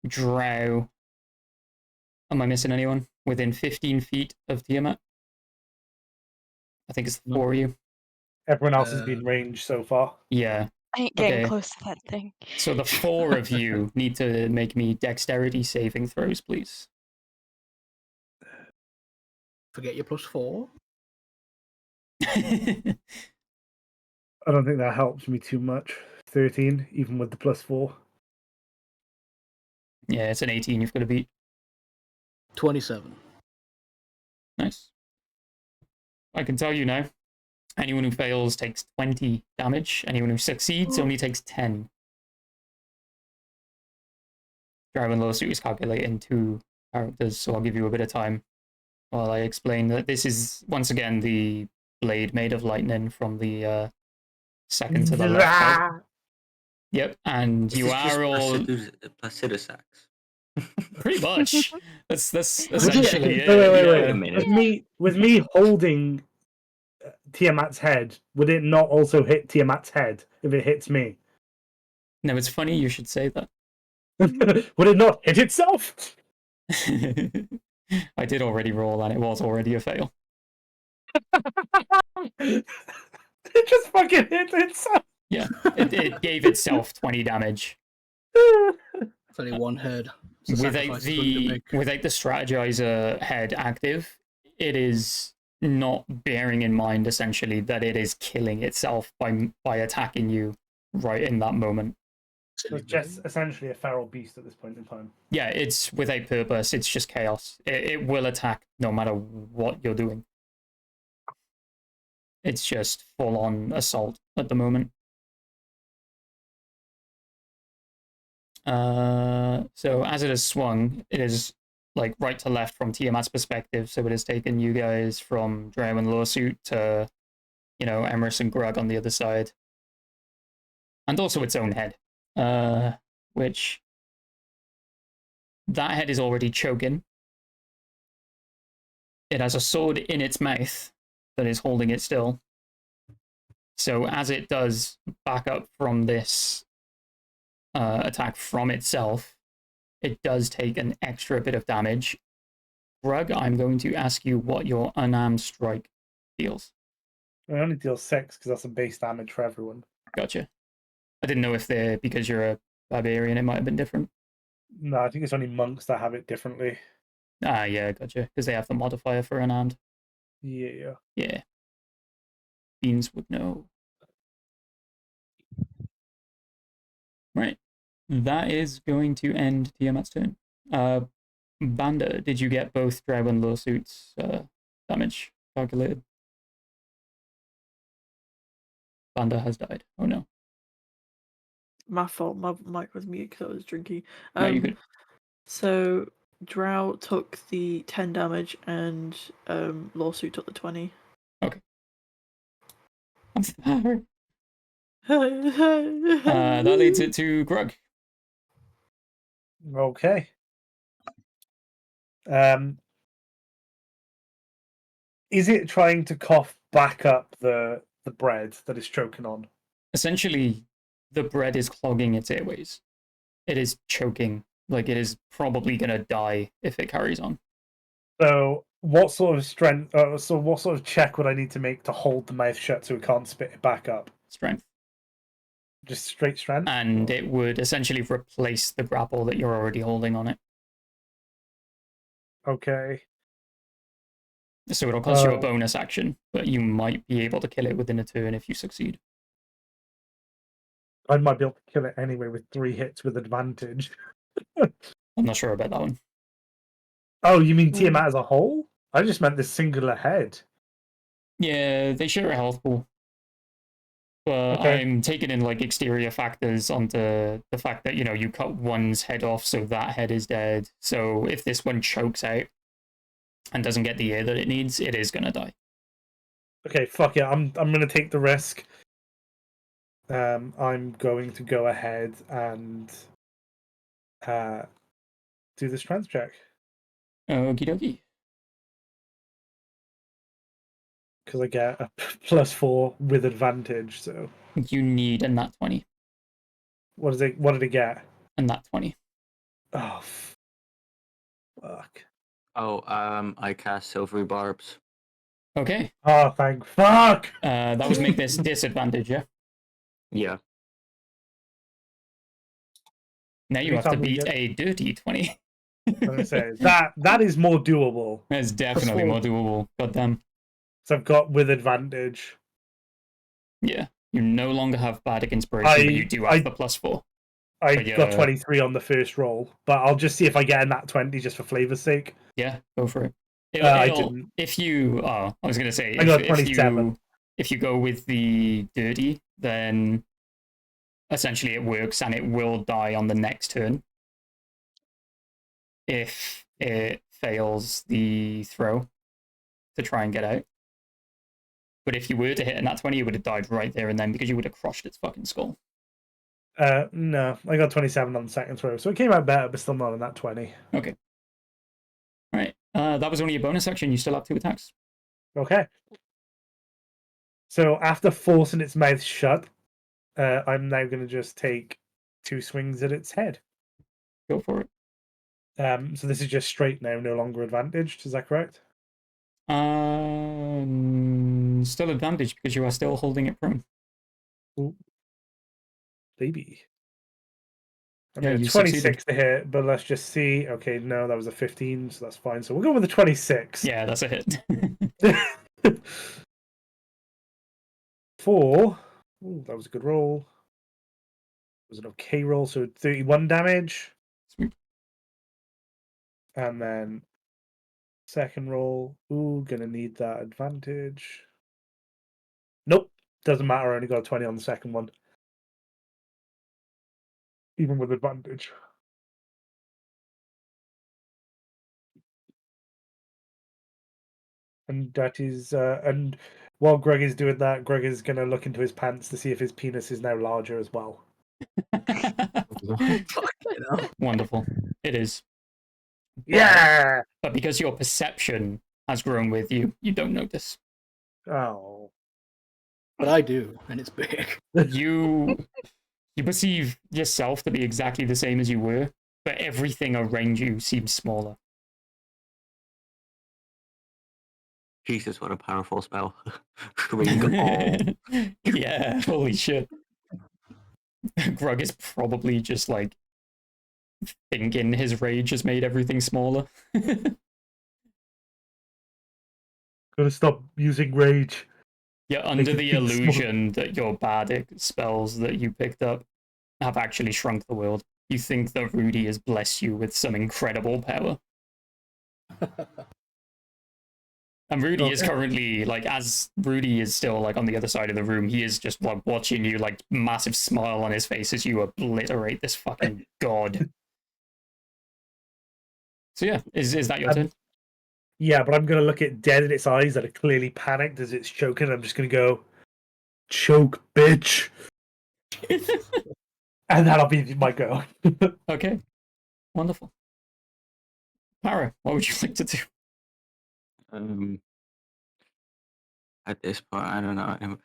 Drow. Am I missing anyone? Within 15 feet of Tiamat? I think it's the 4 of you. Everyone else has been ranged so far. Yeah. I ain't getting Okay. close to that thing. So the 4 of you need to make me dexterity saving throws, please. Forget your +4. I don't think that helps me too much. 13, even with the +4. Yeah, it's an 18 you've got to beat. 27. Nice. I can tell you now, anyone who fails takes 20 damage. Anyone who succeeds only takes 10. Dragon Lawsuit is calculating 2 characters, so I'll give you a bit of time while I explain that this is, once again, the blade made of lightning from the second to the left fight. Yep, and This you is just are all Placidusax. pretty much. That's Was it- essentially it. wait, Wait a Yeah. minute. With me holding Tiamat's head, would it not also hit Tiamat's head if it hits me? No, it's funny you should say that. Would it not hit itself? I did already roll, and it was already a fail. It just fucking hit itself. Yeah, it gave itself 20 damage. It's only one head. It's a Without sacrifice it's willing to the make. without the strategizer head active, it is not bearing in mind essentially that it is killing itself by attacking you right in that moment. So it's just essentially a feral beast at this point in time. Yeah, it's without purpose. It's just chaos. It will attack no matter what you're doing. It's just full on assault at the moment. So as it has swung, it is like right to left from Tiamat's perspective. So it has taken you guys from Drow and Lawsuit to, Emerus and Grug on the other side, and also its own head, which that head is already choking. It has a sword in its mouth that is holding it still. So as it does back up from this attack from itself, it does take an extra bit of damage. Grug, I'm going to ask you what your unarmed strike deals. I only deal 6 because that's a base damage for everyone. Gotcha. I didn't know if because you're a barbarian, it might have been different. No, I think it's only monks that have it differently. Ah, yeah, gotcha. Because they have the modifier for unarmed. Yeah. Yeah. Beans would know. Right. That is going to end Tiamat's turn. Banda, did you get both Drow and Lawsuits damage calculated? Banda has died. Oh no. My fault. My mic was muted because I was drinking. No, you could. So Drow took the 10 damage and Lawsuit took the 20. Okay. I'm sorry. That That leads it to Grug. Okay. Is it trying to cough back up the bread that it's choking on? Essentially, the bread is clogging its airways. It is choking. Like, it is probably going to die if it carries on. So, what sort of strength? So, what sort of check would I need to make to hold the mouth shut so it can't spit it back up? Strength. Just straight strength. And it would essentially replace the grapple that you're already holding on it. Okay. So it'll cost you a bonus action, but you might be able to kill it within a turn if you succeed. I might be able to kill it anyway with 3 hits with advantage. I'm not sure about that one. Oh, you mean Tiamat as a whole? I just meant this singular head. Yeah, they share a health pool. But Okay. I'm taking in like exterior factors onto the fact that, you cut one's head off, so that head is dead. So if this one chokes out and doesn't get the air that it needs, it is gonna die. Okay, fuck it. I'm gonna take the risk. I'm going to go ahead and do the strength check Okie dokie. because I get a +4 with advantage. So You need a nat 20. what did it get? A nat 20. Oh, fuck. Oh, I cast silvery barbs. Okay. Oh, thank fuck. That was make this disadvantage, yeah? Yeah. Now you have to beat a dirty 20. I'm gonna say that is more doable. That's definitely more doable. Goddamn. So I've got with advantage. Yeah. You no longer have bardic inspiration, but you do have the +4. I But got 23 on the first roll, but I'll just see if I get a nat 20 just for flavor's sake. Yeah, go for it. I didn't. If you, I was gonna say, I got 27. If you go with the dirty, then essentially it works and it will die on the next turn. If it fails the throw to try and get out. But if you were to hit a nat 20, it would have died right there and then because you would have crushed its fucking skull. No, I got 27 on the second throw, so it came out better, but still not on that 20. Okay. All right. That was only a bonus action. You still have 2 attacks. Okay. So after forcing its mouth shut, I'm now going to just take 2 swings at its head. Go for it. So this is just straight now, no longer advantaged. Is that correct? Still advantage because you are still holding it prone. Ooh. Baby. I Yeah, mean, you a 26 succeeded. to hit, but let's just see. Okay, no, that was a 15, so that's fine. So we'll go with a 26. Yeah, that's a hit. 4. Ooh, that was a good roll. It was an okay roll, so 31 damage. Sweet. And then second roll. Ooh, gonna need that advantage. Nope, doesn't matter. I only got a 20 on the second one. Even with advantage. And that is, and while Greg is doing that, Greg is gonna look into his pants to see if his penis is now larger as well. Fuck, you know. Wonderful. It is. Yeah. But because your perception has grown with you, you don't notice. Oh. But I do, and it's big. You perceive yourself to be exactly the same as you were, but everything around you seems smaller. Jesus, what a powerful spell. Shrink all. Yeah, holy shit. Grug is probably just like thinking his rage has made everything smaller. Gotta stop using rage. You're under Make the it small. illusion that your bardic spells that you picked up have actually shrunk the world. You think that Rudy has blessed you with some incredible power. And Rudy is Okay. currently, like, as Rudy is still, like, on the other side of the room, he is just, like, watching you, like, massive smile on his face as you obliterate this fucking god. So, yeah, is that your turn? Yeah, but I'm gonna look at dead in its eyes that are clearly panicked as it's choking. I'm just gonna go, choke, bitch. And that'll be my go. Okay, wonderful. Para, what would you like to do? At this point, I don't know.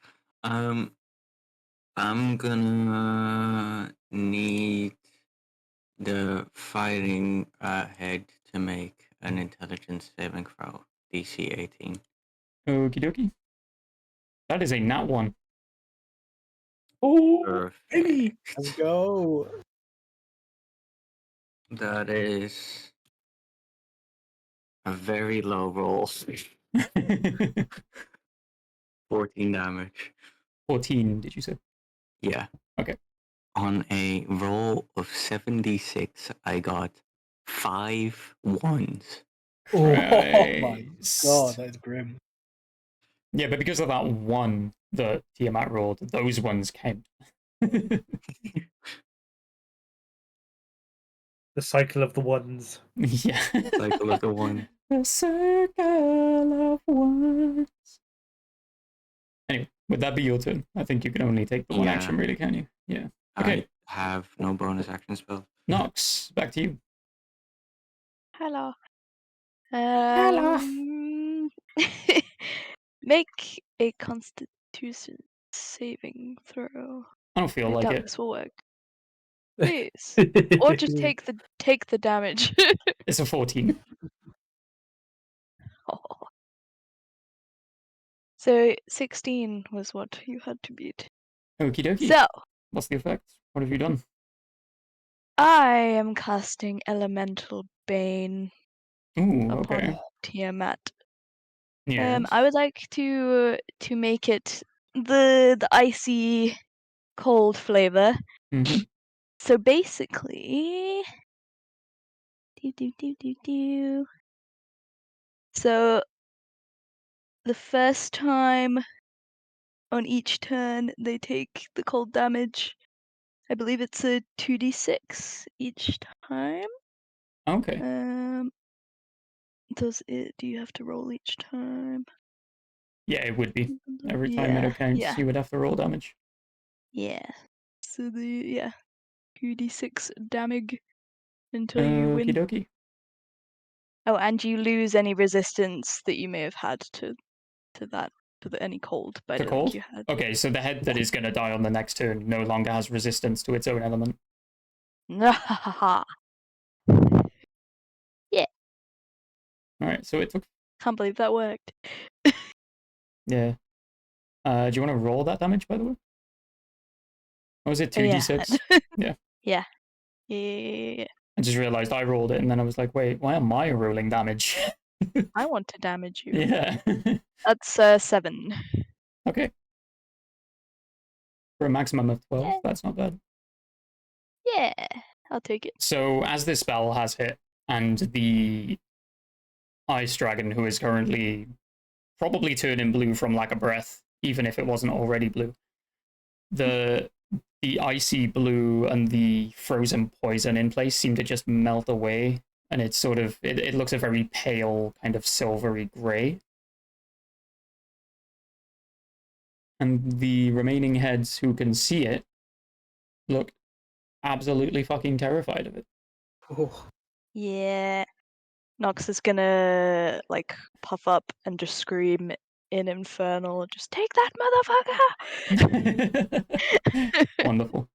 I'm gonna need the fighting head to make an intelligence saving throw, DC 18. Okie dokie. That is a nat 1. Oh, baby. Perfect. Let's go. That is a very low roll. 14 damage. 14, did you say? Yeah. Okay. On a roll of 76, I got 5 ones. Oh my Christ. god, that's grim. Yeah, but because of that one that Tiamat rolled, those ones count. The cycle of the ones. Yeah. Cycle of the one. The circle of ones. Anyway, would that be your turn? I think you can only take the one Yeah. action, really, can you? Yeah. Okay. I have no bonus action spell. Nox, back to you. Hello. Hello. Make a Constitution saving throw. I don't feel I like doubt it. this will work. Please, or just take the damage. It's a 14. Oh. So 16 was what you had to beat. Okie dokie. So What's the effect? What have you done? I am casting Elemental Bane Ooh, upon okay. Tiamat. Yes. I would like to make it the icy cold flavor. Mm-hmm. So basically, so the first time on each turn they take the cold damage. I believe it's a 2d6 each time. Okay. Do you have to roll each time? Yeah, it would be. Every time it accounts, Yeah. you would have to roll damage. Yeah. So the 2d6 damage until you win. Okie dokie. Oh, and you lose any resistance that you may have had to any cold. But I The don't think cold? you had. Okay, so the head that is going to die on the next turn no longer has resistance to its own element. Can't Alright, so it took... believe that worked. Yeah. Do you want to roll that damage, by the way? Or was it 2d6? Yeah. Yeah. Yeah. I just realized I rolled it, and then I was like, wait, why am I rolling damage? I want to damage you. Yeah. That's 7. Okay. For a maximum of 12, Yeah. that's not bad. Yeah, I'll take it. So, as this spell has hit, and the ice dragon, who is currently probably turning blue from lack of breath, even if it wasn't already blue, the icy blue and the frozen poison in place seem to just melt away, and it's sort of it looks a very pale kind of silvery gray. And the remaining heads who can see it look absolutely fucking terrified of it. Oh, Yeah. Nox is gonna like puff up and just scream in Infernal, just take that motherfucker! Wonderful.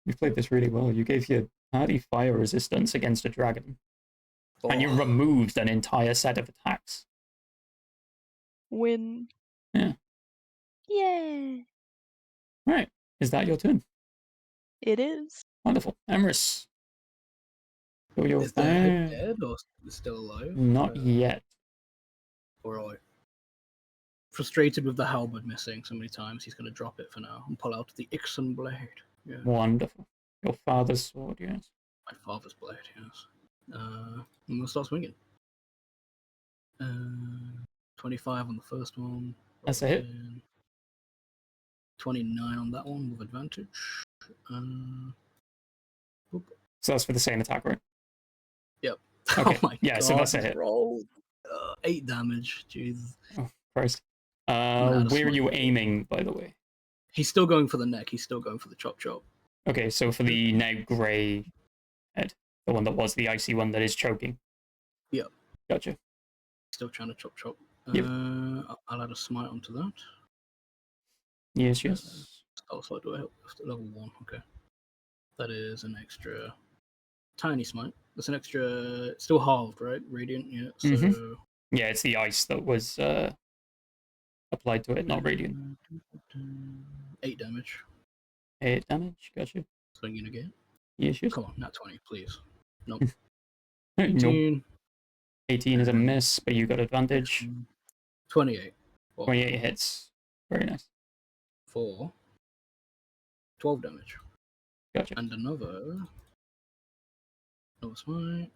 You played this really well. You gave your hardy fire resistance against a dragon, and you oh. removed an entire set of attacks. Win. Yeah. Yay! Right. Is that your turn? It is. Wonderful. Emrys. Go your Is the head turn. dead or still alive? Not yet. Alright. Frustrated with the halberd missing so many times, he's going to drop it for now and pull out the Ixon blade. Yeah. Wonderful. Your father's sword, yes. My father's blade, yes. I'm going to start swinging. 25 on the first one. That's a hit. 29 on that one with advantage. So that's for the same attack, right? Yep. Okay. Oh my Yeah, god. so that's a hit. Roll. 8 damage. Jeez. Oh, Christ. Nah, that's Where are you fine. aiming, by the way? He's still going for the neck. He's still going for the chop chop. Okay, so for the now grey head, the one that was the icy one that is choking. Yep. Gotcha. Still trying to chop chop. Yep. I'll add a smite onto that. Yes, yes. Oh, so do I help level 1? Okay. That is an extra tiny smite. That's an extra, still halved, right? Radiant, yeah. So Mhm. Yeah, it's the ice that was applied to it, not radiant. 8 damage. 8 damage, gotcha. Swinging again. Yes, yes. Come on, not 20, please. Nope. Nope. 18. 18 is a miss, but you got advantage. 28. 28 hits. Very nice. For 12 damage. Gotcha. And another smite.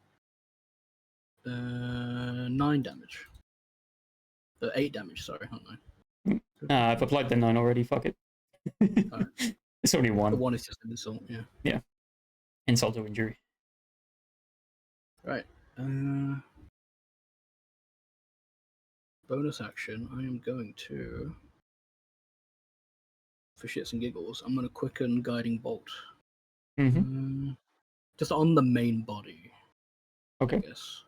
9 damage. 8 damage, sorry, not 9. I've applied the 9 already, fuck it. Alright. It's only The 1. 1 is just an insult, yeah. Insult to injury. Right. Bonus action, I am going to, for shits and giggles, I'm going to quicken Guiding Bolt. Just on the main body. Okay. I guess.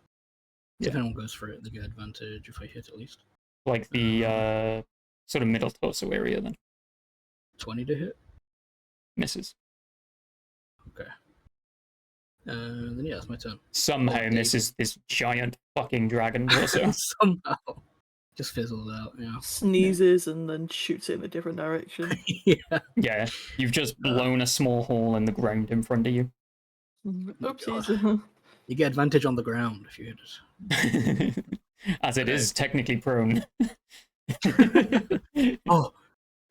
Yeah. If anyone goes for it, they get advantage if I hit at least. Like the sort of middle torso area then. 20 to hit? Misses. Okay. Then yeah, that's my turn. Somehow Oh, misses this giant fucking dragon torso. Somehow. Just fizzled out, yeah. Sneezes and then shoots it in a different direction. Yeah. Yeah, you've just blown a small hole in the ground in front of you. Oopsies. You get advantage on the ground if you hit it. As it is technically prone. Oh,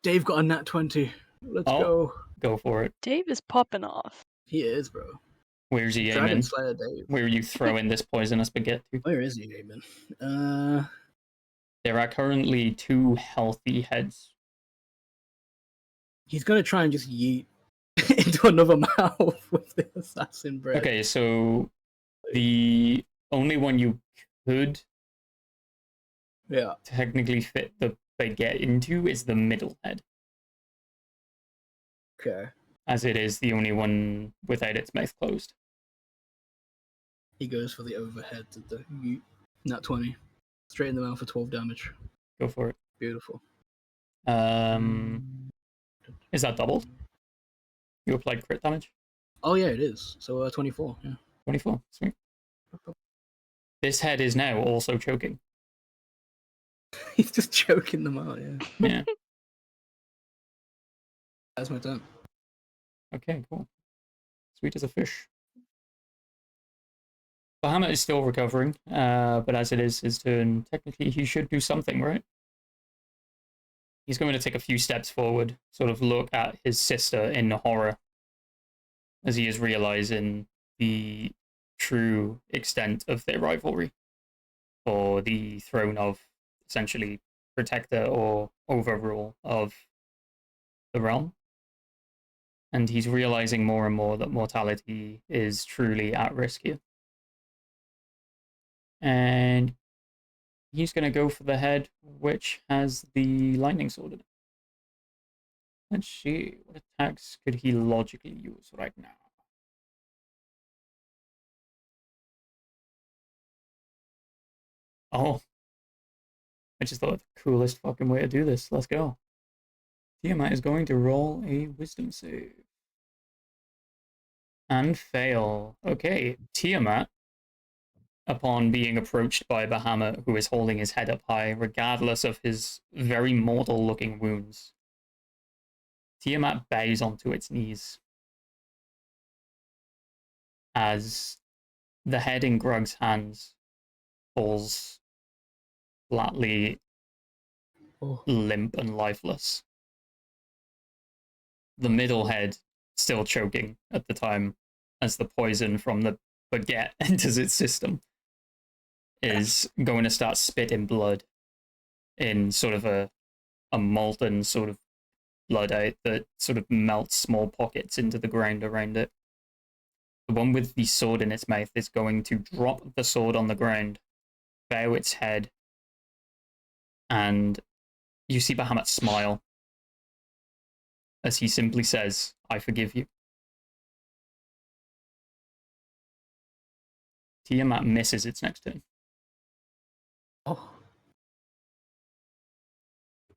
Dave got a nat 20. Let's Oh. go. Go for it. Dave is popping off. He is, bro. Where's he Dragon aiming? Slayer Dave. Where are you throwing this poisonous baguette to? Where is he aiming? There are currently 2 healthy heads. He's gonna try and just yeet into another mouth with the assassin breath. Okay, so the only one you could Yeah. technically fit the baguette into is the middle head. Okay. as it is the only one without its mouth closed. He goes for the overhead to the yeet. Nat 20. Straight in the mouth for 12 damage. Go for it. Beautiful. Is that doubled? You applied crit damage? Oh yeah, it is. So 24. Yeah. 24. Sweet. This head is now also choking. He's just choking them out. Yeah. Yeah. That's my turn. Okay, cool. Sweet as a fish. Bahamut is still recovering, but as it is his turn, technically he should do something, right? He's going to take a few steps forward, sort of look at his sister in horror, as he is realizing the true extent of their rivalry for the throne of essentially protector or overrule of the realm. And he's realizing more and more that mortality is truly at risk here. And he's going to go for the head, which has the lightning sword in it. Let's see, what attacks could he logically use right now? Oh, I just thought the coolest fucking way to do this. Let's go. Tiamat is going to roll a wisdom save. And fail. Okay, Tiamat, upon being approached by Bahamut, who is holding his head up high, regardless of his very mortal looking wounds, Tiamat bows onto its knees as the head in Grug's hands falls flatly Oh. limp and lifeless. The middle head still choking at the time as the poison from the baguette enters its system, is going to start spitting blood in sort of a molten sort of blood out that sort of melts small pockets into the ground around it. The one with the sword in its mouth is going to drop the sword on the ground, bow its head, and you see Bahamut smile as he simply says, "I forgive you." Tiamat misses its next turn. Oh.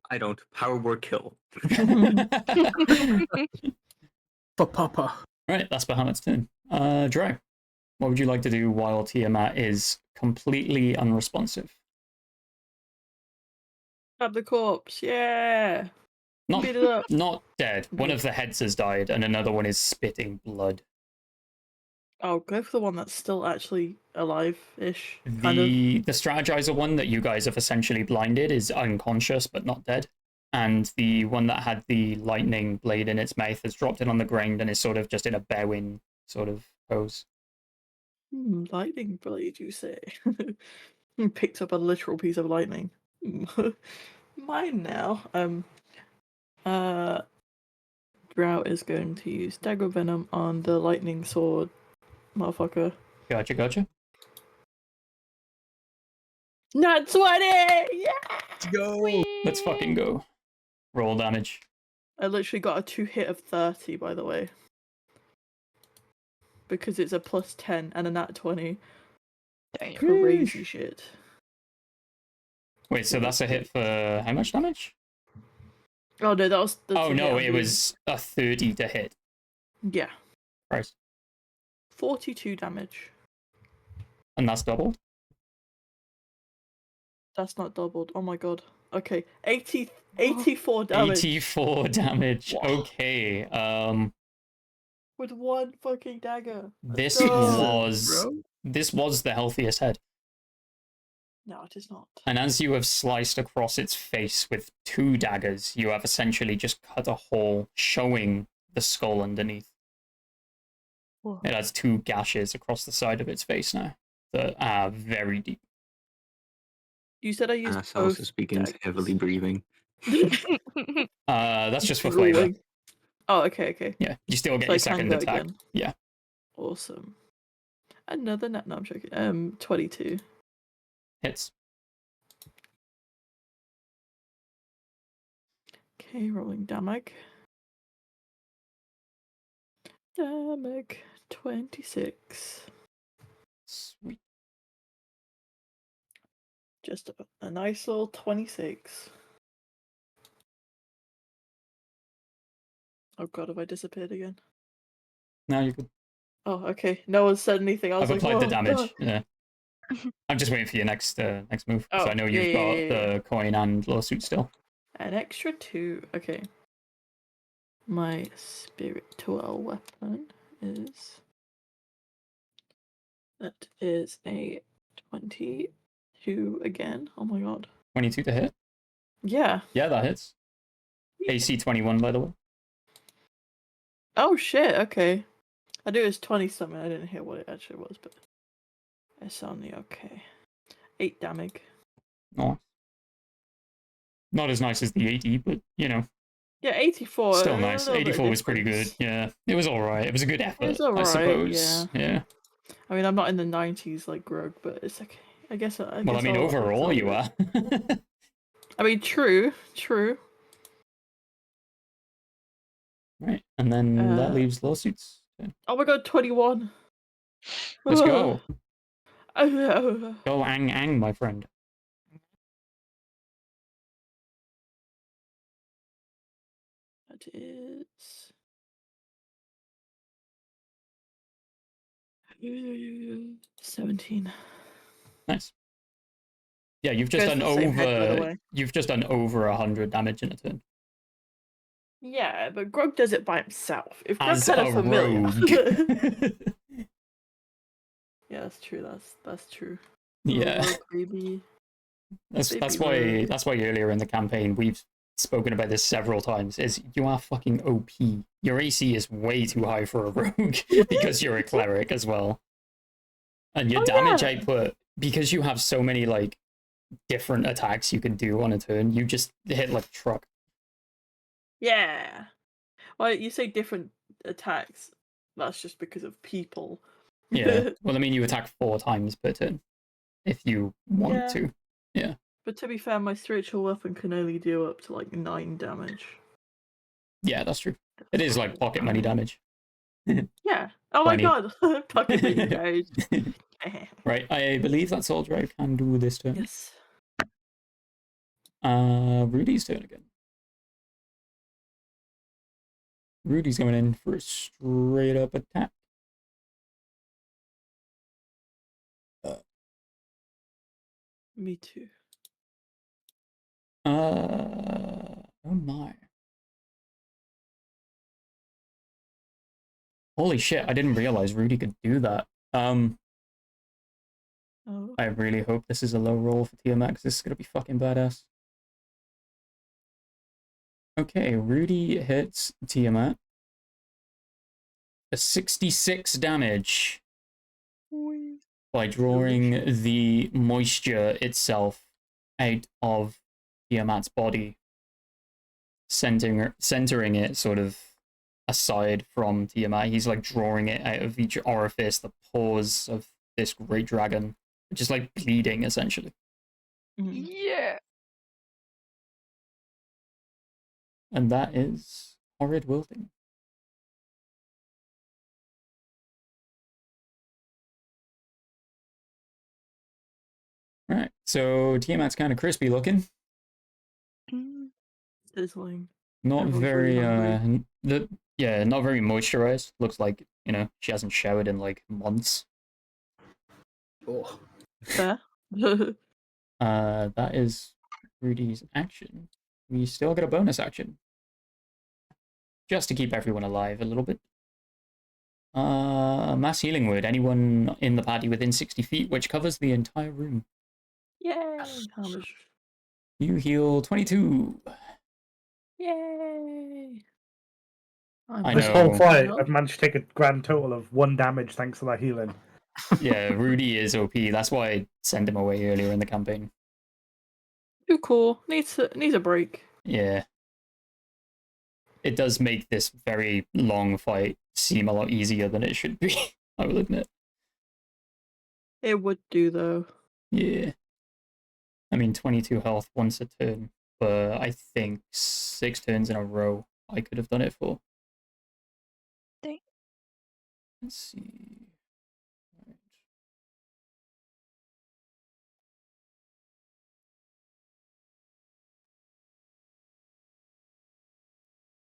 I don't. Power word kill. For Papa. Right, that's Bahamut's turn. Dre, what would you like to do while Tiamat is completely unresponsive? Grab the corpse, yeah. Not, Beat it up. not dead. One Okay. of the heads has died, and another one is spitting blood. I'll go for the one that's still actually alive-ish, kind of. The strategizer one that you guys have essentially blinded is unconscious but not dead. And the one that had the lightning blade in its mouth has dropped it on the ground and is sort of just in a bowing sort of pose. Lightning blade, you say? Picked up a literal piece of lightning. Mine now. Drought is going to use dagger venom on the lightning sword, motherfucker. Gotcha. Not 20! Yeah! Let's go. Let's fucking go. Roll damage. I literally got a 2-hit of 30, by the way. Because it's a plus 10 and a nat 20. Damn. Crazy shit. Wait, so that's a hit for how much damage? Oh no, that's Oh a no, hit. it was a 30 to hit. Yeah. Christ. 42 damage. And that's doubled? That's not doubled. Oh my god. Okay. 84 damage. 84 damage. Wow. Okay. With one fucking dagger. This go. was the healthiest head. No, it is not. And as you have sliced across its face with 2 daggers, you have essentially just cut a hole, showing the skull underneath. Whoa. It has 2 gashes across the side of its face now that are very deep. You said I used Ass also both begins daggers. heavily breathing. That's just for flavor. Drooling. Oh, okay. Yeah, you still get So your I can second go attack. again. Yeah. Awesome. Another nat. No, I'm joking. 22. Hits. Okay, rolling damage. Damage 26. Sweet. Just a nice little 26. Oh god, have I disappeared again? Now you could. Oh, okay. No one said anything. I was I've like, applied the oh, damage. God. Yeah. I'm just waiting for your next move. Oh, so I know yeah, you've yeah, got yeah, yeah. the coin and lawsuit still. An extra 2. Okay. My spiritual weapon is. That is a 22 again. Oh my god. 22 to hit. Yeah. Yeah, that hits. AC 21, by the way. Oh shit, okay. I knew it was 20 something. I didn't hear what it actually was, but it's only okay. 8 damage. Nice. Not as nice as the 80, but you know, Yeah, 84. still a nice. little bit 84 was pretty good. difference. Yeah, it was all right. It was a good effort, was all I right, suppose. Yeah. I mean, I'm not in the 90s like Grog, but it's okay. I guess. Well, I mean, overall, you are. I mean, true. Right, and then that leaves lawsuits. Okay. Oh my god, 21. Let's go. That Go, Ang Ang, my friend. is 17. Nice. Yeah, you've just Goes done for the same head, by the over. way. You've just done over 100 damage in a turn. Yeah, but Grog does it by himself. If Grog As had a a familiar. rogue. Yeah, that's true. That's true. Yeah. Rogue baby. That's Baby why earlier in the campaign we've spoken about this several times. Is you are fucking OP. Your AC is way too high for a rogue because you're a cleric as well. And your damage output, because you have so many like different attacks you can do on a turn, you just hit like a truck. Yeah. Well, you say different attacks. That's just because of people. Yeah. Well, I mean, you attack 4 times per turn if you want to. Yeah. But to be fair, my spiritual weapon can only do up to like 9 damage. Yeah, that's true. It is like pocket money damage. Yeah. Oh my 20. god. Pocket money damage. Right. I believe that's all Drake can do this turn. Yes. Rudy's turn again. Rudy's going in for a straight up attack. Me too. Oh my. Holy shit, I didn't realize Rudy could do that. Oh. I really hope this is a low roll for Tiamat, because this is going to be fucking badass. Okay, Rudy hits Tiamat. A 66 damage by drawing the moisture itself out of Tiamat's body, centering it sort of aside from Tiamat. He's like drawing it out of each orifice, the pores of this great dragon, just like bleeding essentially. Yeah. And that is horrid wilting. Right, so Tiamat's kind of crispy looking. Sizzling. Not Everyone's very, really not very moisturized. Looks like, you know, she hasn't showered in like months. Oh, Fair. That is Rudy's action. We still get a bonus action. Just to keep everyone alive a little bit. Mass healing word. Anyone in the party within 60 feet, which covers the entire room. Yay! How much? You heal 22. Yay! I This know. whole fight, I've managed to take a grand total of 1 damage thanks to that healing. Yeah, Rudy is OP. That's why I sent him away earlier in the campaign. Too cool. Needs a break. Yeah. It does make this very long fight seem a lot easier than it should be, I will admit. It would do though. Yeah. I mean, 22 health once a turn, but I think 6 turns in a row I could have done it for. Let's see. Right.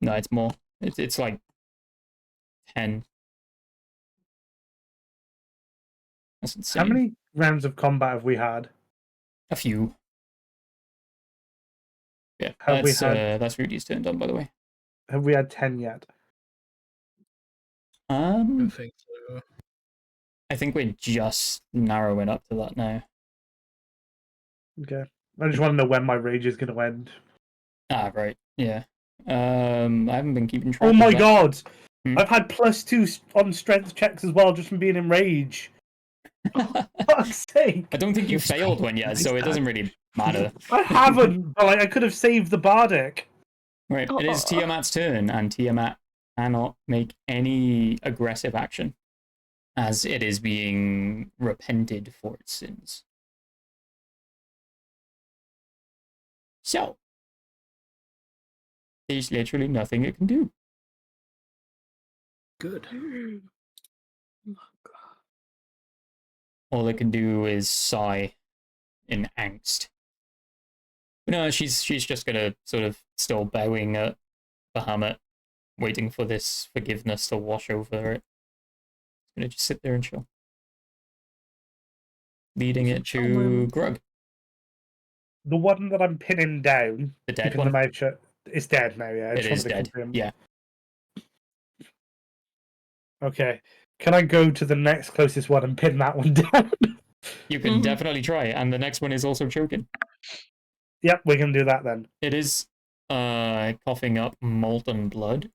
No, it's more. It's like 10. That's insane. How many rounds of combat have we had? A few. Yeah, Have we had? that's Rudy's turn done, by the way. Have we had 10 yet? I don't think so. I think we're just narrowing up to that now. Okay. I just want to know when my rage is going to end. Ah, right. Yeah. I haven't been keeping track. Oh of my that. god! Hmm? I've had +2 on strength checks as well, just from being in rage. Fuck's sake! I don't think you failed one yet, so it doesn't really matter. I haven't, but like, I could have saved the Bardic. Right, it is Tiamat's turn, and Tiamat cannot make any aggressive action, as it is being repented for its sins. So, there's literally nothing it can do. Good. All it can do is sigh in angst. But no, she's just gonna sort of still bowing at Bahamut, waiting for this forgiveness to wash over it. Gonna just sit there and chill. Leading it to Grug. The one that I'm pinning down, The dead keeping one? the mouth shut, is dead now, yeah? I It just is wanted to dead. confirm. Yeah. Okay. Can I go to the next closest one and pin that one down? You can definitely try, and the next one is also choking. Yep, we can do that then. It is coughing up molten blood,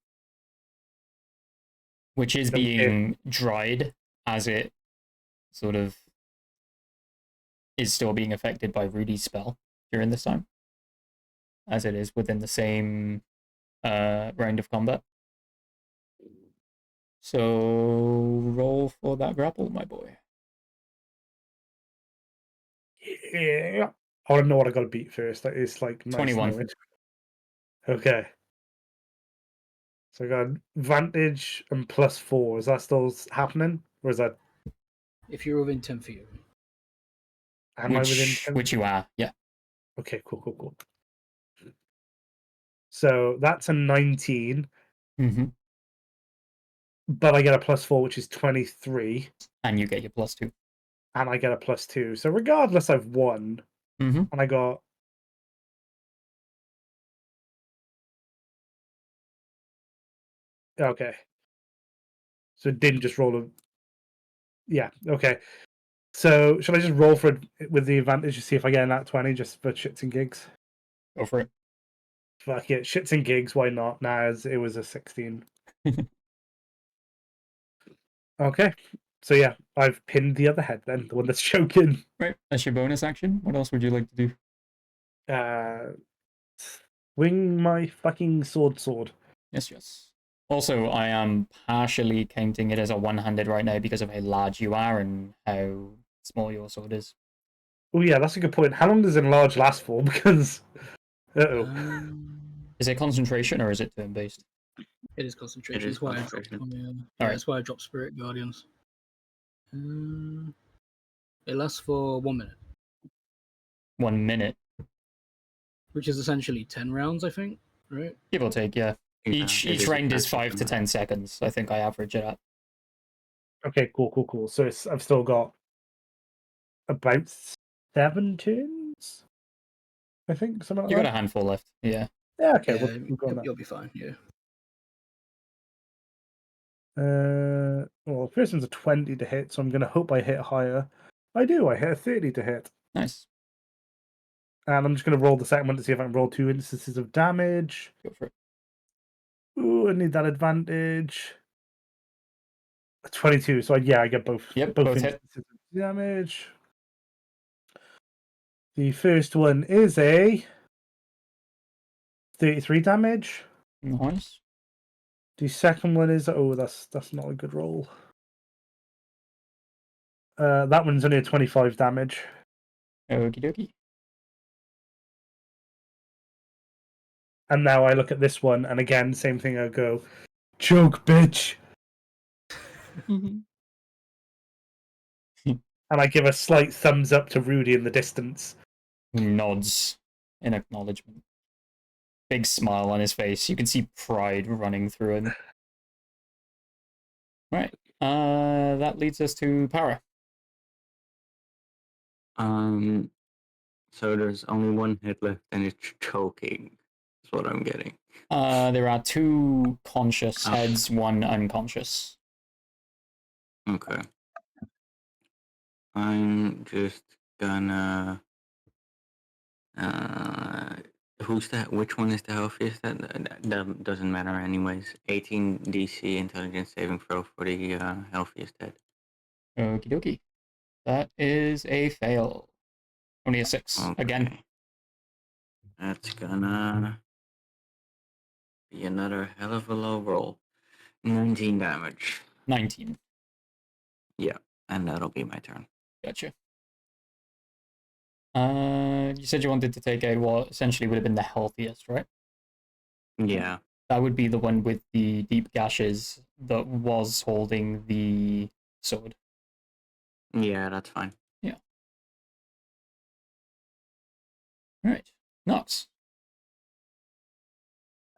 which is Okay. being dried as it sort of is still being affected by Rudy's spell during this time, as it is within the same round of combat. So roll for that grapple, my boy. Yeah. I want to know what I got to beat first. That is like nice 21. knowing. Okay. So I got advantage and +4. Is that still happening? Or is that... If you're within 10 feet of him. Am I within 10? Which you are, yeah. Okay, cool. So that's a 19, Mm-hmm. but I get a +4, which is 23, And you get your +2. and I get a +2. So regardless, I've won, Mm-hmm. and I got... Okay. So it didn't just roll a... Yeah, okay. So should I just roll for it with the advantage to see if I get a nat 20 just for shits and gigs? Go for it. Fuck it, shits and gigs, why not? Nah, it was a 16. Okay. So yeah, I've pinned the other head then, the one that's choking. Right, that's your bonus action. What else would you like to do? Swing my fucking sword. Yes. Also, I am partially counting it as a one-handed right now because of how large you are and how small your sword is. Oh yeah, that's a good point. How long does enlarge last for? Because... Uh-oh. Is it concentration or is it turn-based? It is concentration. It is That's why concentration. I dropped on Alright. that's why I dropped Spirit Guardians. It lasts for 1 minute, 1 minute, which is essentially 10 rounds, I think. Right? give or take, yeah. Yeah, Each it round is exactly 5 to 10 seconds. I think I average it at. Okay, cool. So I've still got about 7 turns? I think, something like You that. got a handful left, yeah. Yeah, okay, Yeah, we'll go on that. you'll be fine. Yeah. Well, the first one's a 20 to hit, so I'm going to hope I hit higher. I do, I hit a 30 to hit. Nice. And I'm just going to roll the second one to see if I can roll 2 instances of damage. Go for it. Ooh, I need that advantage. 22, so I get both. Yep, both both hit. instances of damage. The first one is a 33 damage. Nice. The second one is that's not a good roll. That one's only a 25 damage. Okie dokie. And now I look at this one, and again, same thing. I go, choke, bitch. Mhm. And I give a slight thumbs up to Rudy in the distance. Nods in acknowledgement. Big smile on his face. You can see pride running through him. Right. That leads us to Para. So there's only one head left, and it's choking. That's what I'm getting. There are 2 conscious Oh. heads, 1 unconscious. Okay. I'm just gonna. Who's that? Which one is the healthiest? That doesn't matter, anyways. 18 DC intelligence saving throw for the healthiest head. Okie dokie. That is a fail. Only a 6. Okay. Again. That's gonna be another hell of a low roll. 19 damage. 19. Yeah, and that'll be my turn. Gotcha. You said you wanted to take out what essentially would have been the healthiest, right? Yeah. That would be the one with the deep gashes that was holding the sword. Yeah, that's fine. Yeah. Alright. Nox.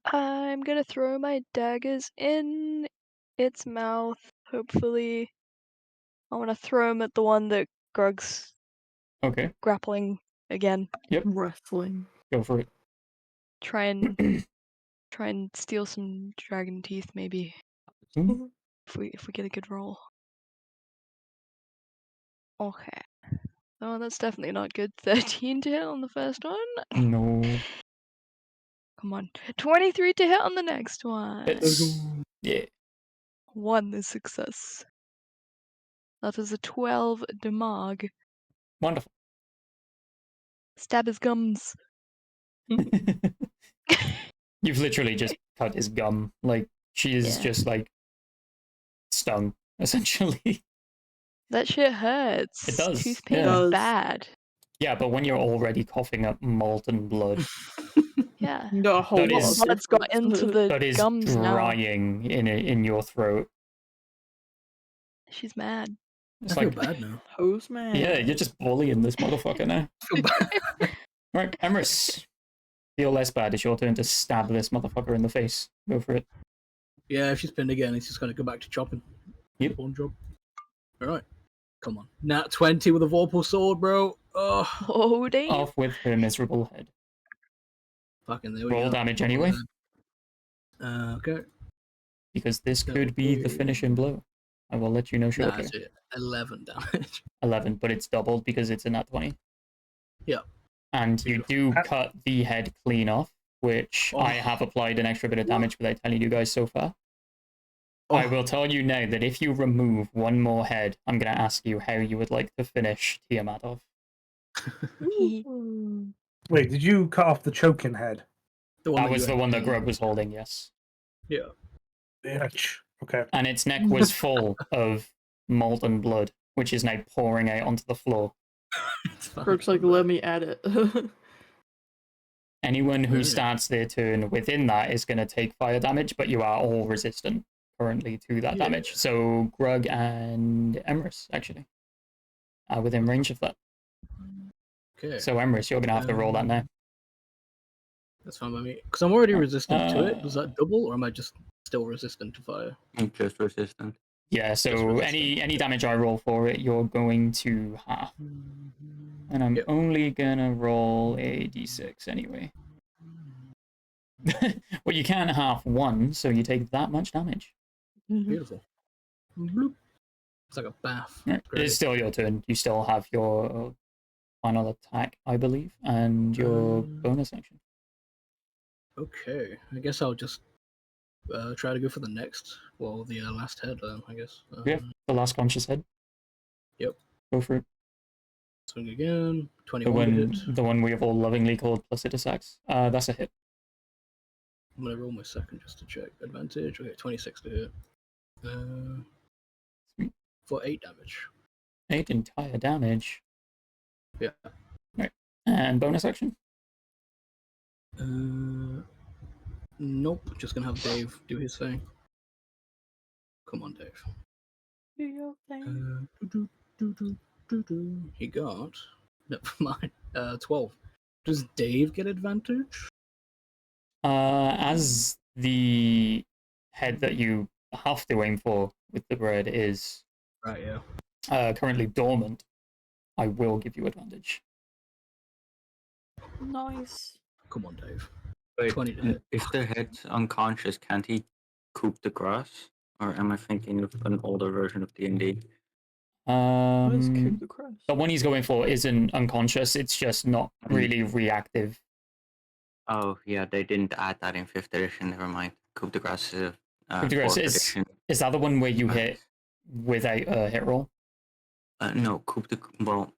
I'm gonna throw my daggers in its mouth, hopefully. I want to throw them at the one that Grug's Okay. grappling again. Yep. Wrestling. Go for it. Try and steal some dragon teeth, maybe. Mm. If we get a good roll. Okay. Oh, that's definitely not good. 13 to hit on the first one. No. Come on. 23 to hit on the next one. It's... Yeah. 1 is success. That is a 12 damage. Wonderful. Stab his gums. You've literally just cut his gum. Like, she is Yeah. just, like, stung, essentially. That shit hurts. It does, Tooth pain yeah. is Does. bad. Yeah, but when you're already coughing up molten blood Yeah. Got a whole That lot is- of Blood's got difference. into the that is gums now. drying in your throat. She's mad. It's I feel like, bad now. Postman. yeah, you're just bullying this motherfucker now. I feel bad. Right, Emrys. Feel less bad. It's your turn to stab this motherfucker in the face. Go for it. Yeah, if she's pinned again, it's just going to go back to chopping. Yep. One job. Alright. Come on. Nat 20 with a Vorpal sword, bro. Oh, Oh, damn. Off with her miserable head. fucking there we Roll go. damage anyway, Okay. because this That could would be the be- finishing blow. I will let you know Nah, shortly. that's it. 11 damage. 11, but it's doubled because it's a nat 20. Yeah. And you do cut the head clean off, which I Oh. have applied an extra bit of damage without telling you guys so far. I Oh, will tell you now that if you remove one more head, I'm going to ask you how you would like to finish Tiamat off. Wait, did you cut off the choking head? the one That was you the had one that pinned. Grug was holding, yes. Yeah. Bitch. Okay. And its neck was full of molten blood, which is now pouring out onto the floor. It's fine. Brooke's like, let me add it. Anyone who Right. starts their turn within that is going to take fire damage, but you are all resistant currently to that Yeah. damage. So Grug and Emrys, actually, are within range of that. Okay. So Emrys, you're going to have to roll that now. That's fine by me. Because I'm already resistant to it. Does Uh, that double, or am I just still resistant to fire? Just resistant. Yeah, so resistant. any damage I roll for it, you're going to half. And I'm Yep. only going to roll a d6 anyway. Well, you can half 1, so you take that much damage. Beautiful. Bloop. It's like a bath. Right. Great. It's still your turn. You still have your final attack, I believe, and your bonus action. Okay. I guess I'll just try to go for the next, well, the last head, I guess. Yeah, the last conscious head. Yep. Go for it. Swing again. The 21 to one, hit. the one we have all lovingly called Placidus Axe. That's a hit. I'm going to roll my second just to check. Advantage. Okay, 26 to hit. Sweet. For 8 damage. 8 entire damage. Yeah. Right. And bonus action? Nope. Just going to have Dave do his thing. Come on, Dave. Do your thing. He got. Never mind. 12. Does Dave get advantage? As the head that you have to aim for with the bread is Right, yeah. currently dormant, I will give you advantage. Nice. Come on, Dave. Wait, 20 to hit. if the head's unconscious, can't he coup de grace? Or am I thinking of an older version of D&D? What is coup The de grace? one he's going for isn't unconscious, it's just not really reactive. Oh, yeah, they didn't add that in 5th edition. Never mind. Coup de grace is Coup de grace 4th is edition. that the one where you hit without a hit roll? No, well,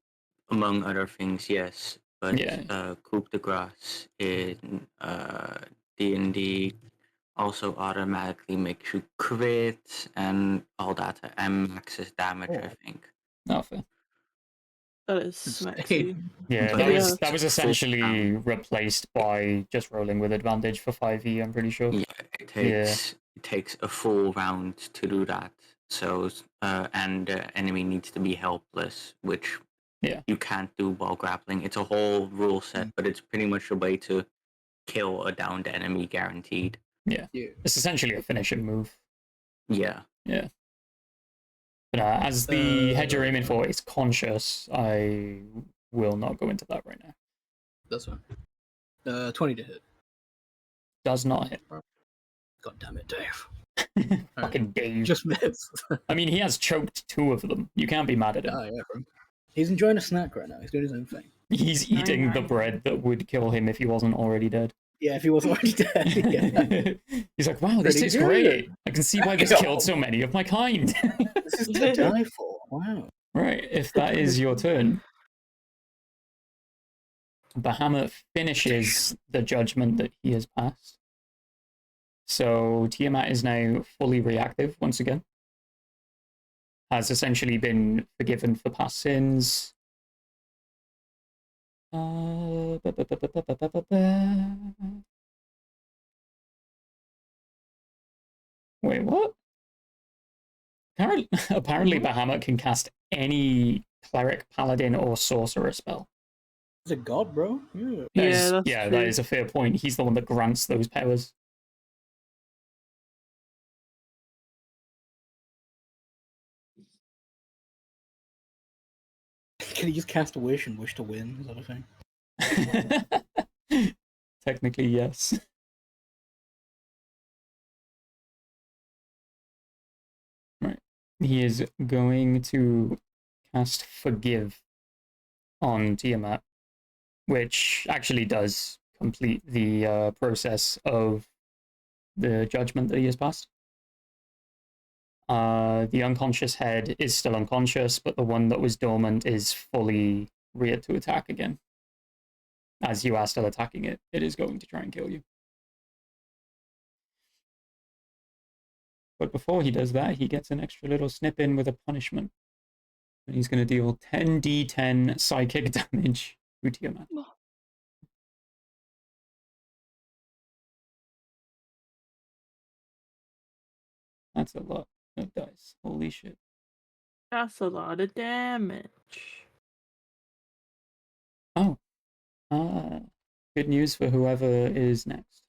among other things, yes. But Yeah. coup de grace in D&D also automatically makes you crit and all that, and maxes damage, I think. Oh, fair. That is smexy. Yeah, But that Yeah. was it's full essentially round. replaced by just rolling with advantage for 5e, I'm pretty sure. Yeah, it takes a full round to do that. So and the enemy needs to be helpless, which you can't do while grappling. It's a whole rule set, but it's pretty much a way to kill a downed enemy guaranteed. Yeah. It's essentially a finishing move. Yeah. Yeah. But as the head you're aiming for is conscious, I will not go into that right now. That's fine. 20 to hit. Does not hit. God damn it, Dave. Fucking Dave. Just missed. I mean, he has choked 2 of them. You can't be mad at him. Yeah, bro. He's enjoying a snack right now. He's doing his own thing. He's eating the bread that would kill him if he wasn't already dead. Yeah, if he wasn't already dead. Yeah. He's like, wow, this tastes great. I can see why this killed so many of my kind. This is to die for. Wow. Right, if that is your turn. Bahamut finishes the judgment that he has passed. So Tiamat is now fully reactive once again. Has essentially been forgiven for past sins. Wait, what? Apparently Bahamut can cast any cleric, paladin, or sorcerer spell. He's a god, bro. Yeah, that is a fair point. He's the one that grants those powers. Can he just cast a wish and wish to win? Is that a thing? Technically, yes. Right. He is going to cast Forgive on Tiamat, which actually does complete the process of the judgment that he has passed. The unconscious head is still unconscious, but the one that was dormant is fully reared to attack again. As you are still attacking it, it is going to try and kill you. But before he does that, he gets an extra little snip in with a punishment. And he's going to deal 10d10 psychic damage to Tiamat. That's a lot of dice. Holy shit. That's a lot of damage. Oh. Good news for whoever is next.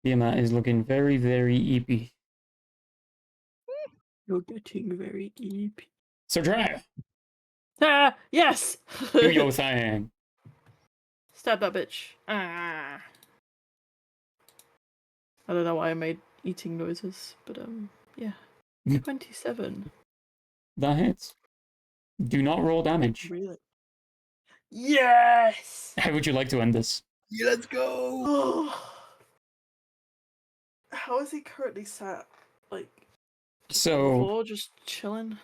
Tiamat is looking very, very eepy. You're getting very eepy. So, Dry, Ah, yes! do your thing. Stab that bitch. Ah. I don't know why I made eating noises, but yeah. 27. That hits. Do not roll damage. Really? Yes! How would you like to end this? Yeah, let's go! Oh. How is he currently sat? Like, So, before, just chilling?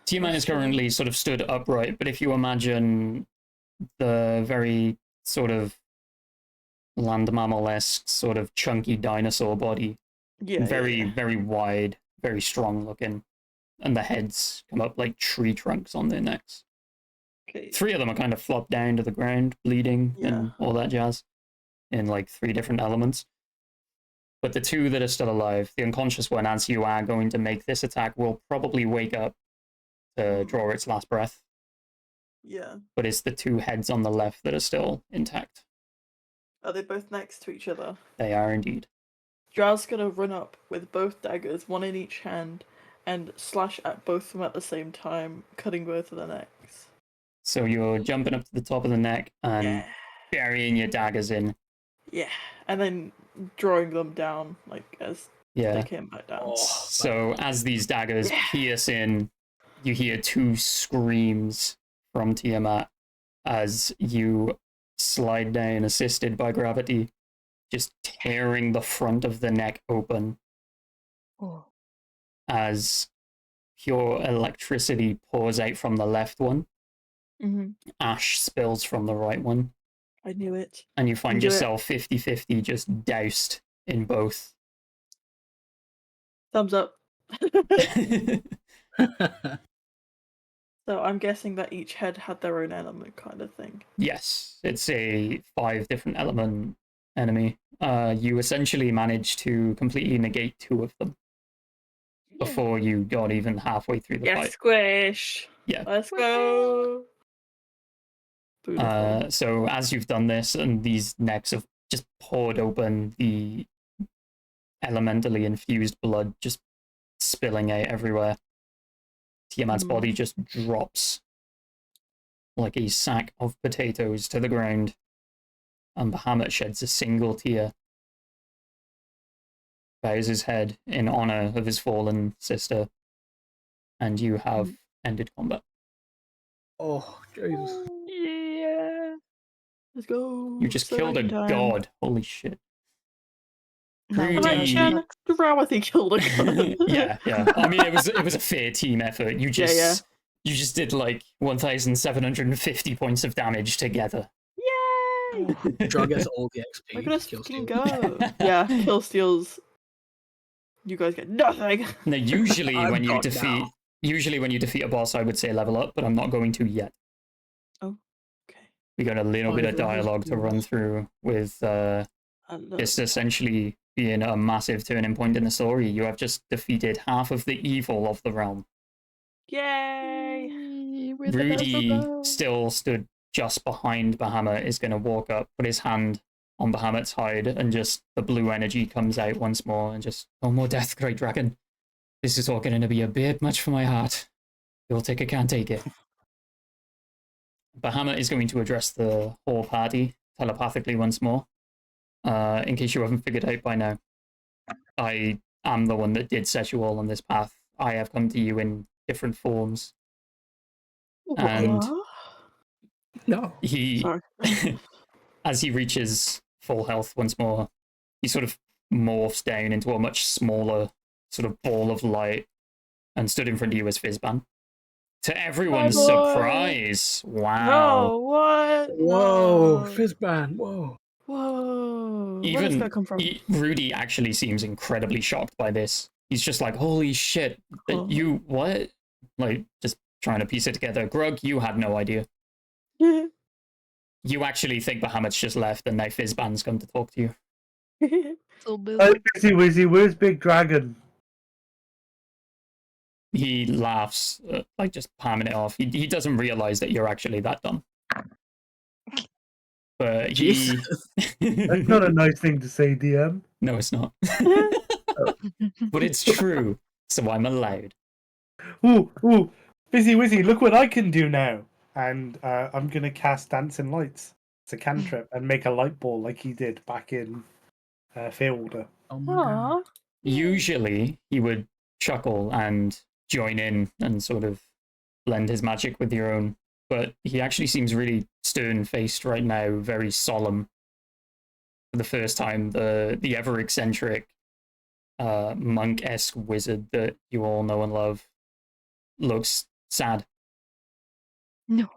Tiamat is currently sort of stood upright, but if you imagine the very sort of land mammal-esque, sort of chunky dinosaur body, very wide, very strong looking, and the heads come up like tree trunks on their necks. Okay. 3 of them are kind of flopped down to the ground, bleeding and all that jazz, in like 3 different elements. But the two that are still alive, the unconscious one, as you are going to make this attack, will probably wake up to draw its last breath. Yeah. But it's the two heads on the left that are still intact. Are they both next to each other? They are indeed. Drow's gonna run up with both daggers, one in each hand, and slash at both of them at the same time, cutting both of their necks. So you're jumping up to the top of the neck and Yeah. burying your daggers in. Yeah. And then drawing them down, like, as Yeah. they came back down. Oh, So as these daggers pierce in, you hear two screams from Tiamat as you slide down, assisted by gravity, just tearing the front of the neck open Oh. as pure electricity pours out from the left one. Mm-hmm. Ash spills from the right one. I knew it. And you find Do it. yourself 50-50 just doused in both. Thumbs up. So I'm guessing that each head had their own element kind of thing. Yes, it's a 5 different element enemy. You essentially managed to completely negate 2 of them before you got even halfway through the Yes, fight. squish. Yeah. Let's go. Beautiful. So as you've done this, and these necks have just poured open, the elementally infused blood just spilling out everywhere. Tiamat's body just drops like a sack of potatoes to the ground, and Bahamut sheds a single tear, bows his head in honor of his fallen sister, and you have ended combat. Oh, Jesus. Yeah. Let's go. You just killed a Celebrating time. god. Holy shit. Now we Rudy- know Election. Droughty killed a god. yeah. I mean, it was a fair team effort. You just you just did like 1,750 points of damage together. Yay! Draw gets all the XP. Look at us kill fucking steal. go. Yeah, kill steals. You guys get nothing. Now, usually I'm when you not defeat down. a boss, I would say level up, but I'm not going to yet. Okay. We got a little bit of Five levels dialogue to run plus. through with I love this essentially being a massive turning point in the story. You have just defeated half of the evil of the realm. Yay! Yay, we're the best of Rudy, them. still stood just behind Bahamut, is going to walk up, put his hand on Bahamut's hide, and just the blue energy comes out once more, and just, no more death, great dragon. This is all going to be a bit much for my heart. You'll take it, can't take it. Bahamut is going to address the whole party telepathically once more. In case you haven't figured out by now, I am the one that did set you all on this path. I have come to you in different forms. And What? No. he, Sorry. as he reaches full health once more, he sort of morphs down into a much smaller sort of ball of light and stood in front of you as Fizban. To everyone's boy. surprise, wow. No, what? Whoa, No. Fizzban, whoa. Whoa. Where does Even that come from? Rudy actually seems incredibly shocked by this. He's just like, holy shit, Oh. you, what? Like, just trying to piece it together. Grug, you had no idea. You actually think Bahamut's just left and now Fizban's come to talk to you. So busy. Hey, Wizzy Wizzy, where's Big Dragon? He laughs, like just palming it off. He doesn't realize that you're actually that dumb. But he... Jesus. That's not a nice thing to say, DM. No, it's not. But it's true, so I'm allowed. Ooh, Wizzy Wizzy, look what I can do now. And I'm going to cast Dancing Lights. It's a cantrip and make a light ball like he did back in Fairwater. Oh my god. Aw. Usually, he would chuckle and join in and sort of blend his magic with your own. But he actually seems really stern-faced right now, very solemn. For the first time, the ever-eccentric monk-esque wizard that you all know and love looks sad. No.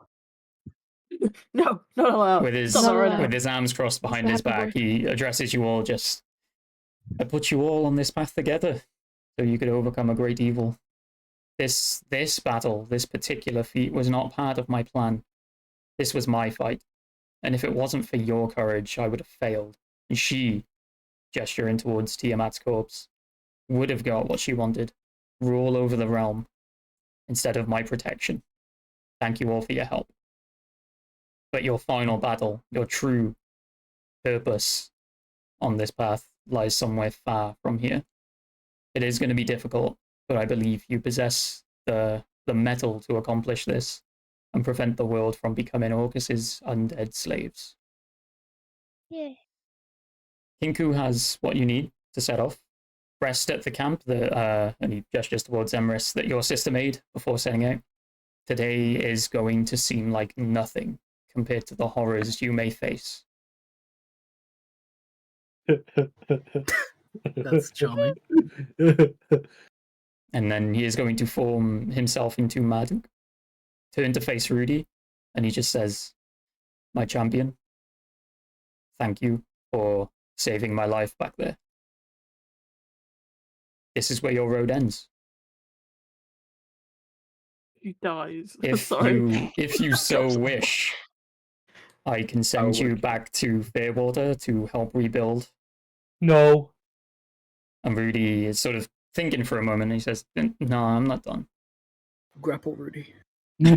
No, not allowed. With his, Stop that right now. with his arms crossed behind a his happy back, he addresses you all just, I put you all on this path together so you could overcome a great evil. This battle, this particular feat was not part of my plan. This was my fight. And if it wasn't for your courage, I would have failed. And she gesturing towards Tiamat's corpse, would have got what she wanted. Rule over the realm instead of my protection. Thank you all for your help. But your final battle, your true purpose on this path lies somewhere far from here. It is going to be difficult, but I believe you possess the mettle to accomplish this and prevent the world from becoming Orcus's undead slaves. Yeah. Kinku has what you need to set off. Rest at the camp that, and he gestures towards Emrys, that your sister made before setting out. Today is going to seem like nothing compared to the horrors you may face. That's charming. And then he is going to form himself into Marduk, turn to face Rudy, and he just says, "My champion, thank you for saving my life back there. This is where your road ends. He dies. If Sorry. you so wish, I can send you would. back to Fairwater to help rebuild." No. And Rudy is sort of thinking for a moment, and he says, "No, I'm not done." Grapple Rudy. No,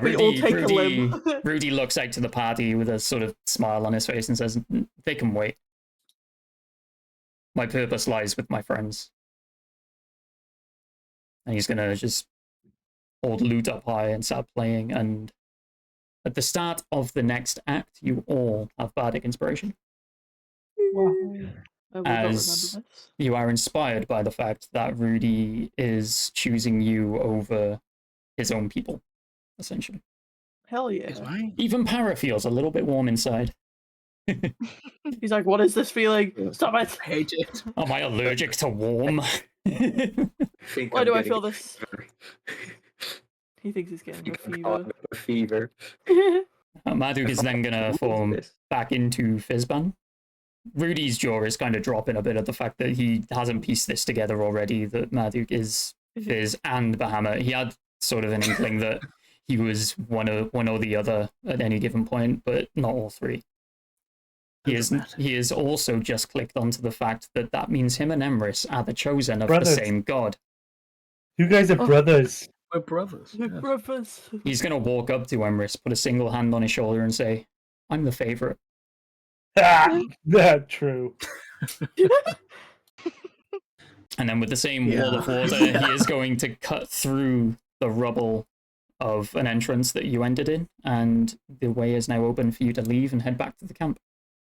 We all take a limb. Rudy looks out to the party with a sort of smile on his face and says, "They can wait. My purpose lies with my friends." And he's gonna just hold loot up high and start playing. And at the start of the next act, you all have bardic inspiration, I will not remember as this. you are inspired by the fact that Rudy is choosing you over his own people, essentially. Hell yeah. It's mine. Even Para feels a little bit warm inside. He's like, what is this feeling? Stop it. I hate it. Am I allergic to warm? Why do I feel this? He thinks he's getting a fever. A fever. Marduk is then going to What is form this? back into Fizban. Rudy's jaw is kind of dropping a bit at the fact that he hasn't pieced this together already, that Marduk is Fizz and Bahamut. He had sort of an inkling that he was one or the other at any given point, but not all three. He is also just clicked onto the fact that that means him and Emrys are the chosen of Brothers. the same god. You guys are Oh. brothers. We're brothers. We're yes. brothers. He's going to walk up to Emrys, put a single hand on his shoulder and say, "I'm the favorite." That's true. And then with the same wall of water, he is going to cut through the rubble of an entrance that you ended in, and the way is now open for you to leave and head back to the camp.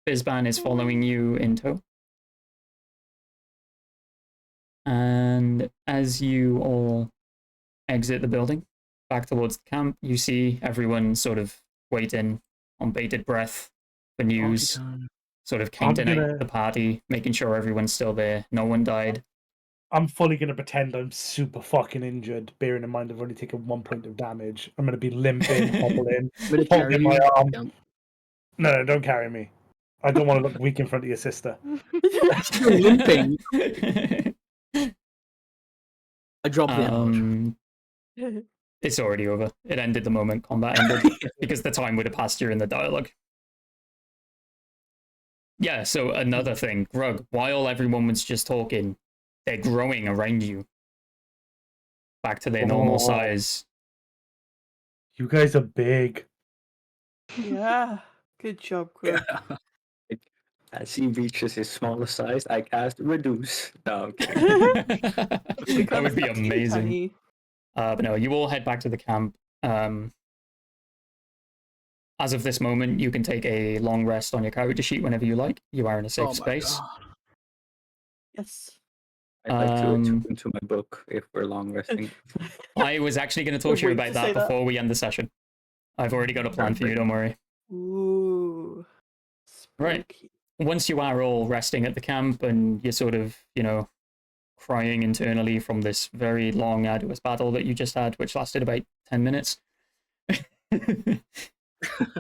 Fizban is following you in tow. And as you all exit the building, back towards the camp, you see everyone sort of waiting on bated breath for news, Time. sort of counting gonna- out the party, making sure everyone's still there, no one died. I'm fully going to pretend I'm super fucking injured, bearing in mind I've only taken 1 point of damage. I'm going to be limping, hobbling, I'm gonna carry holding my you. arm. Yeah. No, don't carry me. I don't want to look weak in front of your sister. You're limping. I dropped the ambush. It's already over. It ended the moment combat ended because the time would have passed during the dialogue. Yeah, so another thing, Grug, while everyone was just talking, they're growing around you. Back to their normal Oh. size. You guys are big. Yeah. Good job, Greg. As he reaches his smallest size, I cast reduce. No, I'm kidding. That would be amazing. Tiny. But no, you all head back to the camp. As of this moment, you can take a long rest on your character sheet whenever you like. You are in a safe Oh my space. God. Yes. I'd like to Um, attune to my book if we're long resting. I was actually going to talk to you Wait about to that say that. before we end the session. I've already got a plan for you, don't worry. Ooh. Right. Spooky. Once you are all resting at the camp and you're sort of, crying internally from this very long, arduous battle that you just had, which lasted about 10 minutes,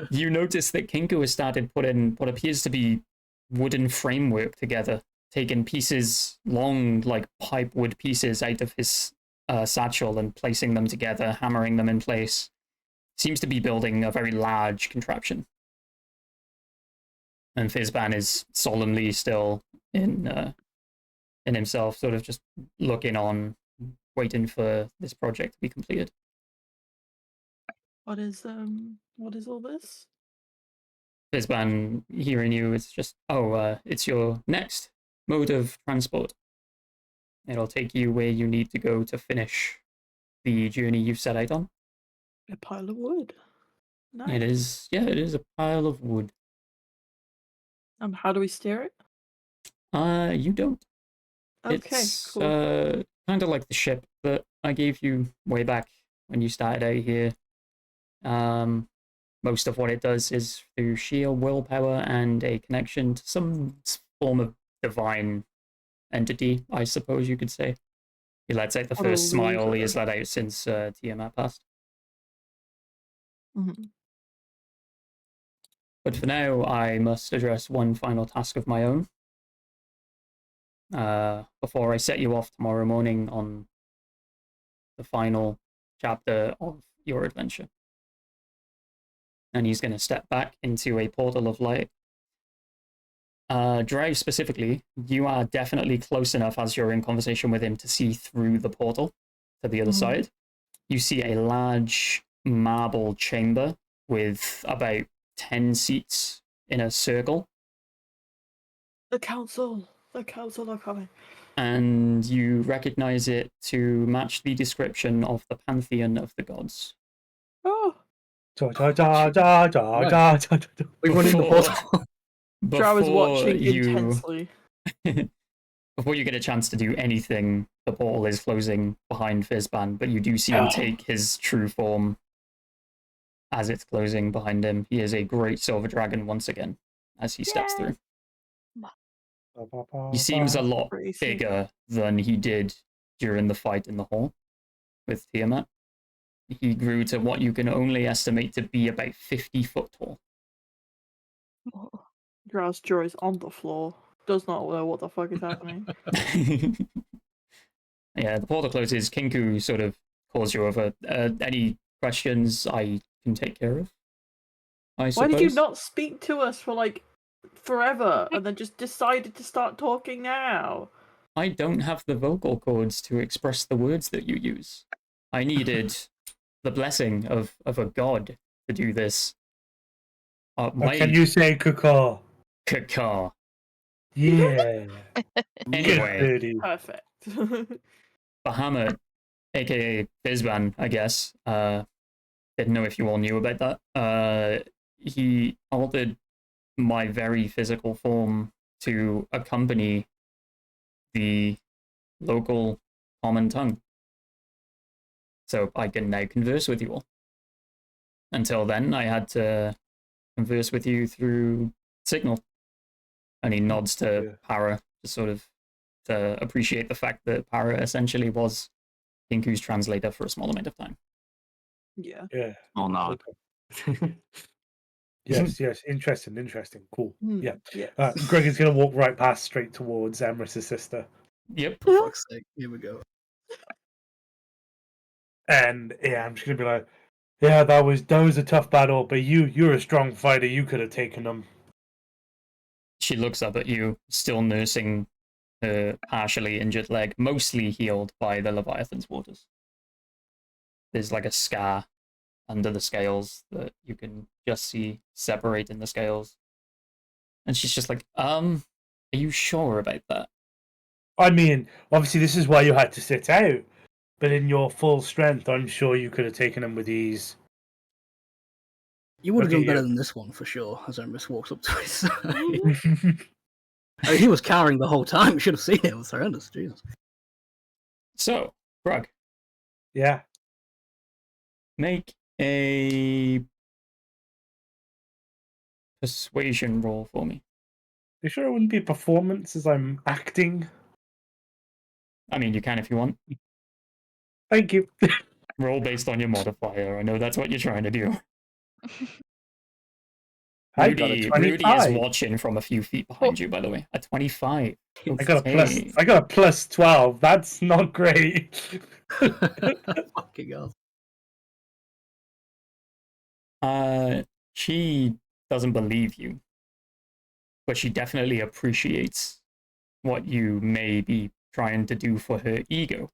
you notice that Kinku has started putting what appears to be wooden framework together, taking pieces, long, like pipe wood pieces out of his satchel and placing them together, hammering them in place. Seems to be building a very large contraption. And Fizban is solemnly still in himself, sort of just looking on, waiting for this project to be completed. What is all this? Fizban, hearing you, it's just, it's your next mode of transport. It'll take you where you need to go to finish the journey you've set out on. A pile of wood. Nice. It is a pile of wood. How do we steer it? You don't. Okay, It's cool. kind of like the ship that I gave you way back when you started out here. Most of what it does is through sheer willpower and a connection to some form of divine entity, I suppose you could say. He lets out the What a first smile he has loser. let out since Tiamat passed. Mhm. But for now, I must address one final task of my own. Before I set you off tomorrow morning on the final chapter of your adventure. And he's going to step back into a portal of light. Drive specifically, you are definitely close enough as you're in conversation with him to see through the portal to the other side. You see a large marble chamber with about 10 seats in a circle. The council are coming. And you recognize it to match the description of the pantheon of the gods. Oh, Da, da, da, da, da, da, da, da. We run in the Before- portal. Drow is watching you intensely. before you get a chance to do anything, the portal is closing behind Fizban, but you do see him take his true form as it's closing behind him. He is a great silver dragon once again as he steps through. He seems a lot Pretty sick. bigger than he did during the fight in the hall with Tiamat. He grew to what you can only estimate to be about 50 foot tall. Drow's jaw is on the floor. Does not know what the fuck is happening. Yeah, the portal closes. Kinku sort of calls you over. Any questions I can take care of? I Why did you suppose? not speak to us for like forever and then just decided to start talking now? I don't have the vocal cords to express the words that you use. I needed the blessing of a god to do this. Can you say caca? Caca. Yeah. Anyway, Good birdie. Perfect. Bahamut, aka Fizban, I guess. Didn't know if you all knew about that. He altered my very physical form to accompany the local common tongue. So I can now converse with you all. Until then, I had to converse with you through signal. And he nods to Para to sort of to appreciate the fact that Para essentially was Kinku's translator for a small amount of time. Yeah. Yeah. Oh, no. Yes, yes. Interesting. Cool. Yeah. Yes. Greg is going to walk right past straight towards Emrys' sister. Yep. For fuck's sake. Here we go. And yeah, I'm just going to be like, yeah, that was a tough battle, but you're a strong fighter. You could have taken them. She looks up at you, still nursing her partially injured leg, mostly healed by the Leviathan's waters. There's like a scar under the scales that you can just see separating the scales. And she's just like, are you sure about that? I mean, obviously, this is why you had to sit out, but in your full strength, I'm sure you could have taken them with ease. You would have Okay, done better yeah. than this one, for sure, as Emrys walks up to his side. I mean, he was cowering the whole time. You should have seen it. It was horrendous. Jesus. So, Brug, Yeah. make a persuasion roll for me. You sure it wouldn't be a performance as I'm acting? I mean, you can if you want. Thank you. Roll based on your modifier. I know that's what you're trying to do. I got a Rudy is 25. watching from a few feet behind you, by the way. A 25. I got Okay. a plus 12. That's not great. Fucking hell. She doesn't believe you. but she definitely appreciates what you may be trying to do for her ego.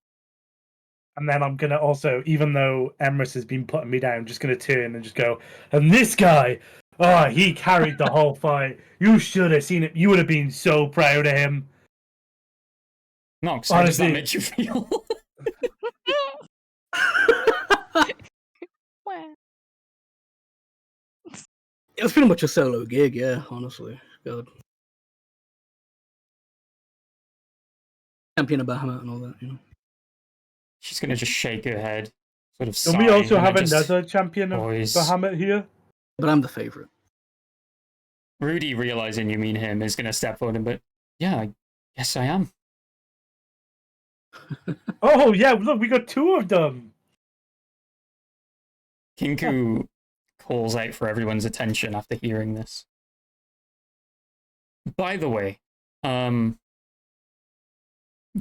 And then I'm gonna also, even though Emrys has been putting me down, just gonna turn and just go, and this guy, oh, he carried the whole fight. You should have seen it. You would have been so proud of him. Nox, how does that Honestly. make you feel? It was pretty much a solo gig, yeah, honestly. God. Champion of Bahamut and all that, you know. She's gonna just shake her head, sort of sigh. Don't we also and have then just, another champion of boys. Bahamut here? But I'm the favorite. Rudy, realizing you mean him, is gonna step forward and but yeah, I guess I am. Oh yeah, look, we got two of them. Kinku calls out for everyone's attention after hearing this. By the way,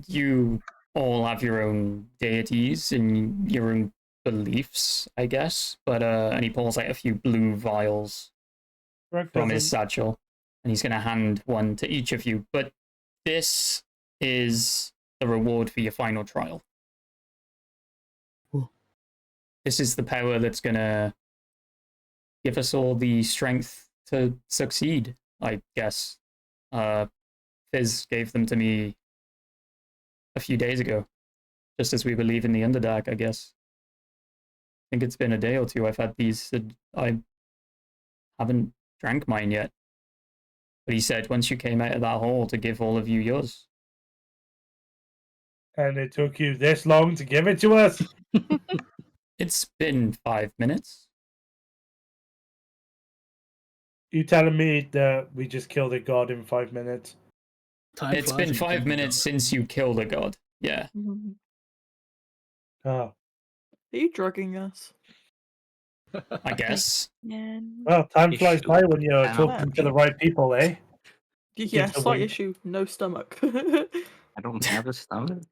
you all have your own deities and your own beliefs, I guess. But and he pulls out a few blue vials from his satchel, and he's gonna hand one to each of you. But this is the reward for your final trial. Cool. This is the power that's gonna give us all the strength to succeed, I guess. Fizz gave them to me a few days ago, just as we were leaving the Underdark, I guess. I think it's been a day or two I've had these. I haven't drank mine yet. But he said once you came out of that hole to give all of you yours. And it took you this long to give it to us? It's been 5 minutes. You telling me that we just killed a god in 5 minutes? Time It's flies been when you're 5 having minutes fun. since you killed a god. Yeah. Oh, Are you drugging us? I guess. well, time You flies should by when you're have talking to the right people, eh? Yeah, Gives a slight wink. issue. No stomach. I don't have a stomach.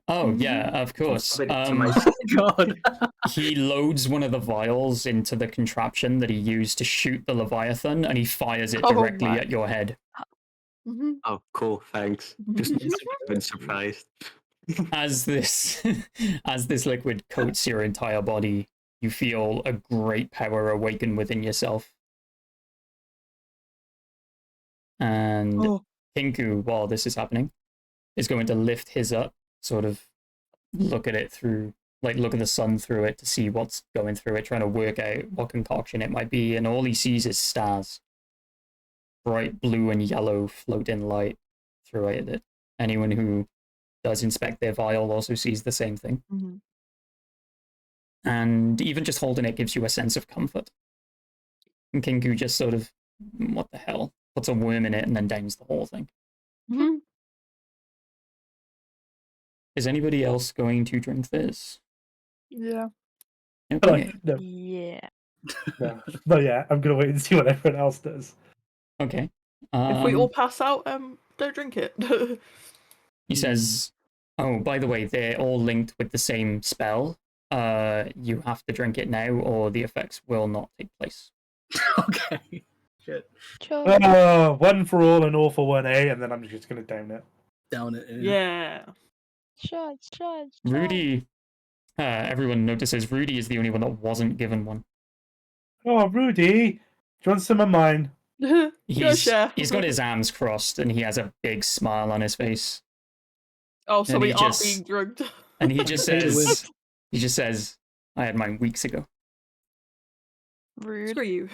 Oh, yeah, of course. Give it to myself. God. He loads one of the vials into the contraption that he used to shoot the Leviathan, and he fires it Oh directly my. at your head. Mhm. Oh, cool, thanks. Just I've been surprised. As this as this liquid coats your entire body, you feel a great power awaken within yourself. And Oh. Kinku, while this is happening, is going to lift his up, sort of look at it through, like look at the sun through it to see what's going through it, trying to work out what concoction it might be, and all he sees is stars. Bright blue and yellow floating light throughout it. Anyone who does inspect their vial also sees the same thing. Mhm. And even just holding it gives you a sense of comfort. And Kinku just sort of, what the hell? Puts a worm in it and then downs the whole thing. Mhm. Is anybody else going to drink this? Yeah. Okay. Like, no, Yeah. no, yeah, I'm gonna wait and see what everyone else does. Okay. If we all pass out, don't drink it. He says, oh, by the way, they're all linked with the same spell. You have to drink it now or the effects will not take place. Okay. Shit. Sure. One for all and all for one, eh? And then I'm just gonna down it. Down it. Yeah. Sure. Rudy, everyone notices Rudy is the only one that wasn't given one. Oh, Rudy, do you want some of mine? He's got his arms crossed and he has a big smile on his face. Oh, so And we he are just- being drugged. And he just Hey, says, I had mine weeks ago. Rude. Screw you.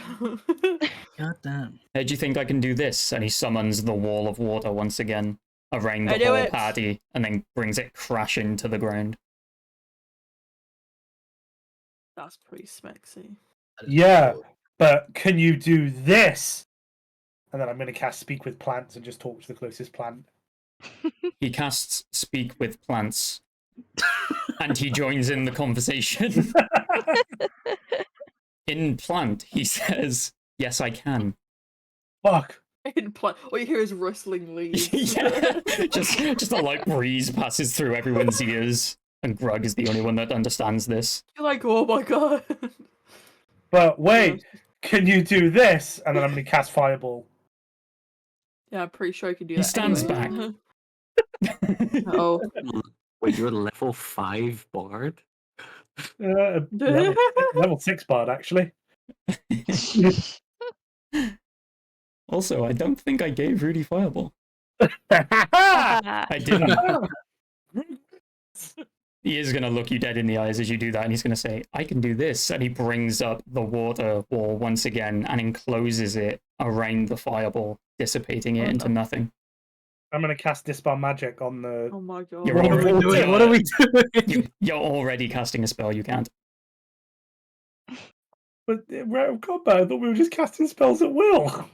God damn. How do you think I can do this? And he summons the wall of water once again around the I do whole it. party and then brings it crashing to the ground. That's pretty smexy. That is Yeah. cool. But can you do this? And then I'm gonna cast Speak with Plants and just talk to the closest plant. He casts Speak with Plants and he joins in the conversation. In Plant, he says, yes, I can. Fuck. All you hear is rustling leaves. Yeah, just a light breeze passes through everyone's ears, and Grug is the only one that understands this. You're like, oh my god. But wait, can you do this? And then I'm gonna cast Fireball. Yeah, I'm pretty sure I could do He that. stands anyway. back. Oh. Wait, you're level 5 bard? Level 6 bard, actually. Also, I don't think I gave Rudy Fireball. Ah, I didn't. He is going to look you dead in the eyes as you do that, and he's going to say, I can do this. And he brings up the water wall once again and encloses it around the fireball, dissipating it into nothing. I'm going to cast Dispel Magic on the... Oh my god. You're What are we already- doing? What are we doing? You're already casting a spell, you can't. But we're out of combat. I thought we were just casting spells at will.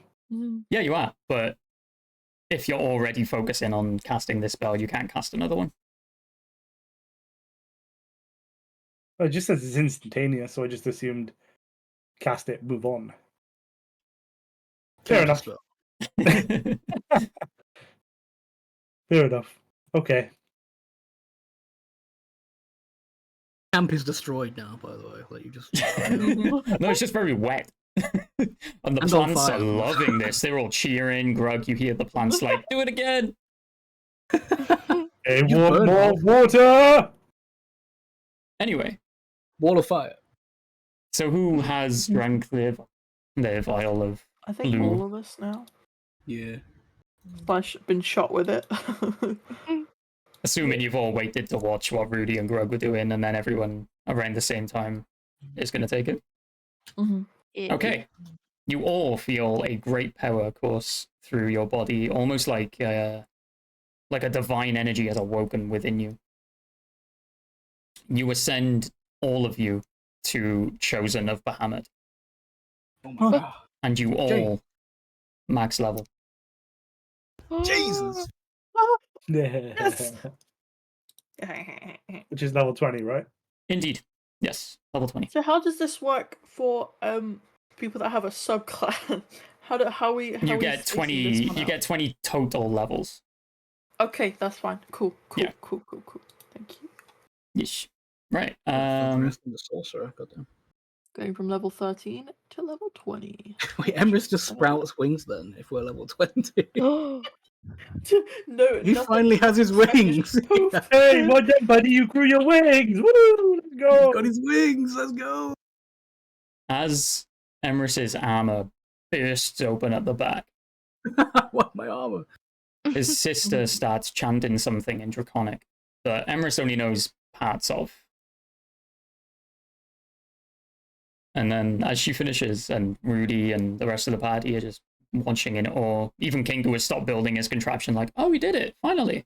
Yeah, you are, but if you're already focusing on casting this spell, you can't cast another one. It just says it's instantaneous, so I just assumed cast it, move on. Fair enough. Fair enough. Okay. Camp is destroyed now, by the way. Like you just. No, it's just very wet. And the And on plants are fire. loving this. They're all cheering. Grug, you hear the plants like, do it again. Hey, You want burned more off. water? Anyway, Wall of fire. so who has drank their vial of I think Blue. all of us now. Yeah. Been shot with it. assuming you've all waited to watch what Rudy and Grug were doing, and then everyone around the same time is going to take it. yeah. Okay. You all feel a great power course through your body, almost like a divine energy has awoken within you. You ascend, all of you, to Chosen of Bahamut, Oh my god. and you all max level. Jesus. Yes. Which is level 20, right? Indeed. Yes, level 20. So how does this work for people that have a subclass? How we You we get spacing 20 this one you out? get 20 total levels. Okay, that's fine. Cool. Yeah. Cool. Thank you. Yeesh. Right. The sorcerer. Goddamn. Going from level 13 to level 20. Wait, Emrys just sprouts wings then. If we're level 20, No, he nothing. finally has his wings. Poof. Yeah. Hey, well done, buddy. You grew your wings. Woo! Let's He's go. got his wings. Let's go. As Emrys's armor bursts open at the back, What my armor? his sister starts chanting something in Draconic that Emrys only knows parts of. And then as she finishes, and Rudy and the rest of the party are just watching in awe, even Kingu has stopped building his contraption like, oh, we did it, finally.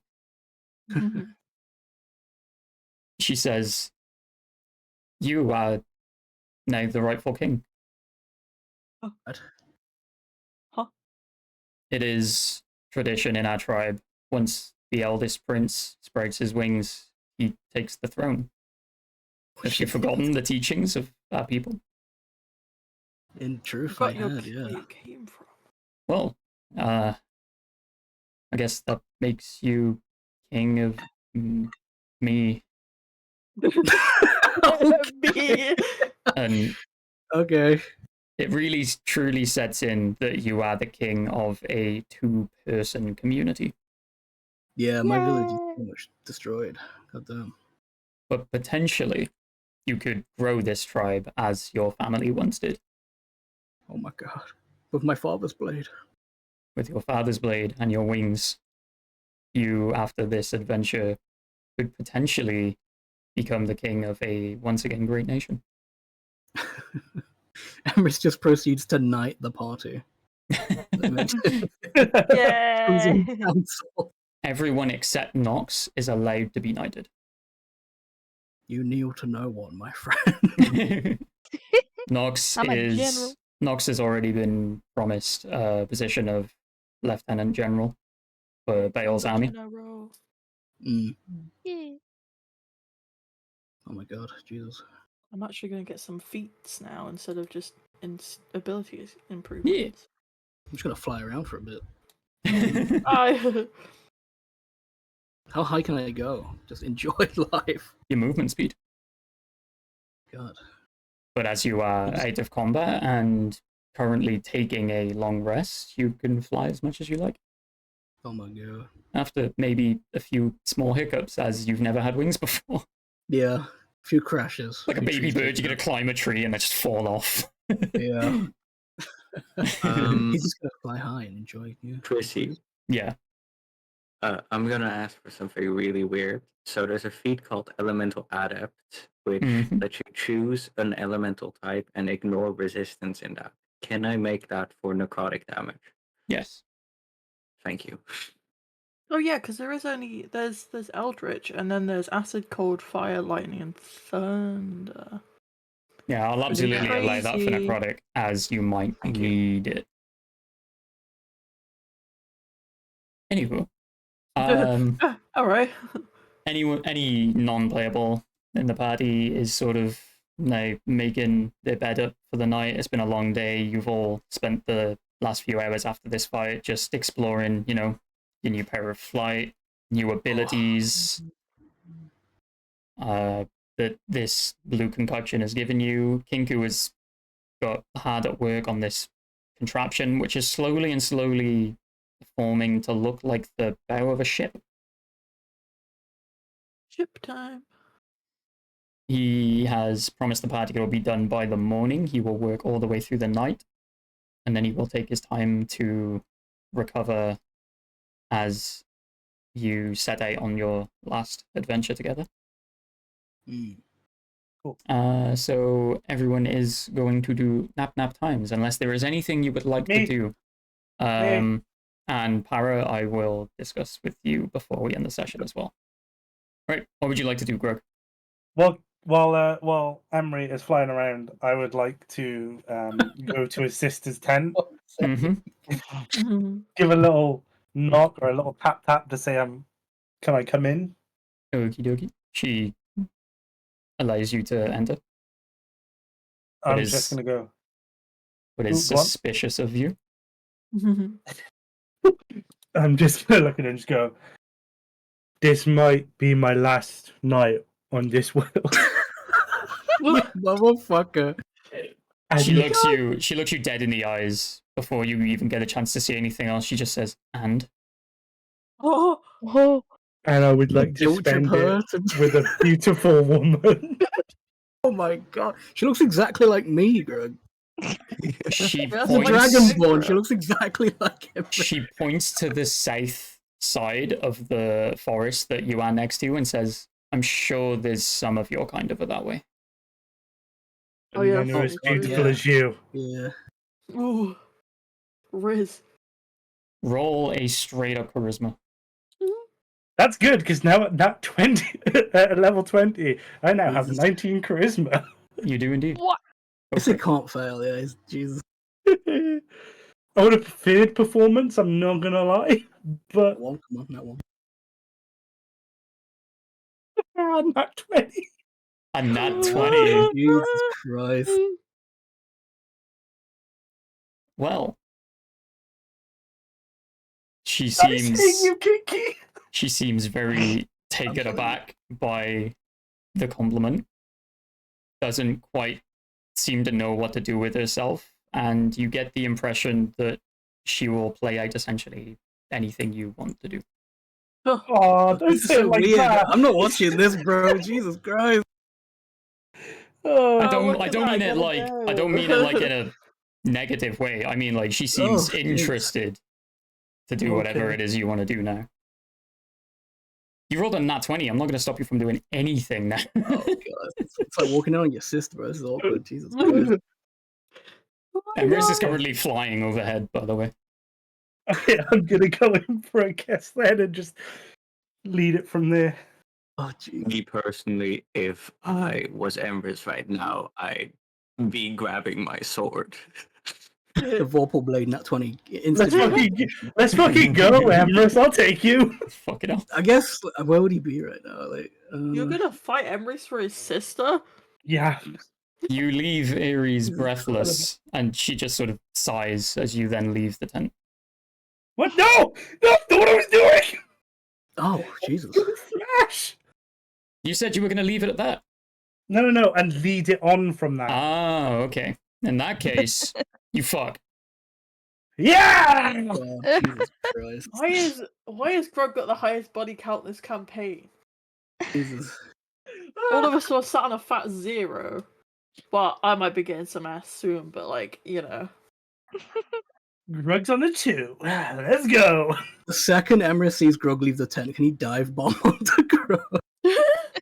She says, you are now the rightful king. What? Huh? It is tradition in our tribe. Once the eldest prince spreads his wings, he takes the throne. Have you forgotten the teachings of our people? In truth, I Forgot had, yeah. where you came from. Well, I guess that makes you king of me. Me. And Okay. it really truly sets in that you are the king of a two-person community. Yeah, my village is pretty much destroyed. Goddamn. But potentially, you could grow this tribe as your family once did, Oh my god. With my father's blade. with your father's blade and your wings. You, after this adventure, could potentially become the king of a once again great nation. Emrys just proceeds to knight the party. Yeah. Choosing council. Everyone except Nox is allowed to be knighted. You kneel to no one, my friend. Nox I'm a general. is Nox has already been promised a position of lieutenant general for Bale's army. Mm. Yeah. Oh my god, Jesus. I'm actually going to get some feats now instead of just abilities improvements. I'm just gonna fly around for a bit. I How high can I go? Just enjoy life. Your movement speed. God. But as you are out of combat and currently taking a long rest, you can fly as much as you like. Oh my god. After maybe a few small hiccups, as you've never had wings before. Yeah. A few crashes. Like a few baby trees bird, you're taken gonna climb a tree and then just fall off. Yeah. Um, He's just gonna fly high and enjoy. Yeah. Chrissy, Yeah. I'm gonna ask for something really weird. So there's a feat called Elemental Adept, which Mhm. lets you choose an elemental type and ignore resistance in that. Can I make that for necrotic damage? Yes. Thank you. Oh yeah, because there's Eldritch, and then there's Acid, Cold, Fire, Lightning, and Thunder. Yeah, I'll Pretty absolutely allow that for crazy. necrotic, as you might Thank you. need it. Anywho, All right. any non-playable in the party is sort of making their bed up for the night. It's been a long day. You've all spent the last few hours after this fight just exploring, your new power of flight, new abilities that this blue concoction has given you. Kinku has got hard at work on this contraption, which is slowly and slowly forming to look like the bow of a ship. Ship time. He has promised the party it will be done by the morning. He will work all the way through the night, and then he will take his time to recover as you set out on your last adventure together. So everyone is going to do nap times, unless there is anything you would like to Me. do. And Para, I will discuss with you before we end the session as well. Right, what would you like to do, Greg? Well, while Emery is flying around, I would like to go to his sister's tent, Mm-hmm. give a little knock or a little tap to say, can I come in? Okie dokie. She allows you to enter. I'm just gonna go. What is Go on. suspicious of you? I'm just gonna look at her and just go, this might be my last night on this world. Motherfucker. And She looks you dead in the eyes before you even get a chance to see anything else. She just says, "And." Oh, Oh, and I would like to Guilt trip spend her it to- with a beautiful woman. Oh my god. She looks exactly like me, Greg. She That's As a Points. dragonborn, she looks exactly like him. She points to the south side of the forest that you are next to and says, "I'm sure there's some of your kind over that way." Oh, yeah, None are that's as true. beautiful Yeah. as you. Yeah. Ooh, Riz. Roll a straight up charisma. That's good because now at 20, at level 20, I now have Jesus. 19 charisma. You do indeed. what? Go Guess for it it. can't fail, yeah. Jesus. I would have preferred performance, I'm not gonna lie. But That one, come on, that one. I'm at 20. And that 20. Jesus Christ. Well, she Nice hitting seems you, Kiki. she seems very taken aback by the compliment. Doesn't quite seem to know what to do with herself, and you get the impression that she will play out essentially anything you want to do. Oh, don't This is say so it like weird. that. I'm not watching this, bro. Jesus Christ. Oh, I look at don't that, mean it gotta like go. I don't mean it like in a negative way. I mean like she seems Oh, interested to do whatever Okay. it is you want to do now. You rolled a nat 20. I'm not going to stop you from doing anything now. Oh god. It's like walking out on your sister, bro. This is awkward. Jesus Christ. Emrys is currently flying overhead, by the way. Okay, I'm gonna go in for a guess then and just lead it from there. Oh jeez. Me personally, if I was Emrys right now, I'd be grabbing my sword. The Vorpal Blade, nat 20. Let's Instant. fucking go, Emrys. I'll take you. Fuck it up. I guess, where would he be right now? Like, You're gonna fight Emrys for his sister? Yeah. You leave Ares Jesus breathless, and she just sort of sighs as you then leave the tent. What? No! No! That's what I was doing! Oh, Jesus. Smash! You said you were going to leave it at that. No, and lead it on from that. Ah, okay. In that case, you fuck. Yeah! Oh, Jesus Christ. Why is Grog got the highest body count this campaign? Jesus. All of us were sat on a fat 0. But I might be getting some ass soon, but like, you know. Grug's on the 2. Let's go. The second Emrys sees Grog leave the tent, can he dive bomb onto Grog?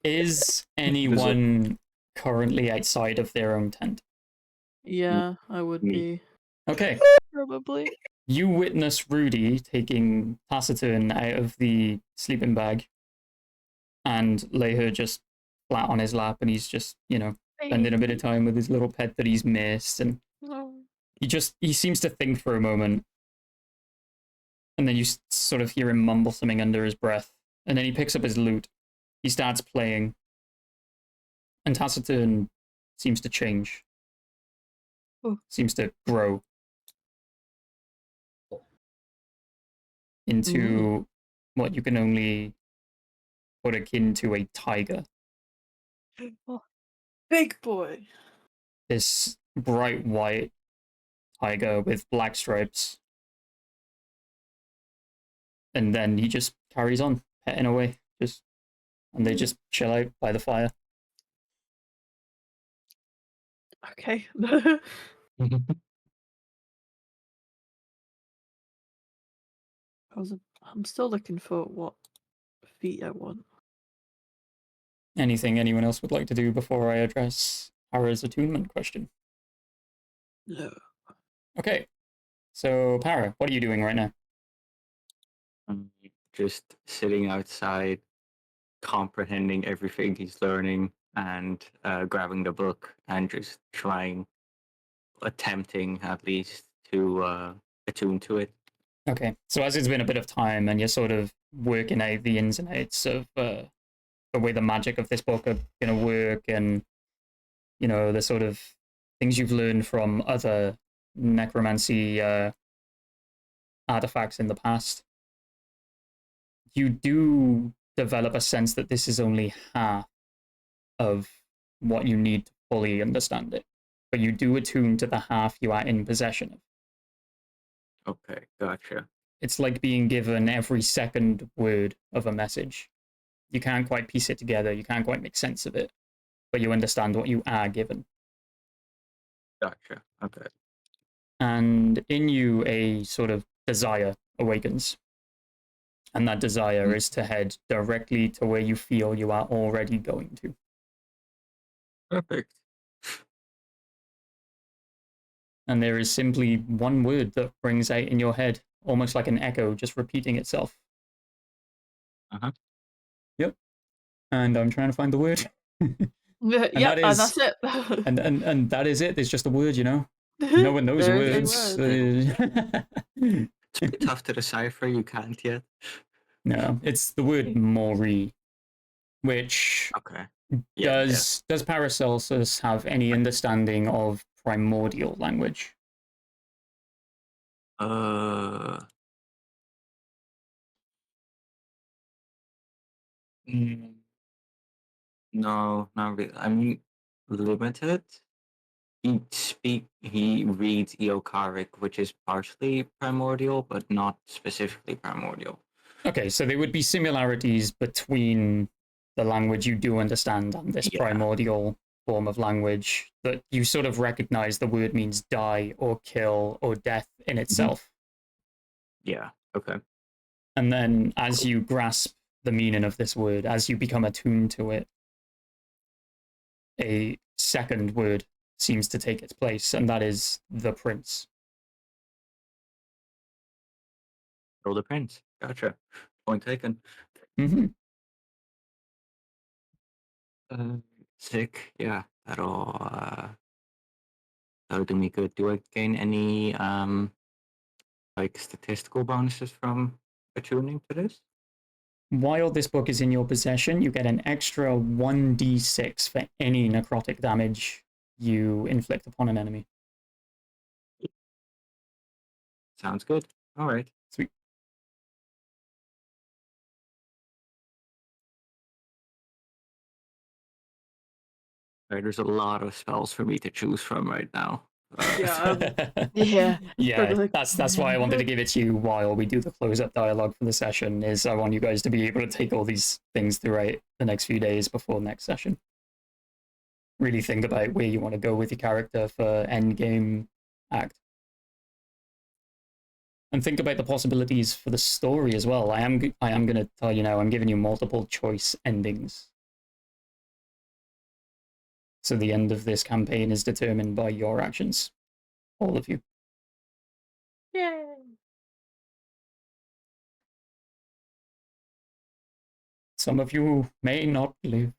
Is anyone currently outside of their own tent? Yeah, I would Me. be. Okay. Probably. You witness Rudy taking Taciturn out of the sleeping bag and lay her just flat on his lap, and he's just, spending a bit of time with his little pet that he's missed, and he seems to think for a moment, and then you sort of hear him mumble something under his breath, and then he picks up his lute, he starts playing, and Taciturn seems to change. Oh. Seems to grow into what you can only put akin to a tiger. Big boy. This bright white tiger with black stripes. And then he just carries on, petting away. And they just chill out by the fire. Okay. I'm still looking for what feat I want. Anything anyone else would like to do before I address Para's attunement question? No. Okay. So, Para, what are you doing right now? Just sitting outside, comprehending everything he's learning, and grabbing the book and just attempting at least to attune to it. Okay. So, as it's been a bit of time and you're sort of working out the ins and outs of the way the magic of this book are going to work, and, the sort of things you've learned from other necromancy artifacts in the past, you do develop a sense that this is only half of what you need to fully understand it. But you do attune to the half you are in possession of. Okay, gotcha. It's like being given every second word of a message. You can't quite piece it together, you can't quite make sense of it, but you understand what you are given. Gotcha. Okay. And in you, a sort of desire awakens. And that desire is to head directly to where you feel you are already going to. Perfect. And there is simply one word that rings out in your head, almost like an echo, just repeating itself. Uh-huh. Yep. And I'm trying to find the word. Yeah, that and is- that's it. and that is it. It's just a word, No one knows There is a words. It's a bit tough to decipher. You can't yet. No, it's the word Mori, which Okay. Yeah. does Paracelsus have any understanding of primordial language? Yeah. Mm, no, not really. I mean, limited. He reads Eocharic, which is partially primordial, but not specifically primordial. Okay, so there would be similarities between the language you do understand and this Yeah. primordial form of language, that you sort of recognize the word means die or kill or death in itself. Yeah. Okay. And then as you grasp the meaning of this word, as you become attuned to it, a second word seems to take its place, and that is the prince. Roll the prince. Gotcha. Point taken. Mm-hmm. Sick. Yeah. That'll do me good. Do I gain any like statistical bonuses from attuning to this? While this book is in your possession, you get an extra 1d6 for any necrotic damage you inflict upon an enemy. Sounds good. All right. Sweet. All right. There's a lot of spells for me to choose from right now. Yeah. Yeah, Struggling. that's why I wanted to give it to you while we do the close-up dialogue for the session, is I want you guys to be able to take all these things throughout the next few days before next session. Really think about where you want to go with your character for endgame act. And think about the possibilities for the story as well. I am going to tell you now, I'm giving you multiple choice endings. So the end of this campaign is determined by your actions. All of you. Yay. Some of you may not live,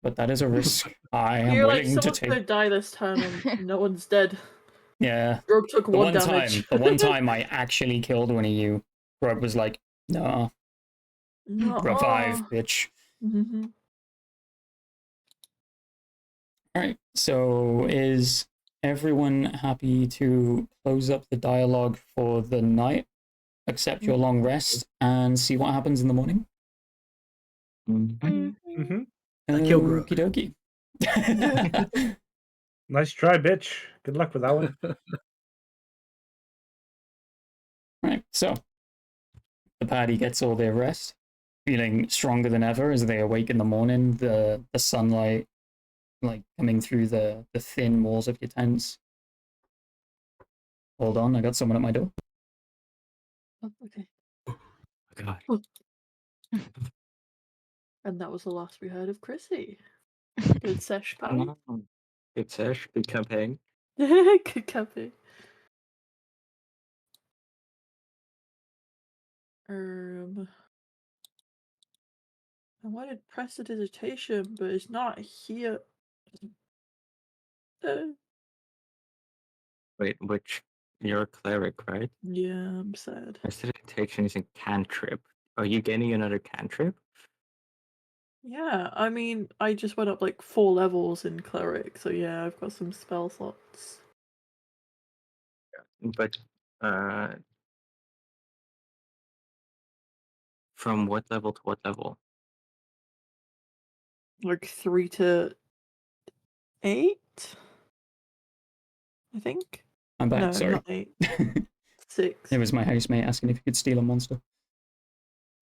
but that is a risk I am You're like, willing to someone's take. gonna die this time and no one's dead. Yeah. Grog took The one one damage. time I actually killed one of you, Grog was like, "No, No. revive, bitch." Mm-hmm. All right. So is everyone happy to close up the dialogue for the night, accept your long rest, and see what happens in the morning? Mm-hmm. I kill Grog. Okie dokie. Nice try, bitch. Good luck with that one. Right. So the party gets all their rest, feeling stronger than ever as they awake in the morning. The sunlight like coming through the thin walls of your tents. Hold on, I got someone at my door. Oh, okay. God. And that was the last we heard of Chrissy. Good sesh, pal. Good sesh, good campaign. Good campaign. I wanted prestidigitation, but it's not here. Wait, which you're a cleric, right? Yeah, I'm sad. Prestidigitation is a cantrip. Are you getting another cantrip? Yeah, I mean, I just went up like 4 levels in cleric, so yeah, I've got some spell slots. But from what level to what level? Like 3 to 8, I think. I'm back, No, sorry. not 8. 6. It was my housemate asking if he could steal a monster.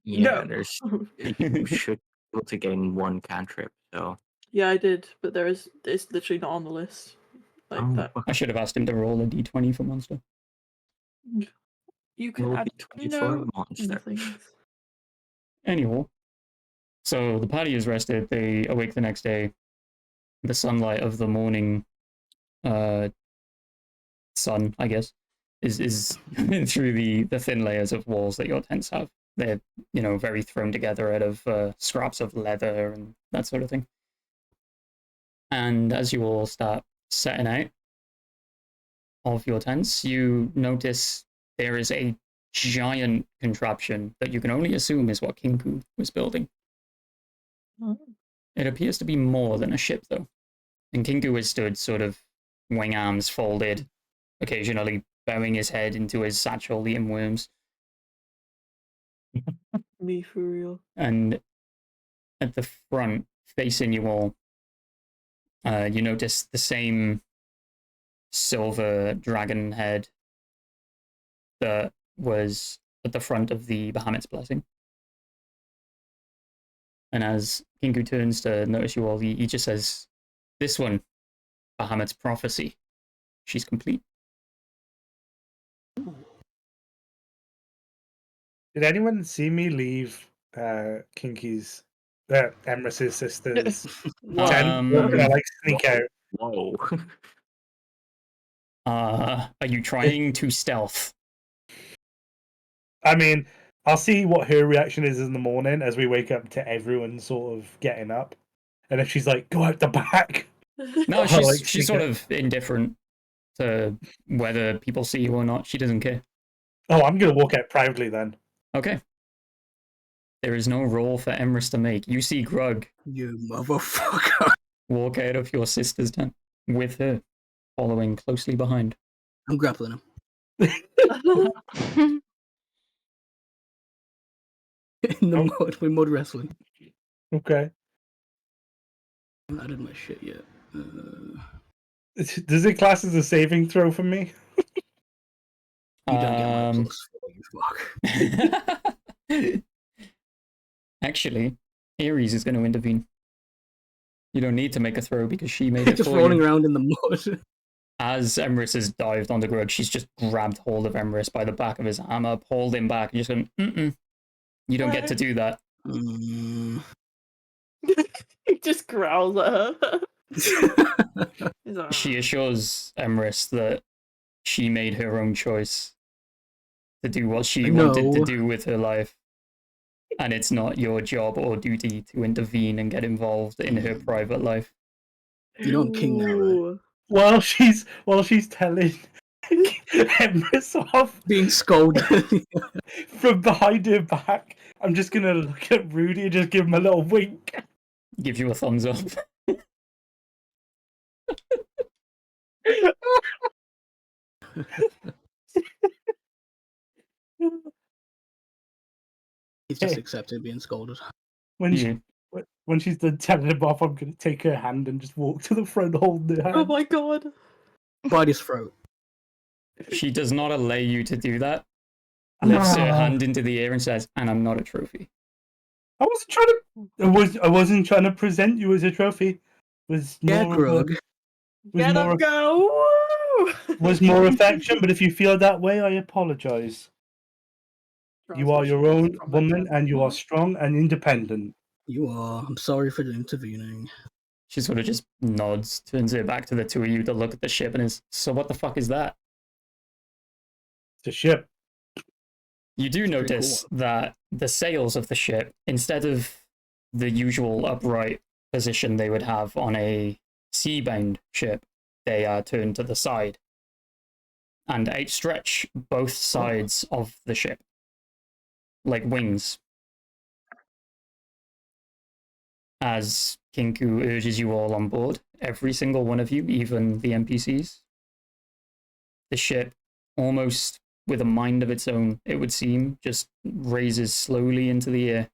Yeah, No. there's you should be able to gain 1 cantrip, so Yeah, I did, but it's literally not on the list like that. I should have asked him to roll a d20 for monster. You can Roll add, d20 for a monster. things. Anyway, so the party is rested. They awake the next day. The sunlight of the morning sun, I guess, is through the thin layers of walls that your tents have. They're, very thrown together out of scraps of leather and that sort of thing. And as you all start setting out of your tents, you notice there is a giant contraption that you can only assume is what Kinku was building. Oh. It appears to be more than a ship, though. And Kinku is stood sort of wing arms folded, occasionally bowing his head into his satchel eating worms. Me for real. And at the front, facing you all, you notice the same silver dragon head that was at the front of the Bahamut's Blessing. And as Kinku turns to notice you all, he just says, "This one, Bahamut's Prophecy. She's complete." Did anyone see me leave Kinky's, Emrys's sister's Wow. tent? Or can I like sneak out? Whoa. Are you trying to stealth? I mean, I'll see what her reaction is in the morning as we wake up to everyone sort of getting up. And if she's like, go out the back. No, I'll, she's like, she's sneak sort out. of indifferent to whether people see you or not. She doesn't care. Oh, I'm going to walk out proudly then. Okay. There is no roll for Emrys to make. You see Grug You motherfucker. walk out of your sister's tent with her following closely behind. I'm grappling him. In the mud, we're mud wrestling. Okay. I haven't added my shit yet. Does it class as a saving throw for me? You don't get my Um, +4, you fuck. Actually, Ares is going to intervene. You don't need to make a throw because she made it Just for rolling you. around in the mud. As Emrys has dived onto Grug, she's just grabbed hold of Emrys by the back of his hammer, pulled him back, and just gone, you don't get to do that. Mm. He just growls at her. He's like, She assures Emrys that she made her own choice to do what she wanted to No. do with her life. And it's not your job or duty to intervene and get involved in her private life. You don't king now, right? "Ooh." While she's telling Empress off Being scolded. from behind her back, I'm just gonna look at Rudy and just give him a little wink. Give you a thumbs up. He's just accepted being scolded. When she's done telling him off, I'm gonna take her hand and just walk to the front, holding her hand. Oh my god. Bite his throat. She does not allow you to do that. Lifts her Ah. hand into the air and says, "And I'm not a trophy." I wasn't trying to present you as a trophy. Was Yeah, more Grug. Get up, go! Woo! was more affection, but if you feel that way, I apologize. You are your own woman, and you are strong and independent. You are. I'm sorry for intervening. She sort of just nods, turns it back to the two of you to look at the ship and is, "So what the fuck is that?" It's a ship. You do notice that the sails of the ship, instead of the usual upright position they would have on a sea-bound ship, they are turned to the side and outstretch both sides of the ship, like wings. As Kinku urges you all on board, every single one of you, even the NPCs, the ship, almost with a mind of its own, it would seem, just raises slowly into the air.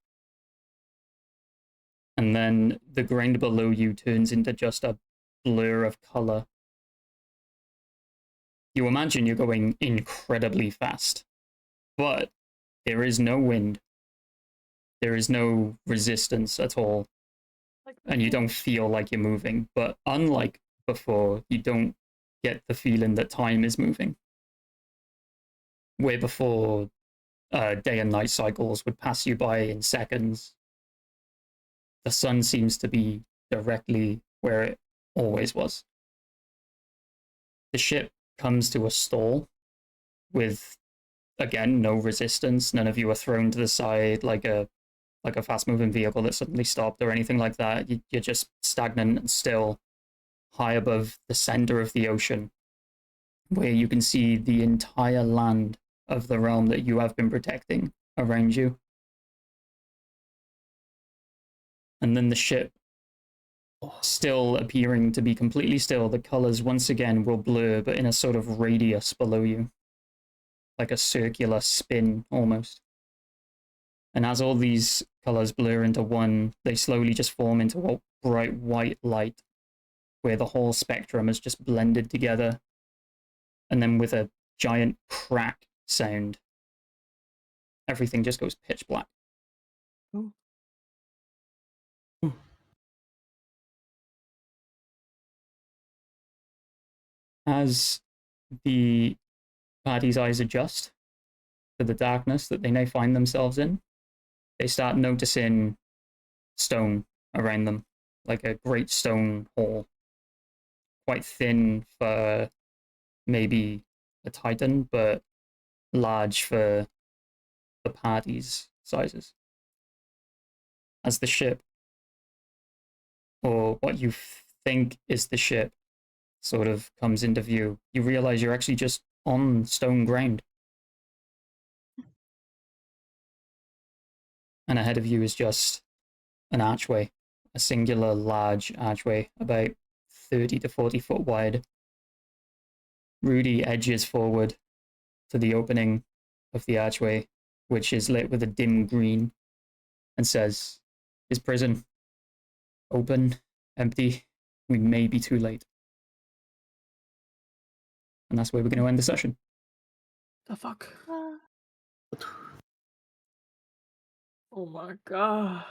And then the ground below you turns into just a blur of color. You imagine you're going incredibly fast, but there is no wind. There is no resistance at all. And you don't feel like you're moving. But unlike before, you don't get the feeling that time is moving. Where before, day and night cycles would pass you by in seconds, the sun seems to be directly where it always was. The ship comes to a stall with, again, no resistance. None of you are thrown to the side like a fast-moving vehicle that suddenly stopped or anything like that. You're just stagnant and still, high above the center of the ocean, where you can see the entire land of the realm that you have been protecting around you. And then the ship, still appearing to be completely still, the colors once again will blur, but in a sort of radius below you, like a circular spin almost. And as all these colors blur into one, they slowly just form into a bright white light, where the whole spectrum is just blended together. And then with a giant crack sound, everything just goes pitch black. As the party's eyes adjust to the darkness that they now find themselves in, they start noticing stone around them, like a great stone hall, quite thin for maybe a titan, but large for the party's sizes. As the ship, or what you think is the ship, sort of comes into view, you realize you're actually just on stone ground. And ahead of you is just an archway, a singular large archway, about 30 to 40 foot wide. Rudy edges forward to the opening of the archway, which is lit with a dim green, and says, "Is prison open, empty? We may be too late." And that's where we're going to end the session. The fuck? Oh my god.